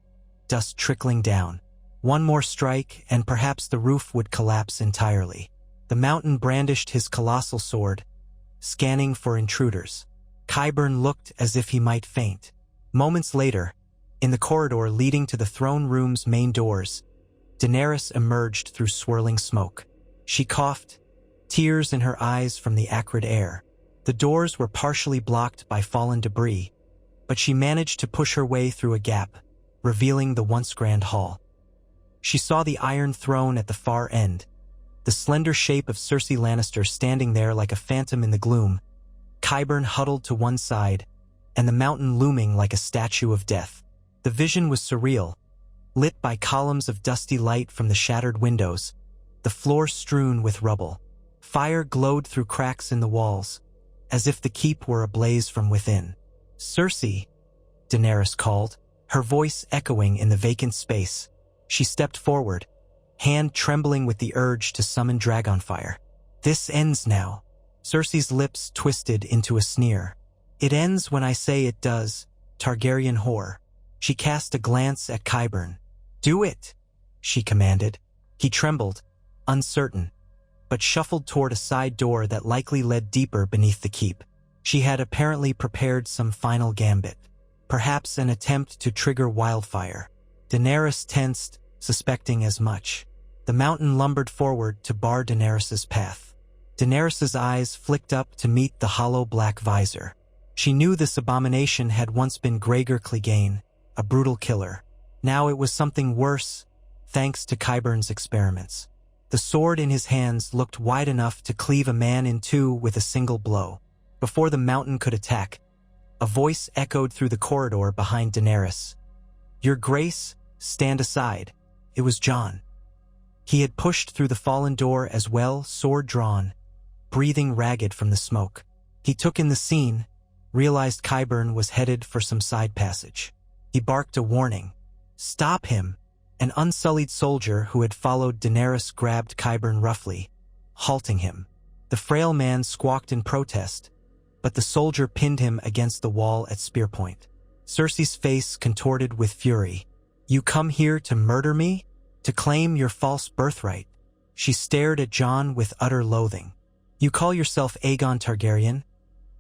dust trickling down. One more strike, and perhaps the roof would collapse entirely. The mountain brandished his colossal sword, scanning for intruders. Qyburn looked as if he might faint. Moments later, in the corridor leading to the throne room's main doors, Daenerys emerged through swirling smoke. She coughed, tears in her eyes from the acrid air. The doors were partially blocked by fallen debris, but she managed to push her way through a gap, revealing the once grand hall. She saw the Iron Throne at the far end, the slender shape of Cersei Lannister standing there like a phantom in the gloom, Qyburn huddled to one side, and the mountain looming like a statue of death. The vision was surreal, lit by columns of dusty light from the shattered windows, the floor strewn with rubble. Fire glowed through cracks in the walls, as if the keep were ablaze from within. "Cersei," Daenerys called, her voice echoing in the vacant space. She stepped forward, hand trembling with the urge to summon Dragonfire. "This ends now." Cersei's lips twisted into a sneer. "It ends when I say it does, Targaryen whore." She cast a glance at Qyburn. "Do it," she commanded. He trembled, uncertain, but shuffled toward a side door that likely led deeper beneath the keep. She had apparently prepared some final gambit, perhaps an attempt to trigger wildfire. Daenerys tensed, suspecting as much. The mountain lumbered forward to bar Daenerys's path. Daenerys's eyes flicked up to meet the hollow black visor. She knew this abomination had once been Gregor Clegane, a brutal killer. Now it was something worse, thanks to Qyburn's experiments. The sword in his hands looked wide enough to cleave a man in two with a single blow. Before the mountain could attack, a voice echoed through the corridor behind Daenerys. "Your Grace, stand aside." It was Jon. He had pushed through the fallen door as well, sword drawn, breathing ragged from the smoke. He took in the scene, realized Qyburn was headed for some side passage. He barked a warning. "Stop him!" An unsullied soldier who had followed Daenerys grabbed Qyburn roughly, halting him. The frail man squawked in protest, but the soldier pinned him against the wall at spear point. Cersei's face contorted with fury. "You come here to murder me? To claim your false birthright?" She stared at Jon with utter loathing. "You call yourself Aegon Targaryen,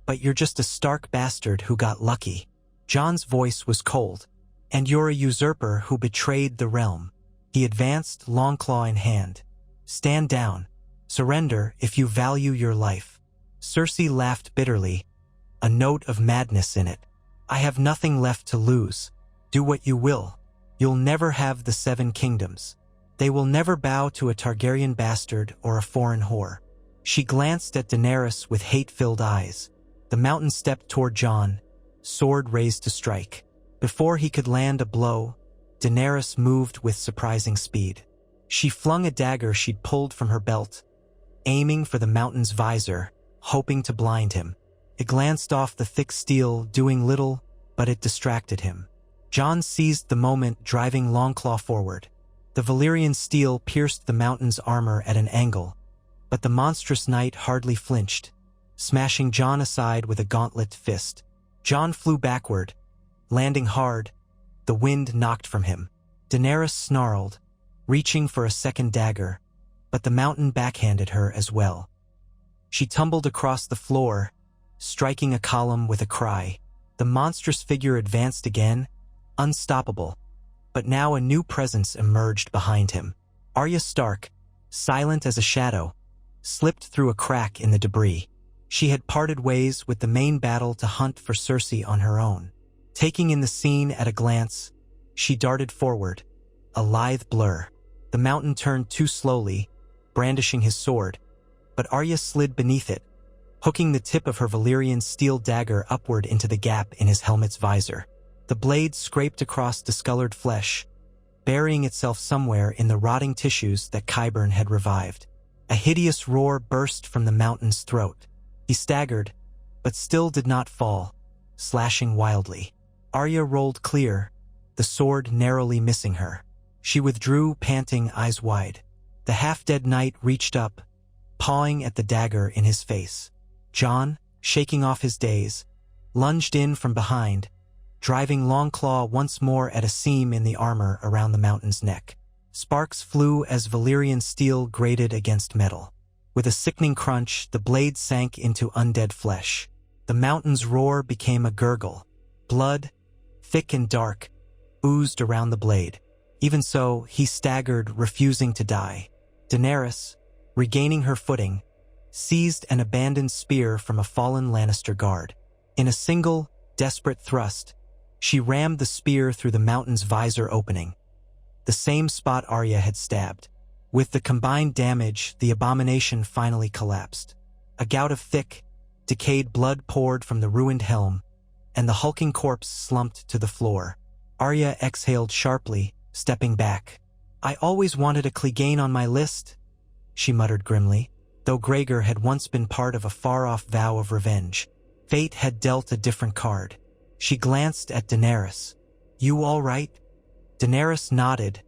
but you're just a Stark bastard who got lucky." Jon's voice was cold. "And you're a usurper who betrayed the realm." He advanced, longclaw in hand. "Stand down. Surrender if you value your life." Cersei laughed bitterly, a note of madness in it. "I have nothing left to lose. Do what you will. You'll never have the 7 kingdoms. They will never bow to a Targaryen bastard or a foreign whore." She glanced at Daenerys with hate-filled eyes. The mountain stepped toward Jon, sword raised to strike. Before he could land a blow, Daenerys moved with surprising speed. She flung a dagger she'd pulled from her belt, aiming for the mountain's visor, hoping to blind him. It glanced off the thick steel, doing little, but it distracted him. Jon seized the moment, driving Longclaw forward. The Valyrian steel pierced the mountain's armor at an angle, but the monstrous knight hardly flinched, smashing Jon aside with a gauntlet fist. Jon flew backward, landing hard. The wind knocked from him. Daenerys snarled, reaching for a second dagger, but the mountain backhanded her as well. She tumbled across the floor, striking a column with a cry. The monstrous figure advanced again, unstoppable, but now a new presence emerged behind him. Arya Stark, silent as a shadow, slipped through a crack in the debris. She had parted ways with the main battle to hunt for Cersei on her own. Taking in the scene at a glance, she darted forward, a lithe blur. The mountain turned too slowly, brandishing his sword, but Arya slid beneath it, hooking the tip of her Valyrian steel dagger upward into the gap in his helmet's visor. The blade scraped across discolored flesh, burying itself somewhere in the rotting tissues that Qyburn had revived. A hideous roar burst from the mountain's throat. He staggered, but still did not fall, slashing wildly. Arya rolled clear, the sword narrowly missing her. She withdrew, panting, eyes wide. The half-dead knight reached up, pawing at the dagger in his face. Jon, shaking off his daze, lunged in from behind, driving Longclaw once more at a seam in the armor around the mountain's neck. Sparks flew as Valyrian steel grated against metal. With a sickening crunch, the blade sank into undead flesh. The mountain's roar became a gurgle. Blood, thick and dark, oozed around the blade. Even so, he staggered, refusing to die. Daenerys, regaining her footing, seized an abandoned spear from a fallen Lannister guard. In a single, desperate thrust, she rammed the spear through the mountain's visor opening, the same spot Arya had stabbed. With the combined damage, the abomination finally collapsed. A gout of thick, decayed blood poured from the ruined helm, and the hulking corpse slumped to the floor. Arya exhaled sharply, stepping back. "I always wanted a Clegane on my list," she muttered grimly. Though Gregor had once been part of a far-off vow of revenge, fate had dealt a different card. She glanced at Daenerys. "You all right?" Daenerys nodded,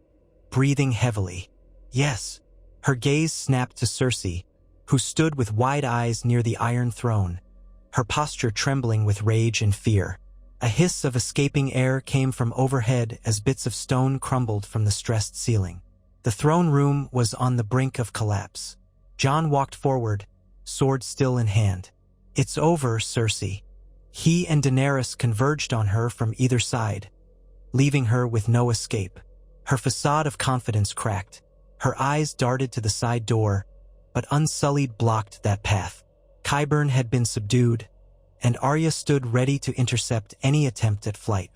breathing heavily. "Yes." Her gaze snapped to Cersei, who stood with wide eyes near the Iron Throne, her posture trembling with rage and fear. A hiss of escaping air came from overhead as bits of stone crumbled from the stressed ceiling. The throne room was on the brink of collapse. Jon walked forward, sword still in hand. "It's over, Cersei." He and Daenerys converged on her from either side, leaving her with no escape. Her facade of confidence cracked. Her eyes darted to the side door, but Unsullied blocked that path. Qyburn had been subdued, and Arya stood ready to intercept any attempt at flight.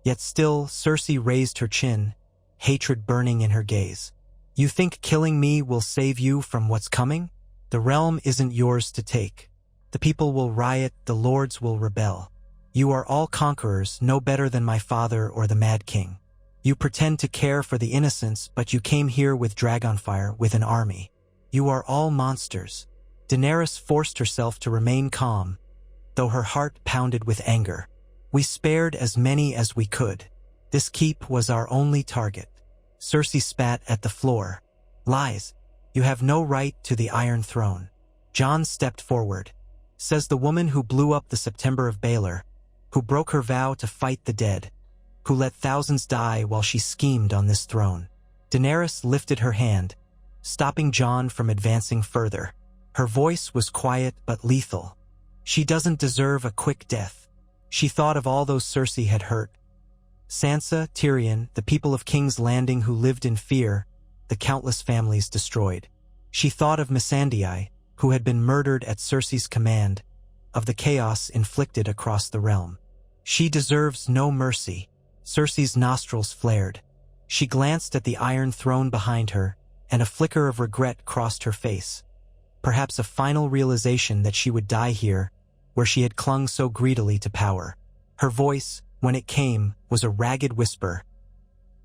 Yet still, Cersei raised her chin, hatred burning in her gaze. "You think killing me will save you from what's coming? The realm isn't yours to take. The people will riot, the lords will rebel. You are all conquerors, no better than my father or the Mad King. You pretend to care for the innocents, but you came here with Dragonfire, with an army. You are all monsters." Daenerys forced herself to remain calm, though her heart pounded with anger. "We spared as many as we could. This keep was our only target." Cersei spat at the floor. "Lies. You have no right to the Iron Throne." Jon stepped forward. "Says the woman who blew up the September of Baelor, who broke her vow to fight the dead, who let thousands die while she schemed on this throne." Daenerys lifted her hand, stopping Jon from advancing further. Her voice was quiet but lethal. "She doesn't deserve a quick death." She thought of all those Cersei had hurt. Sansa, Tyrion, the people of King's Landing who lived in fear, the countless families destroyed. She thought of Missandei, who had been murdered at Cersei's command, of the chaos inflicted across the realm. She deserves no mercy. Cersei's nostrils flared. She glanced at the Iron Throne behind her, and a flicker of regret crossed her face. Perhaps a final realization that she would die here, where she had clung so greedily to power. Her voice, when it came, was a ragged whisper.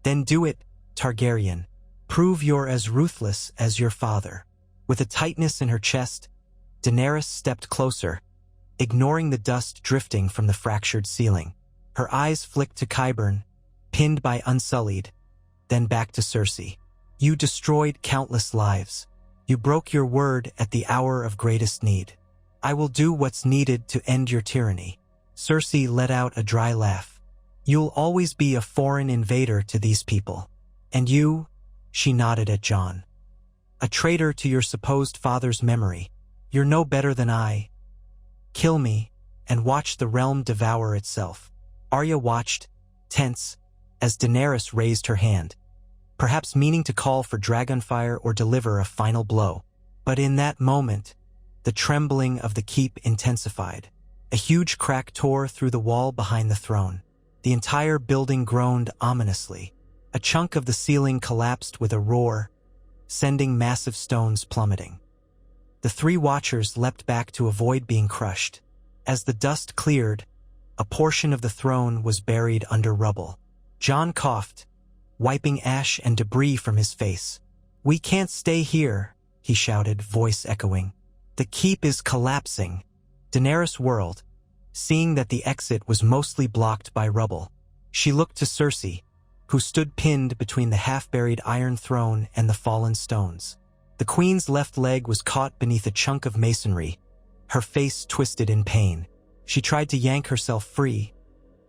"Then do it, Targaryen. Prove you're as ruthless as your father." With a tightness in her chest, Daenerys stepped closer, ignoring the dust drifting from the fractured ceiling. Her eyes flicked to Qyburn, pinned by Unsullied, then back to Cersei. "You destroyed countless lives. You broke your word at the hour of greatest need. I will do what's needed to end your tyranny." Cersei let out a dry laugh. "You'll always be a foreign invader to these people. And you," she nodded at Jon, "a traitor to your supposed father's memory. You're no better than I. Kill me, and watch the realm devour itself." Arya watched, tense, as Daenerys raised her hand, perhaps meaning to call for Dragonfire or deliver a final blow. But in that moment, the trembling of the keep intensified. A huge crack tore through the wall behind the throne. The entire building groaned ominously. A chunk of the ceiling collapsed with a roar, sending massive stones plummeting. The three watchers leapt back to avoid being crushed. As the dust cleared, a portion of the throne was buried under rubble. Jon coughed, wiping ash and debris from his face. "We can't stay here," he shouted, voice echoing. "The keep is collapsing." Daenerys whirled, seeing that the exit was mostly blocked by rubble. She looked to Cersei, who stood pinned between the half-buried Iron Throne and the fallen stones. The queen's left leg was caught beneath a chunk of masonry, her face twisted in pain. She tried to yank herself free,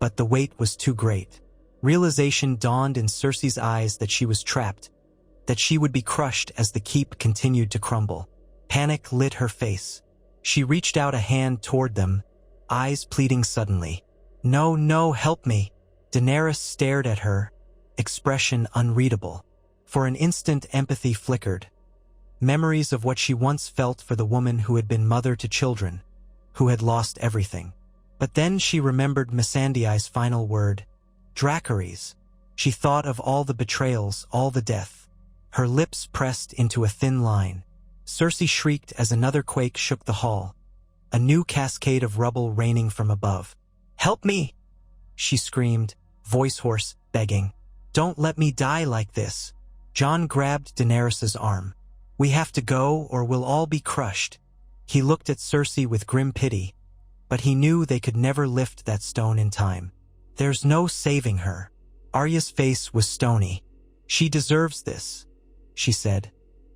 but the weight was too great. Realization dawned in Cersei's eyes that she was trapped, that she would be crushed as the keep continued to crumble. Panic lit her face. She reached out a hand toward them, eyes pleading suddenly. "No, no, help me." Daenerys stared at her, expression unreadable. For an instant empathy flickered. Memories of what she once felt for the woman who had been mother to children, who had lost everything. But then she remembered Missandei's final word, Dracarys. She thought of all the betrayals, all the death. Her lips pressed into a thin line. Cersei shrieked as another quake shook the hall, a new cascade of rubble raining from above. "Help me!" she screamed, voice hoarse, begging. "Don't let me die like this." Jon grabbed Daenerys's arm. "We have to go or we'll all be crushed." He looked at Cersei with grim pity, but he knew they could never lift that stone in time. "There's no saving her." Arya's face was stony. "She deserves this," she said,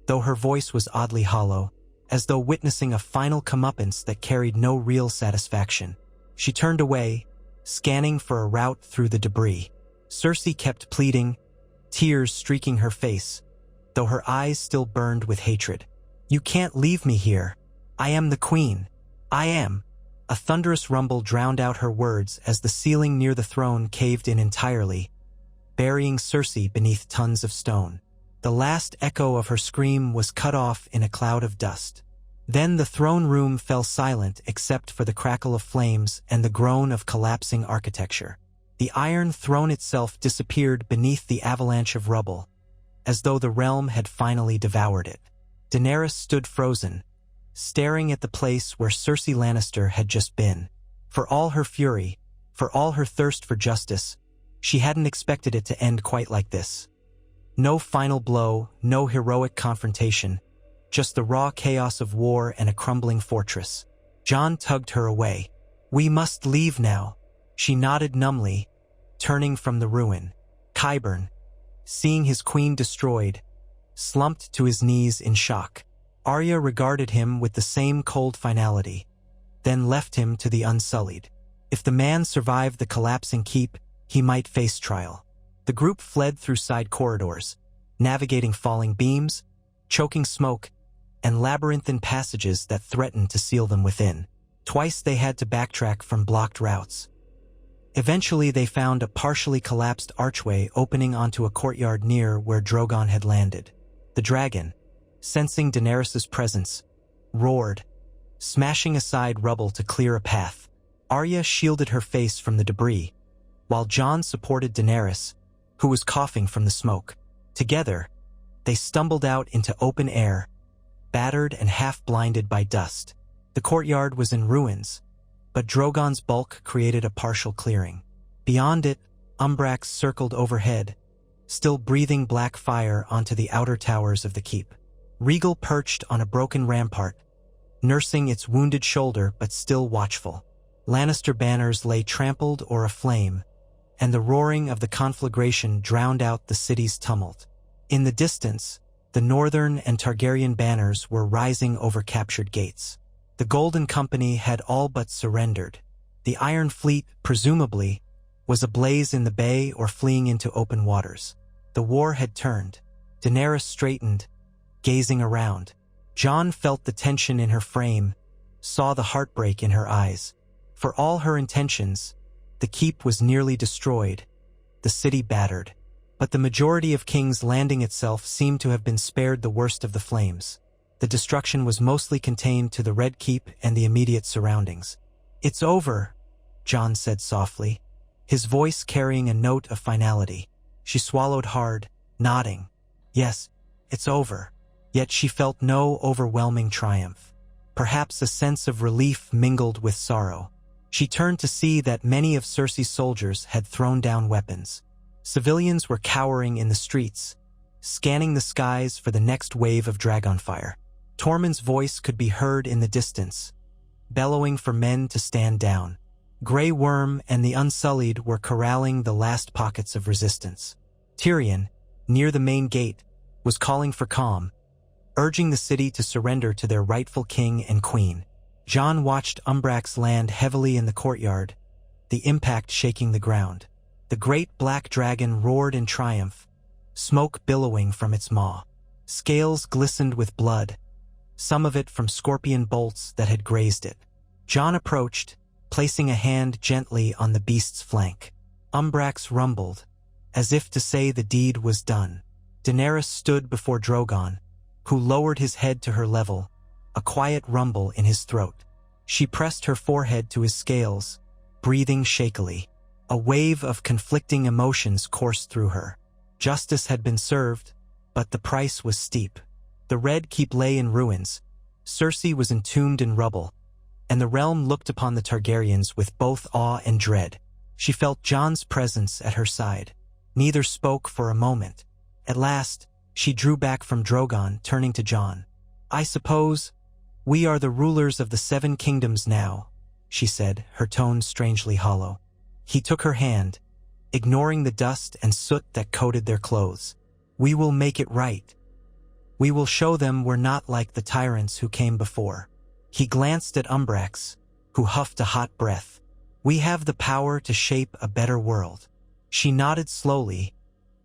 though her voice was oddly hollow, as though witnessing a final comeuppance that carried no real satisfaction. She turned away, scanning for a route through the debris. Cersei kept pleading, tears streaking her face, though her eyes still burned with hatred. "You can't leave me here. I am the queen. I am." A thunderous rumble drowned out her words as the ceiling near the throne caved in entirely, burying Cersei beneath tons of stone. The last echo of her scream was cut off in a cloud of dust. Then the throne room fell silent except for the crackle of flames and the groan of collapsing architecture. The Iron Throne itself disappeared beneath the avalanche of rubble, as though the realm had finally devoured it. Daenerys stood frozen, staring at the place where Cersei Lannister had just been. For all her fury, for all her thirst for justice, she hadn't expected it to end quite like this. No final blow, no heroic confrontation, just the raw chaos of war and a crumbling fortress. Jon tugged her away. "We must leave now." She nodded numbly, turning from the ruin. Qyburn, seeing his queen destroyed, slumped to his knees in shock. Arya regarded him with the same cold finality, then left him to the Unsullied. If the man survived the collapsing keep, he might face trial. The group fled through side corridors, navigating falling beams, choking smoke, and labyrinthine passages that threatened to seal them within. Twice they had to backtrack from blocked routes. Eventually they found a partially collapsed archway opening onto a courtyard near where Drogon had landed. The dragon, sensing Daenerys' presence, roared, smashing aside rubble to clear a path. Arya shielded her face from the debris, while Jon supported Daenerys, who was coughing from the smoke. Together, they stumbled out into open air, battered and half-blinded by dust. The courtyard was in ruins, but Drogon's bulk created a partial clearing. Beyond it, Umbrax circled overhead, still breathing black fire onto the outer towers of the keep. Rhaegal perched on a broken rampart, nursing its wounded shoulder but still watchful. Lannister banners lay trampled or aflame, and the roaring of the conflagration drowned out the city's tumult. In the distance, the Northern and Targaryen banners were rising over captured gates. The Golden Company had all but surrendered. The Iron Fleet, presumably, was ablaze in the bay or fleeing into open waters. The war had turned. Daenerys straightened, gazing around. Jon felt the tension in her frame, saw the heartbreak in her eyes. For all her intentions, the keep was nearly destroyed, the city battered. But the majority of King's Landing itself seemed to have been spared the worst of the flames. The destruction was mostly contained to the Red Keep and the immediate surroundings. "It's over," Jon said softly, his voice carrying a note of finality. She swallowed hard, nodding. Yes, it's over. Yet she felt no overwhelming triumph. Perhaps a sense of relief mingled with sorrow. She turned to see that many of Cersei's soldiers had thrown down weapons. Civilians were cowering in the streets, scanning the skies for the next wave of dragonfire. Tormund's voice could be heard in the distance, bellowing for men to stand down. Grey Worm and the Unsullied were corralling the last pockets of resistance. Tyrion, near the main gate, was calling for calm, urging the city to surrender to their rightful king and queen. Jon watched Umbrax land heavily in the courtyard, the impact shaking the ground. The great black dragon roared in triumph, smoke billowing from its maw. Scales glistened with blood, some of it from scorpion bolts that had grazed it. Jon approached, placing a hand gently on the beast's flank. Umbrax rumbled, as if to say the deed was done. Daenerys stood before Drogon, who lowered his head to her level, a quiet rumble in his throat. She pressed her forehead to his scales, breathing shakily. A wave of conflicting emotions coursed through her. Justice had been served, but the price was steep. The Red Keep lay in ruins, Cersei was entombed in rubble, and the realm looked upon the Targaryens with both awe and dread. She felt Jon's presence at her side. Neither spoke for a moment. At last, she drew back from Drogon, turning to Jon. "I suppose we are the rulers of the 7 kingdoms now," she said, her tone strangely hollow. He took her hand, ignoring the dust and soot that coated their clothes. "We will make it right. We will show them we're not like the tyrants who came before." He glanced at Umbrax, who huffed a hot breath. "We have the power to shape a better world." She nodded slowly,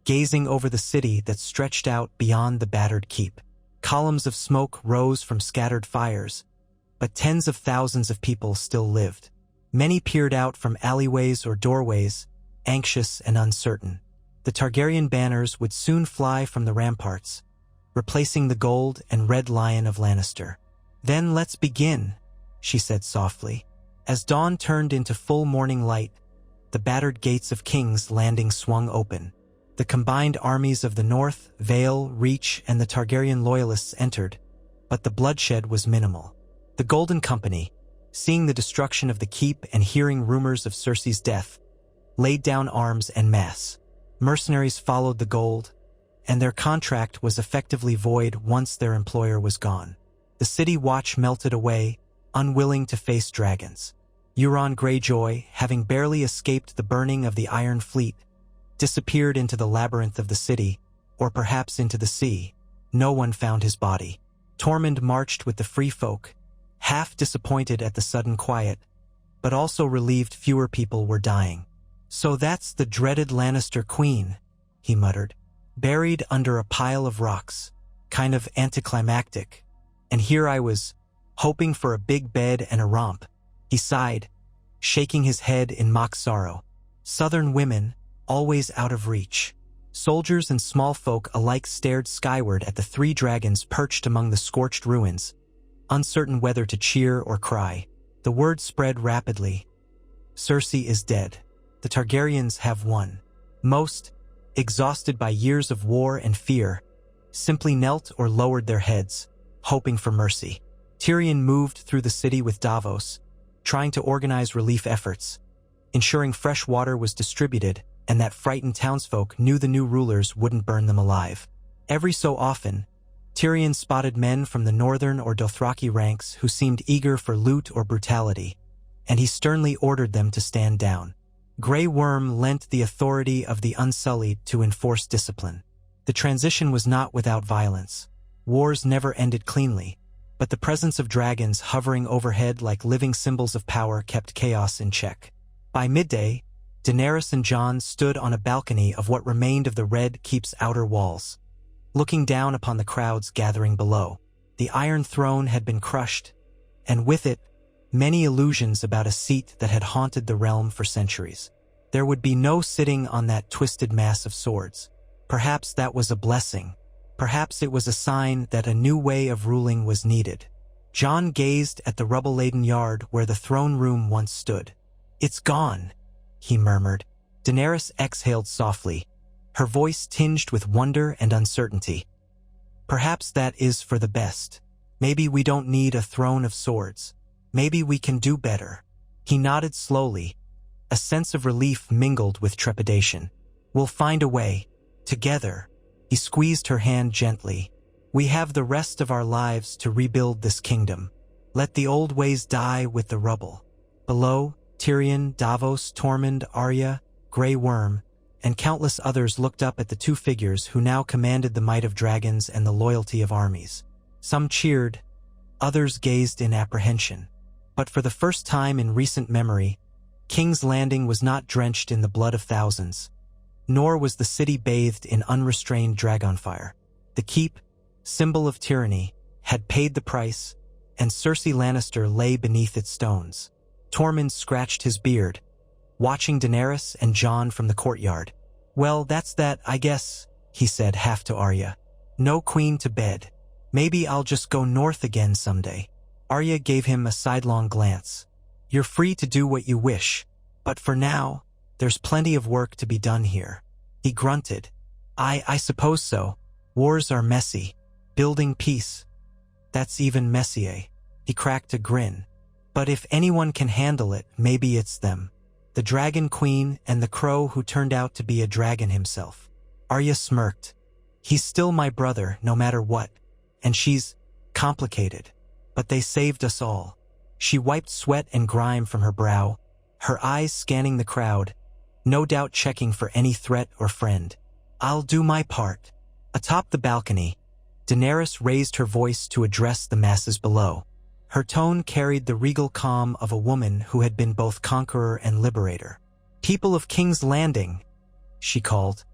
gazing over the city that stretched out beyond the battered keep. Columns of smoke rose from scattered fires, but tens of thousands of people still lived. Many peered out from alleyways or doorways, anxious and uncertain. The Targaryen banners would soon fly from the ramparts, replacing the gold and red lion of Lannister. "Then let's begin," she said softly. As dawn turned into full morning light, the battered gates of King's Landing swung open. The combined armies of the North, Vale, Reach, and the Targaryen loyalists entered, but the bloodshed was minimal. The Golden Company, seeing the destruction of the keep and hearing rumors of Cersei's death, laid down arms en masse. Mercenaries followed the gold, and their contract was effectively void once their employer was gone. The City Watch melted away, unwilling to face dragons. Euron Greyjoy, having barely escaped the burning of the Iron Fleet, disappeared into the labyrinth of the city, or perhaps into the sea. No one found his body. Tormund marched with the free folk, half disappointed at the sudden quiet, but also relieved fewer people were dying. "So that's the dreaded Lannister queen," he muttered. "Buried under a pile of rocks. Kind of anticlimactic. And here I was, hoping for a big bed and a romp." He sighed, shaking his head in mock sorrow. Southern women, always out of reach. Soldiers and small folk alike stared skyward at the 3 dragons perched among the scorched ruins, uncertain whether to cheer or cry. The word spread rapidly. Cersei is dead. The Targaryens have won. Most, exhausted by years of war and fear, simply knelt or lowered their heads, hoping for mercy. Tyrion moved through the city with Davos, trying to organize relief efforts, ensuring fresh water was distributed and that frightened townsfolk knew the new rulers wouldn't burn them alive. Every so often, Tyrion spotted men from the northern or Dothraki ranks who seemed eager for loot or brutality, and he sternly ordered them to stand down. Grey Worm lent the authority of the Unsullied to enforce discipline. The transition was not without violence. Wars never ended cleanly, but the presence of dragons hovering overhead like living symbols of power kept chaos in check. By midday, Daenerys and Jon stood on a balcony of what remained of the Red Keep's outer walls, looking down upon the crowds gathering below. The Iron Throne had been crushed, and with it, many illusions about a seat that had haunted the realm for centuries. There would be no sitting on that twisted mass of swords. Perhaps that was a blessing. Perhaps it was a sign that a new way of ruling was needed. Jon gazed at the rubble-laden yard where the throne room once stood. "It's gone," he murmured. Daenerys exhaled softly, her voice tinged with wonder and uncertainty. "Perhaps that is for the best. Maybe we don't need a throne of swords. Maybe we can do better." He nodded slowly, a sense of relief mingled with trepidation. "We'll find a way. Together." He squeezed her hand gently. "We have the rest of our lives to rebuild this kingdom. Let the old ways die with the rubble." Below, Tyrion, Davos, Tormund, Arya, Grey Worm, and countless others looked up at the 2 figures who now commanded the might of dragons and the loyalty of armies. Some cheered, others gazed in apprehension. But for the first time in recent memory, King's Landing was not drenched in the blood of thousands, nor was the city bathed in unrestrained dragonfire. The keep, symbol of tyranny, had paid the price, and Cersei Lannister lay beneath its stones. Tormund scratched his beard, watching Daenerys and Jon from the courtyard. "Well, that's that, I guess," he said half to Arya. "No queen to bed. Maybe I'll just go north again someday." Arya gave him a sidelong glance. "You're free to do what you wish, but for now, there's plenty of work to be done here." He grunted. I suppose so. Wars are messy. Building peace, that's even messier." He cracked a grin. "But if anyone can handle it, maybe it's them. The Dragon Queen and the crow who turned out to be a dragon himself." Arya smirked. "He's still my brother, no matter what. And she's complicated. But they saved us all." She wiped sweat and grime from her brow, her eyes scanning the crowd, no doubt checking for any threat or friend. "I'll do my part." Atop the balcony, Daenerys raised her voice to address the masses below. Her tone carried the regal calm of a woman who had been both conqueror and liberator. "People of King's Landing," she called,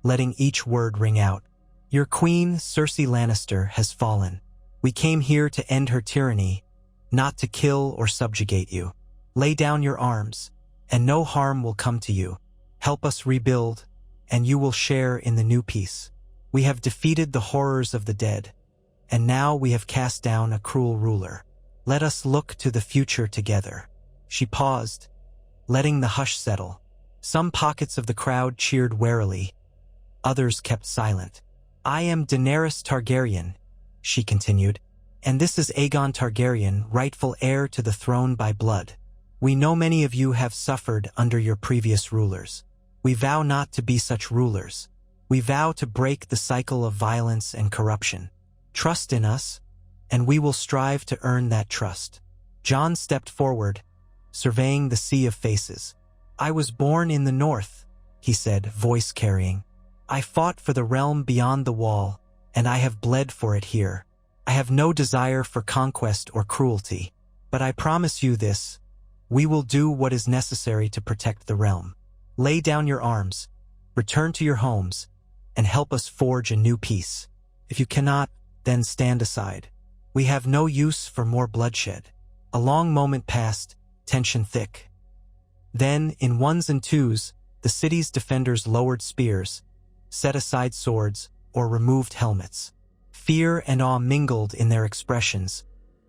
letting each word ring out. "Your queen, Cersei Lannister, has fallen. We came here to end her tyranny, not to kill or subjugate you. Lay down your arms, and no harm will come to you. Help us rebuild, and you will share in the new peace. We have defeated the horrors of the dead, and now we have cast down a cruel ruler. Let us look to the future together." She paused, letting the hush settle. Some pockets of the crowd cheered warily. Others kept silent. "I am Daenerys Targaryen," she continued, "and this is Aegon Targaryen, rightful heir to the throne by blood. We know many of you have suffered under your previous rulers. We vow not to be such rulers. We vow to break the cycle of violence and corruption. Trust in us, and we will strive to earn that trust." Jon stepped forward, surveying the sea of faces. "I was born in the north," he said, voice carrying. "I fought for the realm beyond the wall, and I have bled for it here. I have no desire for conquest or cruelty. But I promise you this, we will do what is necessary to protect the realm. Lay down your arms, return to your homes, and help us forge a new peace. If you cannot, then stand aside. We have no use for more bloodshed." A long moment passed, tension thick. Then, in ones and twos, the city's defenders lowered spears, set aside swords, or removed helmets. Fear and awe mingled in their expressions,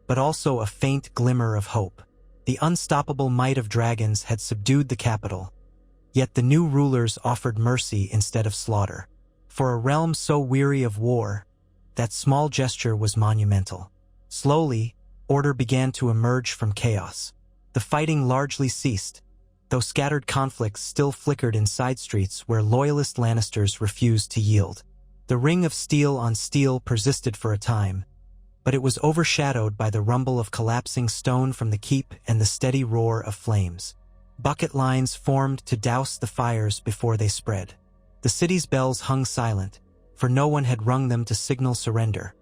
but also a faint glimmer of hope. The unstoppable might of dragons had subdued the capital, yet the new rulers offered mercy instead of slaughter. For a realm so weary of war, that small gesture was monumental. Slowly, order began to emerge from chaos. The fighting largely ceased, though scattered conflicts still flickered in side streets where loyalist Lannisters refused to yield. The ring of steel on steel persisted for a time, but it was overshadowed by the rumble of collapsing stone from the keep and the steady roar of flames. Bucket lines formed to douse the fires before they spread. The city's bells hung silent, for no one had rung them to signal surrender.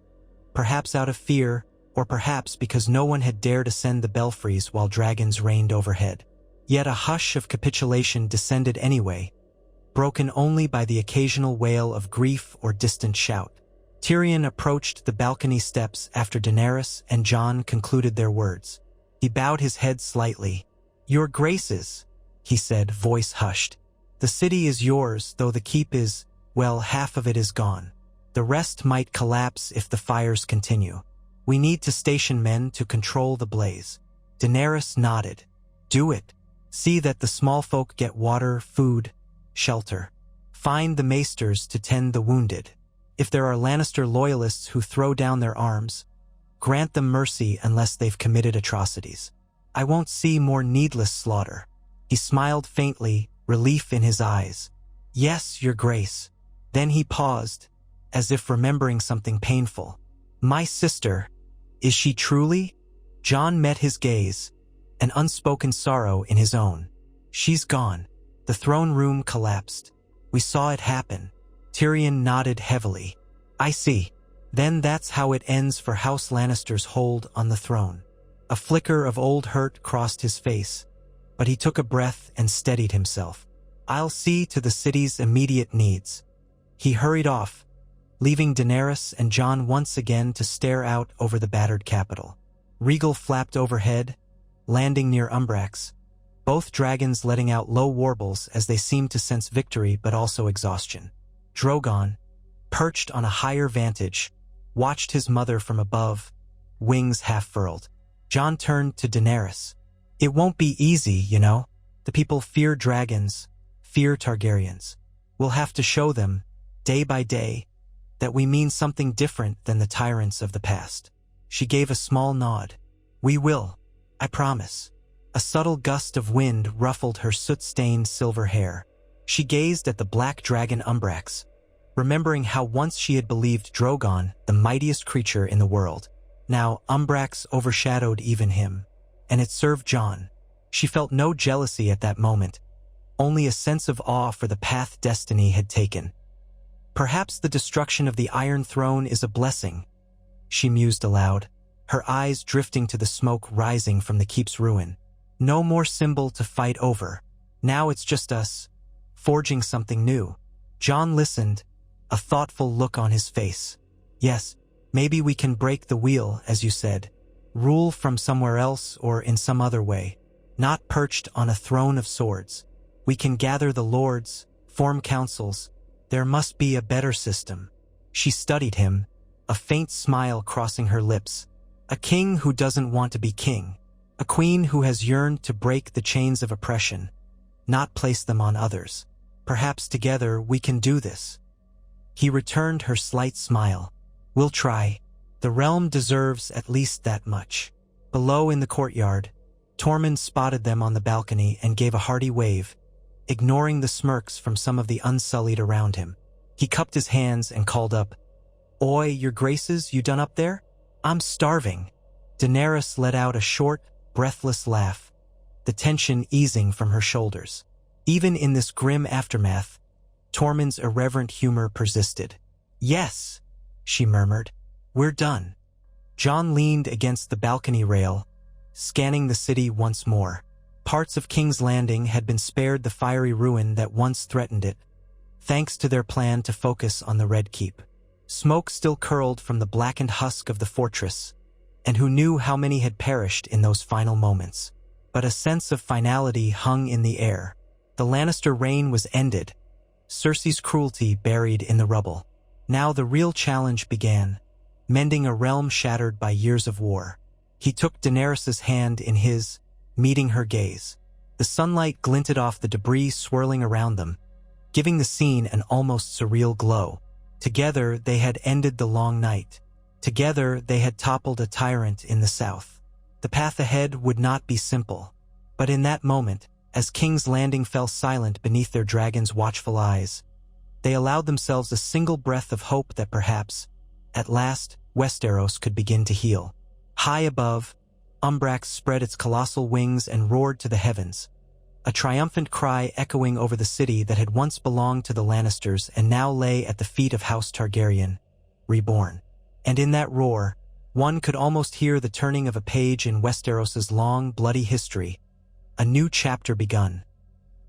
Perhaps out of fear, or perhaps because no one had dared ascend the belfries while dragons reigned overhead. Yet a hush of capitulation descended anyway, broken only by the occasional wail of grief or distant shout. Tyrion approached the balcony steps after Daenerys and Jon concluded their words. He bowed his head slightly. "Your graces," he said, voice hushed. "The city is yours, though the keep is, well, half of it is gone. The rest might collapse if the fires continue. We need to station men to control the blaze." Daenerys nodded. "Do it. See that the small folk get water, food, shelter. Find the maesters to tend the wounded. If there are Lannister loyalists who throw down their arms, grant them mercy unless they've committed atrocities. I won't see more needless slaughter." He smiled faintly, relief in his eyes. "Yes, your grace." Then he paused, as if remembering something painful. "My sister, is she truly?" Jon met his gaze, an unspoken sorrow in his own. "She's gone." The throne room collapsed. "We saw it happen." Tyrion nodded heavily. "I see. Then that's how it ends for House Lannister's hold on the throne." A flicker of old hurt crossed his face, but he took a breath and steadied himself. "I'll see to the city's immediate needs." He hurried off, leaving Daenerys and Jon once again to stare out over the battered capital. Rhaegal flapped overhead, landing near Umbrax, both dragons letting out low warbles as they seemed to sense victory but also exhaustion. Drogon, perched on a higher vantage, watched his mother from above, wings half-furled. Jon turned to Daenerys. "It won't be easy, you know. The people fear dragons, fear Targaryens. We'll have to show them, day by day, that we mean something different than the tyrants of the past." She gave a small nod. "We will, I promise." A subtle gust of wind ruffled her soot-stained silver hair. She gazed at the black dragon Umbrax, remembering how once she had believed Drogon the mightiest creature in the world. Now Umbrax overshadowed even him, and it served Jon. She felt no jealousy at that moment, only a sense of awe for the path destiny had taken. Perhaps the destruction of the Iron Throne is a blessing, she mused aloud, her eyes drifting to the smoke rising from the keep's ruin. No more symbol to fight over. Now it's just us, forging something new. Jon listened, a thoughtful look on his face. "Yes, maybe we can break the wheel, as you said. Rule from somewhere else or in some other way, not perched on a throne of swords. We can gather the lords, form councils. There must be a better system." She studied him, a faint smile crossing her lips. A king who doesn't want to be king. A queen who has yearned to break the chains of oppression, not place them on others. Perhaps together we can do this. He returned her slight smile. "We'll try. The realm deserves at least that much." Below in the courtyard, Tormund spotted them on the balcony and gave a hearty wave, ignoring the smirks from some of the unsullied around him. He cupped his hands and called up, "Oi, your graces, you done up there? I'm starving." Daenerys let out a short, breathless laugh, the tension easing from her shoulders. Even in this grim aftermath, Tormund's irreverent humor persisted. "Yes," she murmured, "we're done." Jon leaned against the balcony rail, scanning the city once more. Parts of King's Landing had been spared the fiery ruin that once threatened it, thanks to their plan to focus on the Red Keep. Smoke still curled from the blackened husk of the fortress, and who knew how many had perished in those final moments. But a sense of finality hung in the air. The Lannister reign was ended, Cersei's cruelty buried in the rubble. Now the real challenge began, mending a realm shattered by years of war. He took Daenerys' hand in his, meeting her gaze. The sunlight glinted off the debris swirling around them, giving the scene an almost surreal glow. Together they had ended the long night. Together they had toppled a tyrant in the south. The path ahead would not be simple. But in that moment, as King's Landing fell silent beneath their dragon's watchful eyes, they allowed themselves a single breath of hope that perhaps, at last, Westeros could begin to heal. High above, Umbrax spread its colossal wings and roared to the heavens, a triumphant cry echoing over the city that had once belonged to the Lannisters and now lay at the feet of House Targaryen, reborn. And in that roar, one could almost hear the turning of a page in Westeros's long, bloody history, a new chapter begun,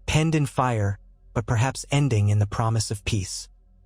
penned in fire, but perhaps ending in the promise of peace.